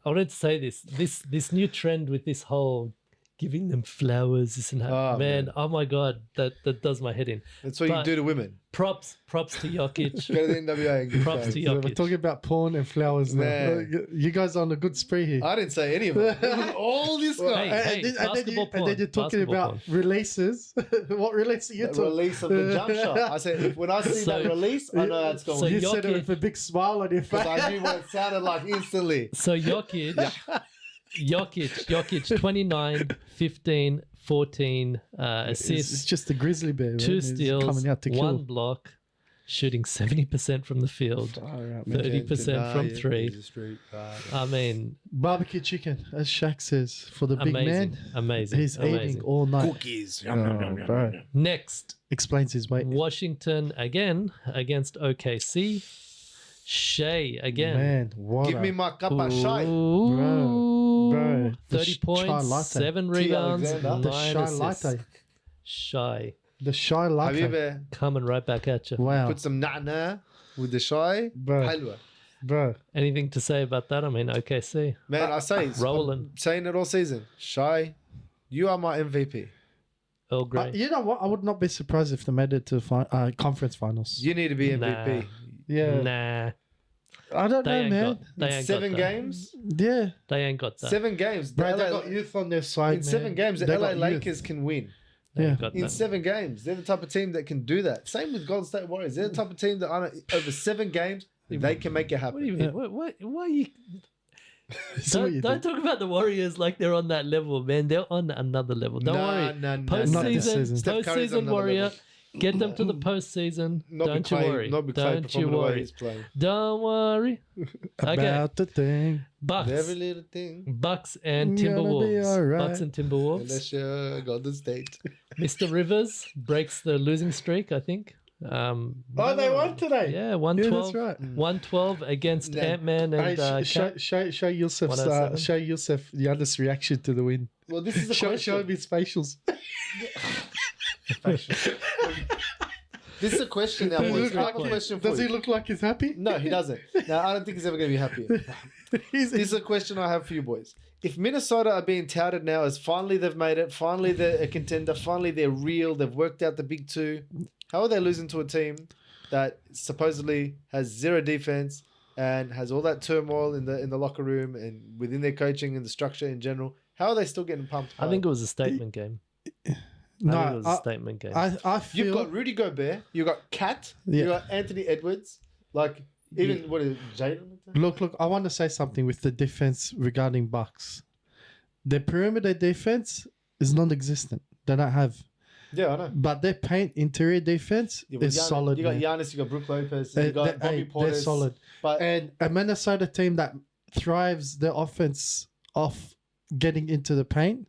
I wanted to say this. This new trend with this whole giving them flowers, this and that. Oh, man, man. oh my god, that does my head in. That's what you But- do to women. Props to Jokic. Go to the NWA and give Props flowers. to So we're Jokic. talking about porn and flowers now. Man. You guys are on a good spree here. I didn't say any of it. It was all this guy. Hey, basketball then you're porn, talking basketball about releases. What release are you The talking? release of the jump shot. I said, when I see So- that release, I know that's going so You to said it Jokic- with a big smile on your face. because I knew what it sounded like instantly. So Jokic, 29, 15, 14 It's assists, just a grizzly bear. Man. 2 He's steals, coming out to 1 kill. block, shooting 70% from the field, All right, man. 30% from 3. He's a street guy. I mean, Barbecue chicken, as Shaq says, for the big amazing, man. amazing. He's amazing. eating all night. Cookies. Oh, bro. Next, Explains his weight. Washington again against OKC. Shea again. Man, what Give a- me my cup of shai. Bro, the 30 chai points, latte. 7 rebounds, Alexander. 9 the shy assists. latte. Shy. The shy Have you latte. ever Coming right back at you. Wow. put some na'na with the shai? Bro. Halwa. Bro. Anything to say about that? I mean, OKC. Man, I say, Rolling. I'm saying it all season. Shai, you are my MVP. Earl Grey. You know what? I would not be surprised if they made it to conference finals. You need to be Nah. MVP. Yeah. Nah. I don't They know, ain't man. got they ain't 7 got that. games? Yeah. They ain't got that. 7 games. Bro, The they LA got youth on their side, in 7 man. games, the They LA got youth. Lakers can win. They ain't Yeah. got In that. 7 games. They're the type of team that can do that. Same with Golden State Warriors. They're the type of team that over 7 games, they can make it happen. What do you mean? Why are you? So what you Don't do. talk about the Warriors like they're on that level, man. They're on another level. Don't worry. Not this Postseason, season. Steph Curry's on postseason another Warrior. level. Get them to the postseason. Not Don't with you Clay, worry. Not with Clay Don't you performing the way worry. he's playing. Don't worry. Okay. About the thing. Bucks. Every little thing. Bucks and Gonna be Timberwolves. alright. Bucks and Timberwolves. Unless you're Golden State. Mr. Rivers breaks the losing streak, I think. Oh, they won today. Yeah, Yeah, 112. that's right. 112 against Yeah. Ant-Man and Hey, Cap. show Yusuf's 107. show Yusuf Giannis' reaction to the win. Well, this is a Show question. him his facials. This is a question now, boys. I have a question for Does you. he look like he's happy? No, he doesn't. No, I don't think he's ever going to be happy. This is a question I have for you boys. If Minnesota are being touted now as finally they've made it, finally they're a contender, finally they're real, they've worked out the big 2, how are they losing to a team that supposedly has 0 defense and has all that turmoil in the locker room and within their coaching and the structure in general? How are they still getting pumped? I think it was a statement game. I think it was a statement game. I feel You've got Rudy Gobert, you've got Kat, Yeah. you've got Anthony Edwards, like even what is it, Jalen? look. I want to say something with the defense regarding Bucks. Their perimeter defense is non-existent. They don't have, Yeah, I know. but their paint interior defense Yeah, but is Giannis- solid. You got man. Giannis, you got Brook Lopez, you got Bobby Portis. they're solid. But And a Minnesota team that thrives their offense off getting into the paint,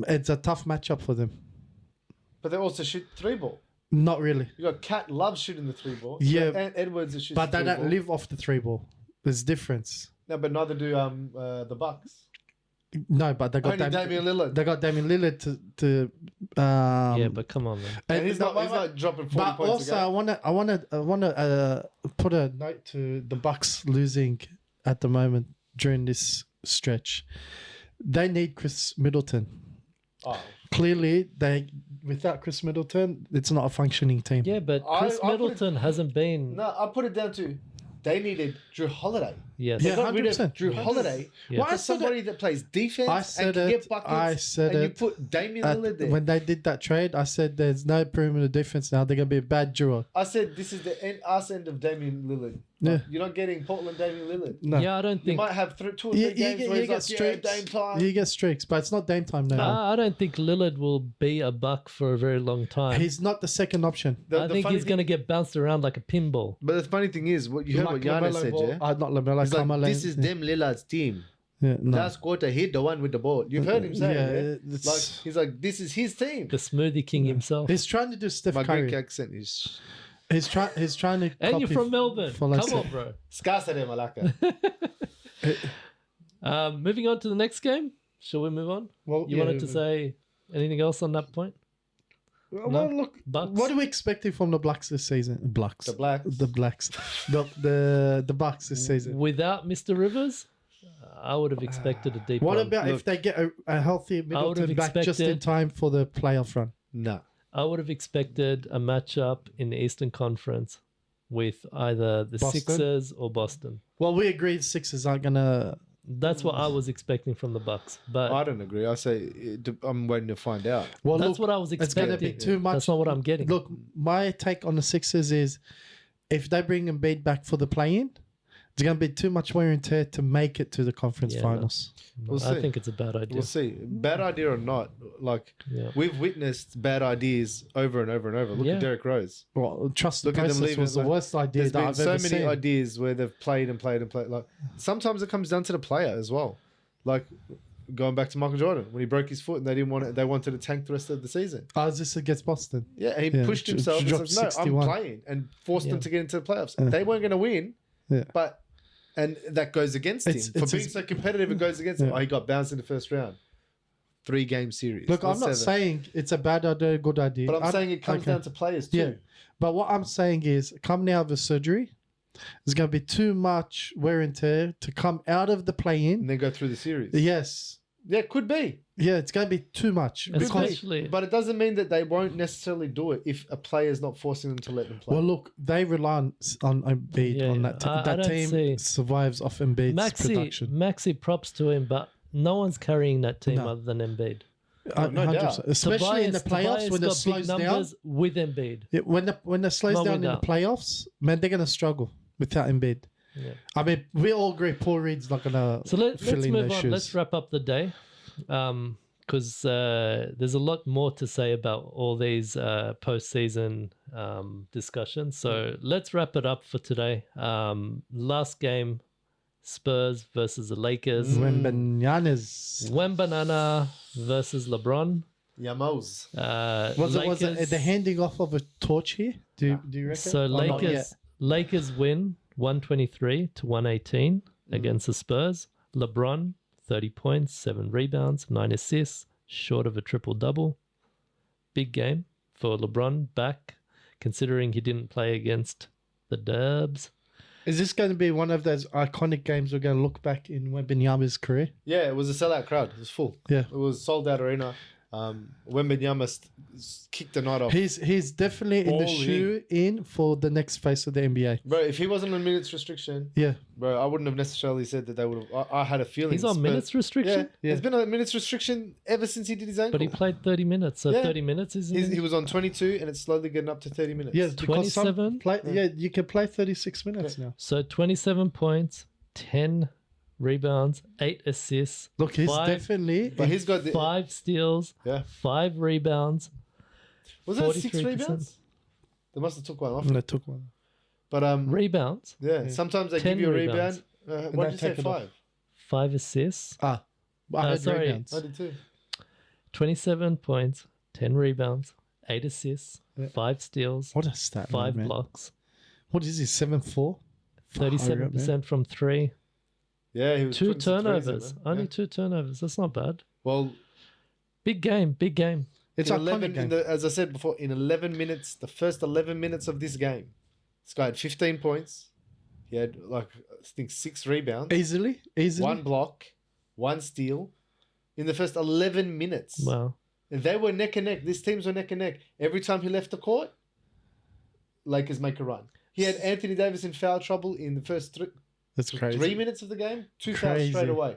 it's a tough matchup for them. they also shoot 3 ball. Not really. You got Cat loves shooting the 3 ball. Yeah. And Edwards is shooting But the they 3 don't ball. live off the 3 ball. There's difference. No, but neither do the Bucks. No, but they got Only Damian Lillard. They got Damian Lillard to Yeah, but come on, man. And he's not dropping 40 But points also, a I wanna put a note to the Bucks losing at the moment during this stretch. They need Chris Middleton. Oh. Clearly, without Chris Middleton, it's not a functioning team. Yeah, but I Chris put it- Middleton hasn't been. No, I put it down to they needed Drew Holiday. Yes. Yeah, They got rid of 100%. Drew Holiday Yeah. Well, I for said somebody that plays defense I and said can it. get buckets. I said and you it. put Damian Lillard there. When they did that trade, I said there's no perimeter defense now. They're gonna be a bad duo. I said this is the arse end of Damian Lillard. Yeah. You're not getting Portland Damian Lillard. No. Yeah, I don't You think. might have 2 or 3 games where you he's get like, streaks. Dame time. You get streaks, but it's not Dame time now. I don't think Lillard will be a Buck for a very long time. He's not the second option. I think he's going to get bounced around like a pinball. But the funny thing is, what you heard what Giannis said, yeah? Not LaMelo, He's like, Carmelo. this is Dame Lillard's team. Yeah, no. Last quarter, hit the one with the ball. You've heard him say, Yeah, yeah? it's- Like he's like, this is his team. The Smoothie King himself. He's trying to do Steph My Curry. Greek accent is He's trying to. And you're copy from Melbourne. for Come Leicester. on, bro. Skasare Malaka. Moving on to the next game. Shall we move on? Well, You yeah, wanted to say anything else on that point? Well, look, Bucks? what are we expecting from the Blacks this season? The Blacks. The Blacks. the Bucks this season. Without Mr. Rivers, I would have expected a deep What run. about if they get a healthy Middleton back just in expected- time for the playoff run? No. I would have expected a matchup in the Eastern Conference with either the Boston? Sixers or Boston. Well, we agree the Sixers aren't gonna. That's what I was expecting from the Bucks, but I don't agree. I say I'm waiting to find out. Well, that's look, what I was it's expecting. gonna be too much. That's not what I'm getting. Look, my take on the Sixers is if they bring Embiid back for the play-in, it's going to be too much wear and tear to make it to the conference Yeah, no. finals. We'll I see. think it's a bad idea. We'll see. Bad idea or not, like Yeah. we've witnessed bad ideas over and over and over. Look Yeah. at Derrick Rose. Well, trust the Look at them process leaving. was the Like, worst idea There's that been I've so ever many seen. ideas where they've played and played and played. Like sometimes it comes down to the player as well. Like going back to Michael Jordan when he broke his foot and they didn't want it. They wanted to tank the rest of the season. Oh, is this against Boston? Yeah, and he Yeah, pushed himself and dropped said, "No, 61. I'm playing," and forced Yeah. them to get into the playoffs. They weren't going to win, Yeah. but and that goes against It's- him for it's being his- so competitive. It goes against him. Yeah. Oh, he got bounced in the first round. 3-game series. Look, or I'm not 7. saying it's a bad idea, good idea. But I'm saying it comes okay. down to players too. Yeah. But what I'm saying is, coming out of the surgery, there's going to be too much wear and tear to come out of the And play-in. then go through the series. Yes. Yeah, it could be. Yeah, it's going to be too much. Could be. Especially- But it doesn't mean that they won't necessarily do it if a player's not forcing them to let them play. Well, look, they rely on Embiid Yeah, on that. I That don't team see- survives off Embiid's production. Maxi, props to him, but no one's carrying that team No. other than Embiid. no 100%. doubt. Especially in the playoffs Tobias when it got big slows down. numbers with Embiid. Yeah, when it slows Not down in the without. playoffs, man, they're going to struggle without Embiid. Yeah. I mean, we all agree Paul Reed's not going to So let's fill in move those on. shoes. Let's wrap up the day, because there's a lot more to say about all these postseason discussions. So let's wrap it up for today. Last game, Spurs versus the Lakers. Wembanyama's. Wembanana versus LeBron. Yamos. Was it the handing off of a torch here? Do you reckon? So Or not yet? Lakers win 123 to 118 against the Spurs. LeBron 30 points, 7 rebounds, 9 assists, short of a triple double. Big game for LeBron back, considering he didn't play against the Dubs. Is this going to be one of those iconic games we're going to look back in Wembanyama's career? Yeah, it was a sellout crowd. It was full. Yeah. It was sold out arena. Wembanyama kicked the night off. He's definitely in the All shoe in for the next phase of the NBA. Bro, if he wasn't on minutes restriction, Yeah. bro, I wouldn't have necessarily said that they would have. I had a feeling. He's on Spurs- minutes restriction, Yeah, he's been on minutes restriction ever since he did his ankle. but he played 30 minutes. So Yeah. 30 minutes is He was on 22 and it's slowly getting up to 30 minutes. Yeah, because 27? you can play 36 minutes now. So 27 points, 10 rebounds, 8 assists, Look, he's Five- definitely. But he's got the. 5 steals, Yeah. 5 rebounds. Was that 6 43%. rebounds? They must have took one off. I took one. But Rebounds, yeah, sometimes they 10 give you a rebounds. rebound. What they did you say? take it off. 5? 5 assists, I heard sorry. rebounds. I did too. 27 points, 10 rebounds, 8 assists, 5 steals, What a stat, 5 man. blocks, What is he? 7-4. 37% from 3, Yeah, he was 2 putting some threes in, turnovers. man. Only Yeah. 2 turnovers. That's not bad. Well, Big game. Big game. It's in a 11, game. as I said before, in 11 minutes, the first 11 minutes of this game, this guy had 15 points. He had, like, I think 6 rebounds, Easily. 1 block, 1 steal in the first 11 minutes. Wow. And they were neck and neck. These teams were neck and neck. Every time he left the court, Lakers make a run. He had Anthony Davis in foul trouble in the first That's crazy. 3 minutes of the game, 2 fouls Crazy. straight away.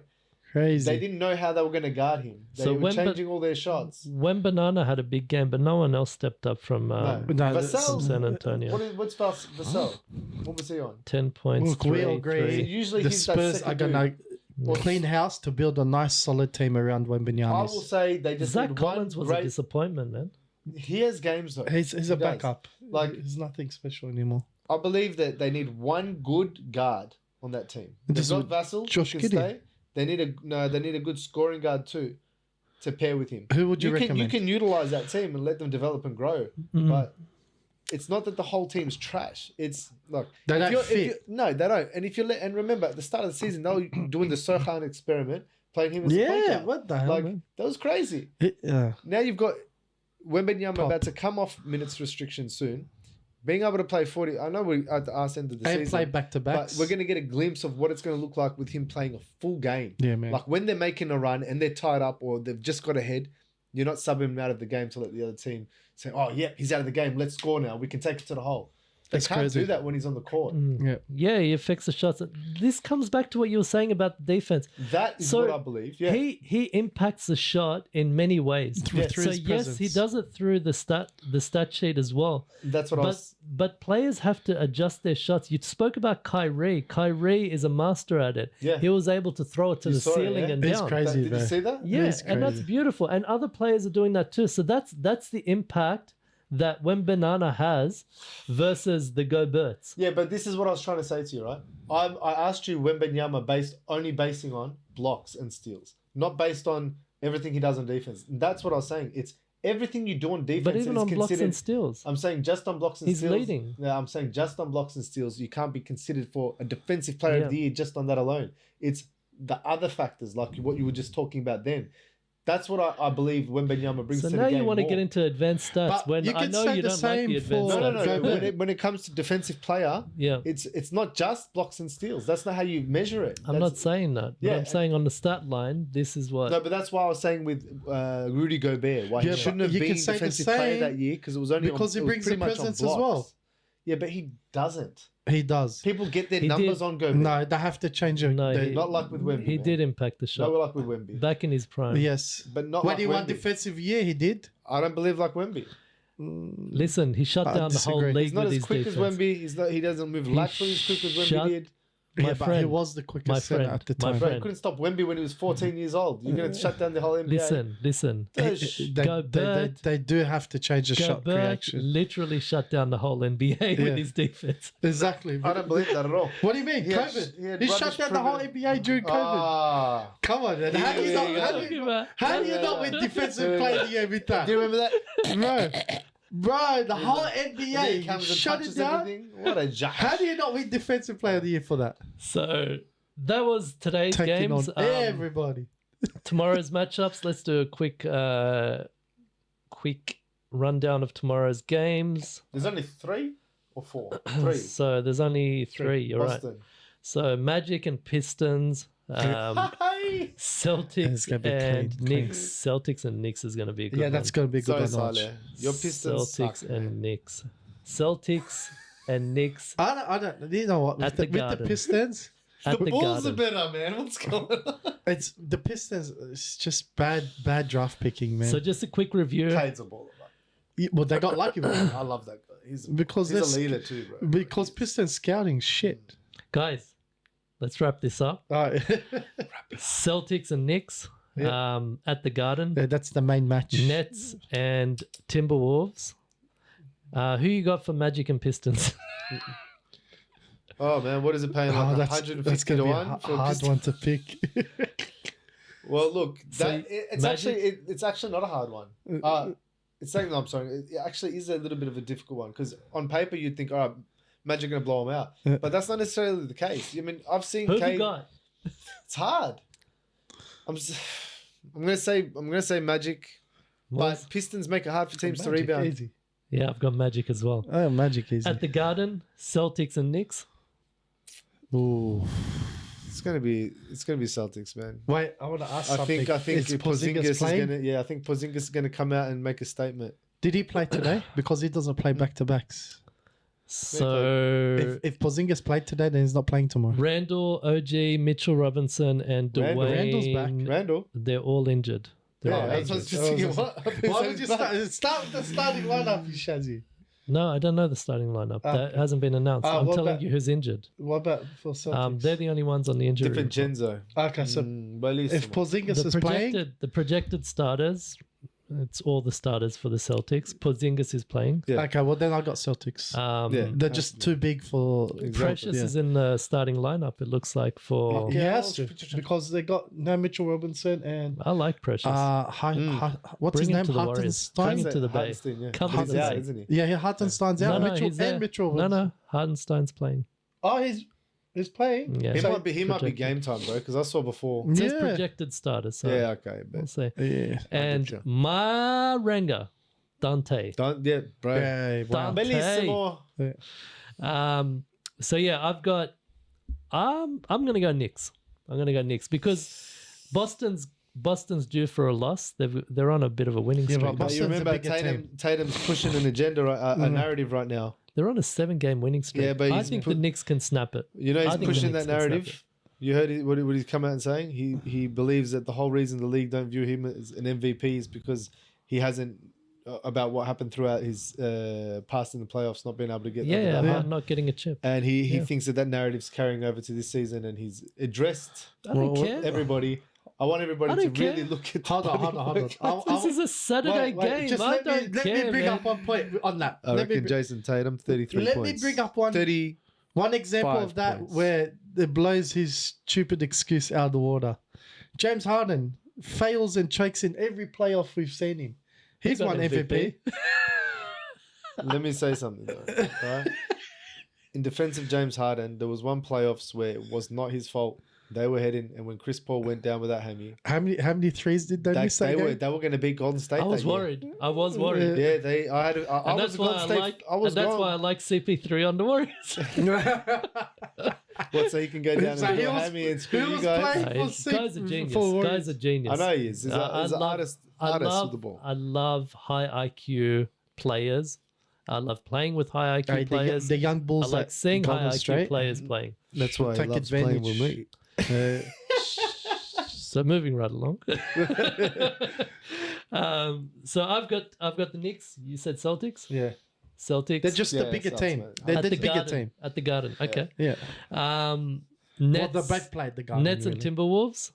Crazy. They didn't know how they were going to guard him. They So were when changing all their shots. When Banana had a big game, but no one else stepped up from No, Vassell, from San Antonio. what's Vassell? What was he on? 10 points, Look, we 3, agree. 3. Usually the he's that Spurs second are going to dude. clean house to build a nice, solid team around I Wembanyama. will say they just Zach need one Collins was a great. disappointment, man. He has games though. He's He a does. backup. Like- He's nothing special anymore. I believe that they need one good guard on that team. They've This got is Vassell, Josh who can Giddey. stay. They need a good scoring guard too, to pair with him. Who would you You recommend? can utilize that team and let them develop and grow, Mm. but it's not that the whole team's trash. It's like They if don't you're- if fit. you- no, they don't. And if you and remember at the start of the season, they were doing the Sohan experiment, playing him as a point Yeah, guard. what the hell, Like man? that was crazy. Yeah. Now you've got Wembanyama Pop. about to come off minutes restriction soon, being able to play 40. I know we're at the arse end of the And season, play back to but backs. we're going to get a glimpse of what it's going to look like with him playing a full game. Yeah, man. Like when they're making a run and they're tied up or they've just got ahead, you're not subbing him out of the game to let the other team say, "Oh, yeah, he's out of the game. Let's score now. We can take it to the hole." They That's can't crazy. do that when he's on the court. Yeah. Yeah, he affects the shots. This comes back to what you were saying about the defense. That is So what I believe. Yeah, He impacts the shot in many ways. Through So his yes, he presence. does it through the stat sheet as well. that's what I was. But players have to adjust their shots. You spoke about Kyrie. Kyrie is a master at it. Yeah. He was able to throw it to You the saw it, ceiling yeah? and He's down. crazy. Did you bro. see that? Yeah, He's and that's crazy. beautiful. And other players are doing that too. So that's the impact that when Banana has versus the Goberts. Yeah, but this is what I was trying to say to you, right? I asked you Wembanyama only basing on blocks and steals, not based on everything he does on defense. And that's what I was saying. It's everything you do on defense But even is on blocks considered. and steals. I'm saying just on blocks and He's steals. leading. Yeah, I'm saying just on blocks and steals, you can't be considered for a defensive player Yeah. of the year just on that alone. It's the other factors, like what you were just talking about then. That's what I believe Wembanyama brings So to now the game you want to more. get into advanced stats But when you I could know say you the don't like same the advanced for- No, stats. no, no. Gobert. When it comes to defensive player, Yeah. it's not just blocks and steals. That's not how you measure it. I'm not saying that. But Yeah. I'm saying on the stat line, this is what. No, but that's why I was saying with Rudy Gobert, why Yeah, he shouldn't but have you been can say the defensive player same that year because it was only because he it was brings pretty the much on presence as well. blocks. Yeah, but he doesn't. He does. People get their He numbers did. on Gobert. No, they have to change it. No, They- he- Not like with Wemby. he man. did impact the No, shot like with Wemby. back in his prime. yes. But not When like he won Wemby. defensive year, he did. I don't believe like Wemby. Listen, he shut I down the whole disagree. league He's not with as his quick defense. as Wemby. He doesn't move laterally as quick as Wemby shut- did. My Yeah, but he friend, was the my quickest center friend, at the my time. Bro, friend. he couldn't stop Wemby when he was 14 years old. You're going to shut down the whole NBA. Listen. Gobert- They do have to change the shot Gobert creation. literally shut down the whole NBA Yeah. with his defense. Exactly. I don't believe that at all. What do you mean? He had- COVID. he had He shut rubbish down the whole perimeter. NBA during COVID. Ah. Come on, man. How do you Yeah, not? yeah, How yeah. do you, About- how do you Yeah, not yeah. win defensive player of the year with that? Do you remember that? Bro, the whole And then he NBA comes and shut it touches down. everything. What a job. How do you not win defensive player of the year for that? So that was today's Taking games. on everybody. Tomorrow's matchups. Let's do a quick rundown of tomorrow's games. There's only 3 or 4? 3. So there's only 3. You're right. Boston. So Magic and Pistons, Hey. Celtics It's gonna be and clean. Knicks. Celtics and Knicks is going to be a good Yeah, one. that's going to be a good Sorry, one to watch. Saleh. Your Pistons Celtics suck, and man. Knicks. Celtics and Knicks I don't. You know what? At With the the Garden. Pistons, at the Bulls are Garden. better, man. What's going on? it's the Pistons. It's just bad draft picking, man. So just a quick review. Cade's a baller, bro. Well, they got lucky, man. I love that guy. He's Because he's that's- a leader too, bro. Because Pistons scouting shit. Guys, let's wrap this up. All right. Celtics and Knicks Yeah. at the Garden. Yeah, that's the main match. Nets and Timberwolves. Who you got for Magic and Pistons? Oh man, what is it paying? Like that's 150 going to to be 1 a for a hard Pistons? one to pick. Well, look, So, it's Magic- actually not a hard one. It's like, no, I'm sorry. It actually is a little bit of a difficult one because on paper you'd think, all right, Magic going to blow them out. Yeah. But that's not necessarily the case. I mean, I've seen Who have you Cade. got? It's hard. I'm gonna say Magic, Moz? but Pistons make it hard for teams to Magic, rebound. Easy. Yeah, I've got Magic as well. Oh, Magic easy. At the Garden, Celtics and Knicks. Ooh. It's gonna be Celtics, man. Wait, I want to ask something. I think Is Porzingis is playing? gonna. Yeah, I think Porzingis is gonna come out and make a statement. Did he play today? Because he doesn't play back to backs. So If Porzingis played today, then he's not playing tomorrow. Randall, OG, Mitchell Robinson, and Dwayne. Randall's back. Randall. They're all injured. They're Yeah, all that's what I injured. was just thinking. What? Why would you start with the starting lineup, you Shazzy? No, I don't know the starting lineup. That Okay. hasn't been announced. I'm what telling about- you who's injured. What about for Celtics? They're the only ones on the injury report. Vincenzo. Okay, so if Porzingis is playing, The projected starters, it's all the starters for the Celtics. Porzingis is playing. Yeah. okay, well then I got Celtics. Yeah. They're just too big for Precious yeah. is in the starting lineup, it looks like, for... He has to because they got no Mitchell Robinson and I like Precious. what's Bring his him name? to the Warriors. Bring Hartenstein. him to the Bay. Hartenstein, yeah. Come He's to the out, Bay. isn't he? Yeah, Hartenstein's out. Mitchell he's there. and Mitchell. No, Hardenstein's playing. Oh, he's playing. Yeah. He So might be projected. game time, bro. Because I saw before. It says Yeah. projected starters, so Yeah, okay, we'll but see. Yeah. And you. Marenga, Dante. don't, yeah, bro. Yeah, wow. Dante. Bellissimo. So yeah, I've got. I'm gonna go Knicks. I'm gonna go Knicks because Boston's due for a loss. They're on a bit of a winning Yeah, streak. but But you Boston's a remember bigger Tatum's pushing an agenda, a narrative right now. They're on a 7-game winning streak. Yeah, but I he's think the Knicks can snap it. You know, I he's think the pushing Knicks that can snap narrative. You heard what he's come out and saying? He believes that the whole reason the league don't view him as an MVP is because he hasn't about what happened throughout his past in the playoffs, not being able to get over that hump. not getting a chip. And he Yeah. thinks that narrative's carrying over to this season, and he's addressed I don't Well, care. everybody. I want everybody I to don't really care. look at. Hold on. This is a Saturday game. Just I let don't me care, bring man. up one point on that. I reckon Jason Tatum, 33 Let points. me bring up one 30. example 5 of that points. where it blows his stupid excuse out of the water. James Harden fails and chokes in every playoff we've seen him. He's got won MVP. Let me say something though. Right? In defense of James Harden, there was one playoffs where it was not his fault. They were heading, and when Chris Paul went down with that hammy, How many threes did they miss that they were game? going to beat Golden State. I was that year. worried. I was worried. Yeah, they. I had. I And was that's a why Golden I State. like. I was And that's gone. why I like CP3 on the Warriors. What, so he can go down So and he do a was- hammy and he screw you was guys. playing- Guy's a genius. for Warriors. Guy's a genius. I know he is. He's an artist with the ball. I love high IQ players. I love playing with high IQ Hey, players. the young I bulls like that seeing high Golden IQ State. players playing. That's why he Take loves playing with advantage. me. So moving right along. So I've got the Knicks. You said Celtics. Yeah, Celtics. they're just Yeah, the bigger Celtics, team. man. They're at the the bigger Garden. team. At the Garden. Okay. Yeah. Nets. Well, they both played the Garden. Nets and really. Timberwolves.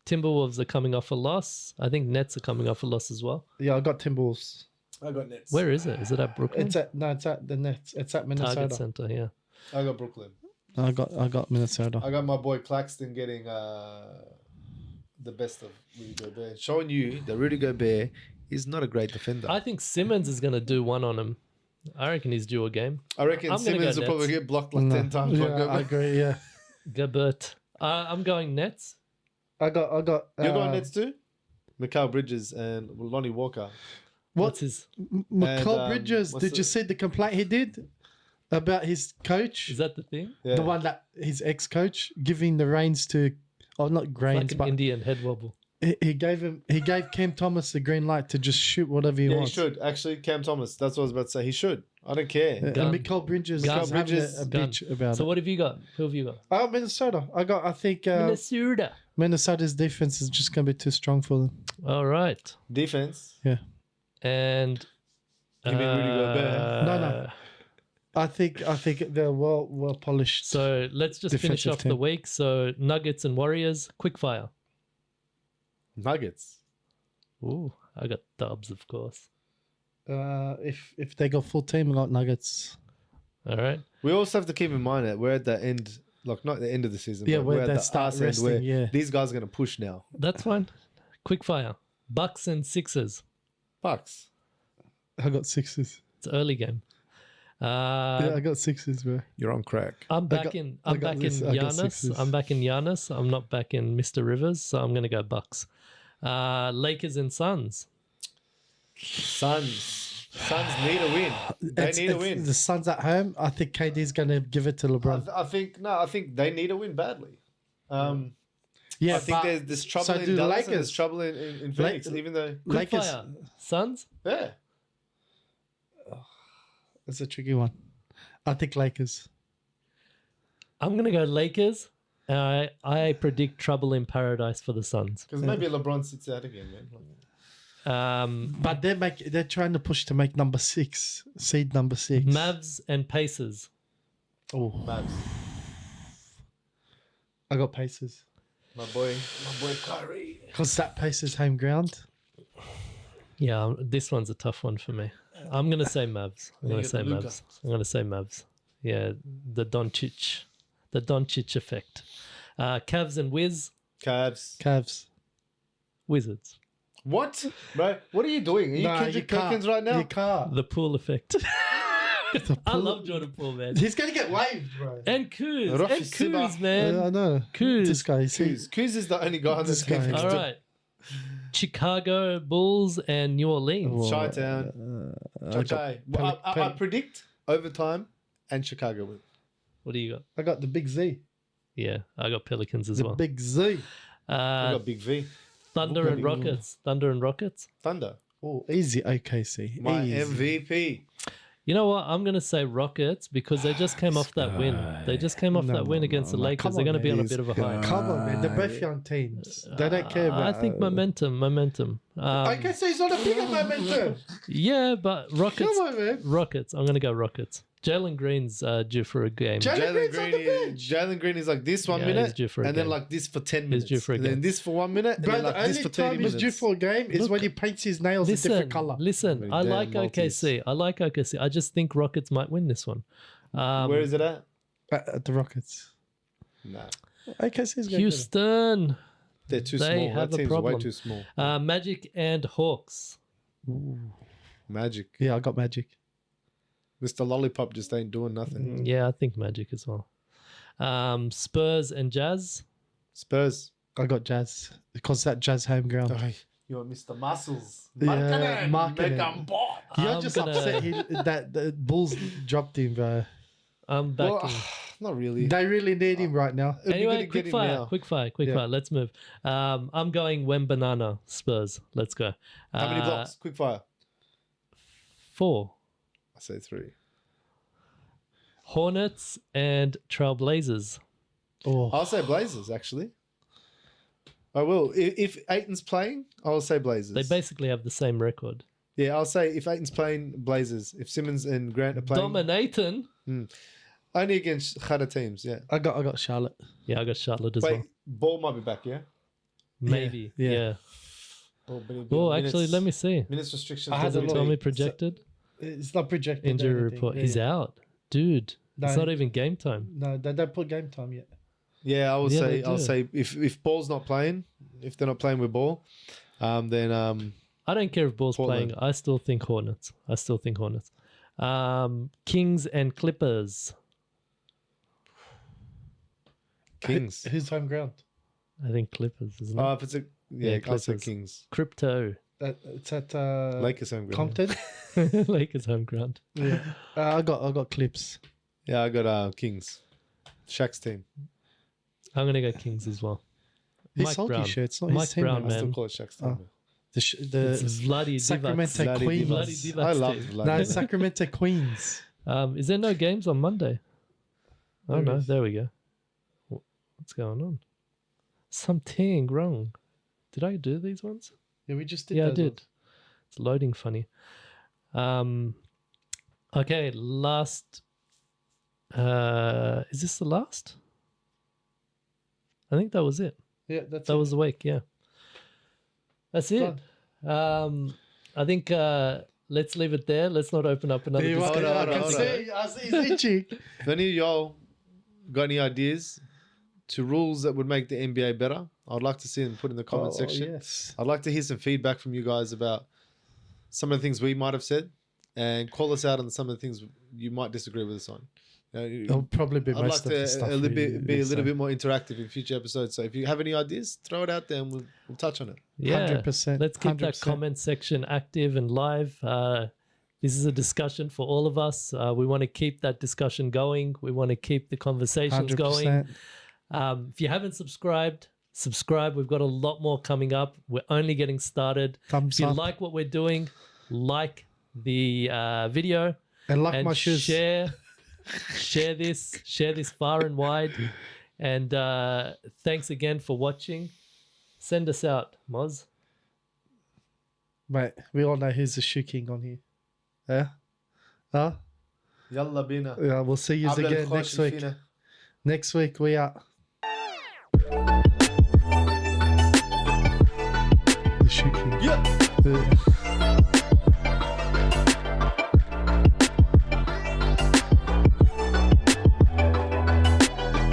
Timberwolves are coming off a loss. I think Nets are coming off a loss as well. Yeah, I got Timberwolves. I got Nets. Where is it? Is it at Brooklyn? It's at the Nets. It's at Target Minnesota. Center. Yeah. I got Brooklyn. I got Minnesota. I got my boy Claxton getting the best of Rudy Gobert, showing you that Rudy Gobert is not a great defender. I think Simmons is going to do one on him. I reckon he's due a game. I reckon I'm gonna Simmons go will probably Nets. get blocked like No. 10 times. by Yeah, I Gobert. agree. Yeah, Gobert. I'm going Nets. I got. You're going Nets too? Mikal Bridges and Lonnie Walker. What's his? McCall And, Bridges. what's Did you see the complaint he did about his coach? Is that the thing? Yeah. The one that his ex-coach giving the reins to, oh, not Like reins, an but Indian head wobble. he gave Cam Thomas the green light to just shoot whatever he Yeah, he wants. should. Actually, Cam Thomas. That's what I was about to say. He should. I don't care. And Gun. McCall Bridges Gun. is having Bridges, a gun. bitch about So it. what have you got? Who have you got? Oh, Minnesota. I think Minnesota. Minnesota's defense is just going to be too strong for them. All right. Defense. And You mean Rudy Gobert? No. I think they're well polished. So let's just finish Defensive off the team. week. So Nuggets and Warriors, quick fire. Nuggets. Ooh, I got Dubs, of course. If they go full team, I got Nuggets. All right. We also have to keep in mind that we're at the end, like not the end of the season, Yeah, but where we're they at the start arse end resting, where yeah. these guys are going to push now. That's fine. Quick fire. Bucks and Sixers. Bucks. I got sixes. It's an early game. Yeah, I got sixes, bro. You're on crack. I'm I got backing Giannis. Giannis. I'm backing Giannis. I'm not backing Mr. Rivers, so I'm gonna go Bucks. Lakers and Suns. Suns need a win. They need a win. The Suns at home. I think KD's gonna give it to LeBron. I think they need a win badly. Yeah, I think but there's trouble so in do the Dallas and Lakers. there's trouble in Phoenix, even though Lakers. Quickfire. Suns. yeah. It's a tricky one. I think Lakers. I'm gonna go Lakers. I predict trouble in paradise for the Suns. Because maybe LeBron sits out again, man. But they're trying to push to make number 6, seed number 6. Mavs and Pacers. Oh, Mavs. I got Pacers. My boy Kyrie. Because that Pacers home ground. Yeah, this one's a tough one for me. I'm gonna say Mavs. I'm gonna get say Luka. Mavs. I'm gonna say Mavs. Yeah, the Doncic effect. Cavs and Cavs. Wizards. What? Bro, what are you doing? Are you Kendrick Perkins right now? You can't. The Pool effect. I love Jordan Poole, man. He's going to get waived, bro. And Kuz. Rafi And Siba. Kuz, man. Yeah, I know. Kuz. This guy. Kuz is the only guy on this This guy. game. All right. Chicago Bulls and New Orleans. Chi-Town. I got, I predict overtime and Chicago win. What do you got? I got the big Z. Yeah, I got Pelicans as The well. big Z. I got Big V. Thunder and Rockets. Thunder and Rockets. Thunder. Oh, easy OKC. My Easy. MVP. You know what? I'm going to say Rockets because they just came off that win. They just came off that win against the Lakers. Come They're going to on, be on a man. bit of a high. Come on, man. They're both young teams. They don't care about I think momentum. OKC's on a bigger momentum. Yeah, but Rockets. Come on, man. Rockets. I'm going to go Rockets. Jalen Green's due for a game. Jalen Green is like this 1 Yeah, he's minute, due for a and then game. like this for 10 minutes. due for a and then game. this for 1 minute, and Bro, then the like this only for 30 time he's minutes. due for a game is when he paints his nails a different color. Listen. I Damn like Maltese. OKC. I like OKC. I just think Rockets might win this one. Where is it at? At the Rockets. Nah, OKC's going Houston. they're too They small. have That a team's problem. way too small. Magic and Hawks. Magic. Yeah, I got Magic. Mr. Lollipop just ain't doing nothing. Yeah, I think Magic as well. Spurs and Jazz. Spurs. I got Jazz. Because that Jazz home ground. You're Mr. Muscles. Yeah, Markkanen. You're I'm just gonna- upset that the Bulls dropped him, bro. I'm backing. Well, not really. They really need him right now. It'd be Anyway, good to quick get him fire, now. quick fire. Yeah. Let's move. I'm going Wembanana Spurs. Let's go. How many blocks? Quick fire. 4. I say 3. Hornets and Trailblazers. Oh, I'll say Blazers, actually. I will. If Aiton's playing, I'll say Blazers. They basically have the same record. Yeah, I'll say if Aiton's playing, Blazers. If Simmons and Grant are playing, Dominating. only against harder teams, yeah. I got Charlotte. Yeah, I got Charlotte as Wait, well. Ball might be back, yeah? Maybe. yeah. Yeah. Oh, but it'll be Oh, on actually, minutes- let me see. Minutes restrictions. I had doesn't a Tell look. me really- projected It's not projected. or injury anything. report. Yeah, He's yeah. out, dude. It's No. not even game time. No, they don't put game time yet. Yeah, I would Yeah, say. they I'll do. say if Ball's not playing, if they're not playing with Ball, then I don't care if Ball's Portland. playing. I still think Hornets. Kings and Clippers. Kings. Who's home ground? I think Clippers, isn't it? Oh, if it's a yeah, I'll say Clippers. Kings. Crypto. It's at Lakers home ground. Compton. Lakers home ground. Yeah. I got Clips. Yeah, I got Kings. Shaq's team. I'm gonna go Kings as well. He Mike sold Brown. his shirt. It's not Mike his team. Brown, I man. still call it Shaq's team. Oh. The It's Vladi Sacramento Divac. Queens. Bloody Divac I love team. Vladi. No, Sacramento Queens. Is there no games on Monday? Oh There no, is. there we go. What's going on? Something wrong. Did I do these ones? Yeah, we just did. Yeah, I those did. ones. It's loading funny. Okay, last. Is this the last? I think that was it. Yeah, that's That it. was the week. Yeah, that's it. I think let's leave it there. Let's not open up another There you are. discussion. Hold on, I can hold see. I see he's itching. If any of y'all got any ideas to rules that would make the NBA better, I'd like to see them put in the comment section. Yes. I'd like to hear some feedback from you guys about some of the things we might have said and call us out on some of the things you might disagree with us on. It'll probably be I'd like most of the to stuff. be a little say. bit more interactive in future episodes. So if you have any ideas, throw it out there and we'll touch on it. Yeah, 100%, let's keep that 100%. comment section active and live. This is a discussion for all of us. We want to keep that discussion going. We want to keep the conversations going. 100%. If you haven't subscribed, subscribe. We've got a lot more coming up. We're only getting started. Thumbs If you up. like what we're doing, like the video And like and my shoes. share this far and wide. And thanks again for watching. Send us out, Moz. Mate, we all know who's the shoe king on here. Yeah? Huh? Yalla bina. Yeah, we'll see you Habla again el next khosh week. fina. Next week we are. The shoe king. Yeah. Yeah.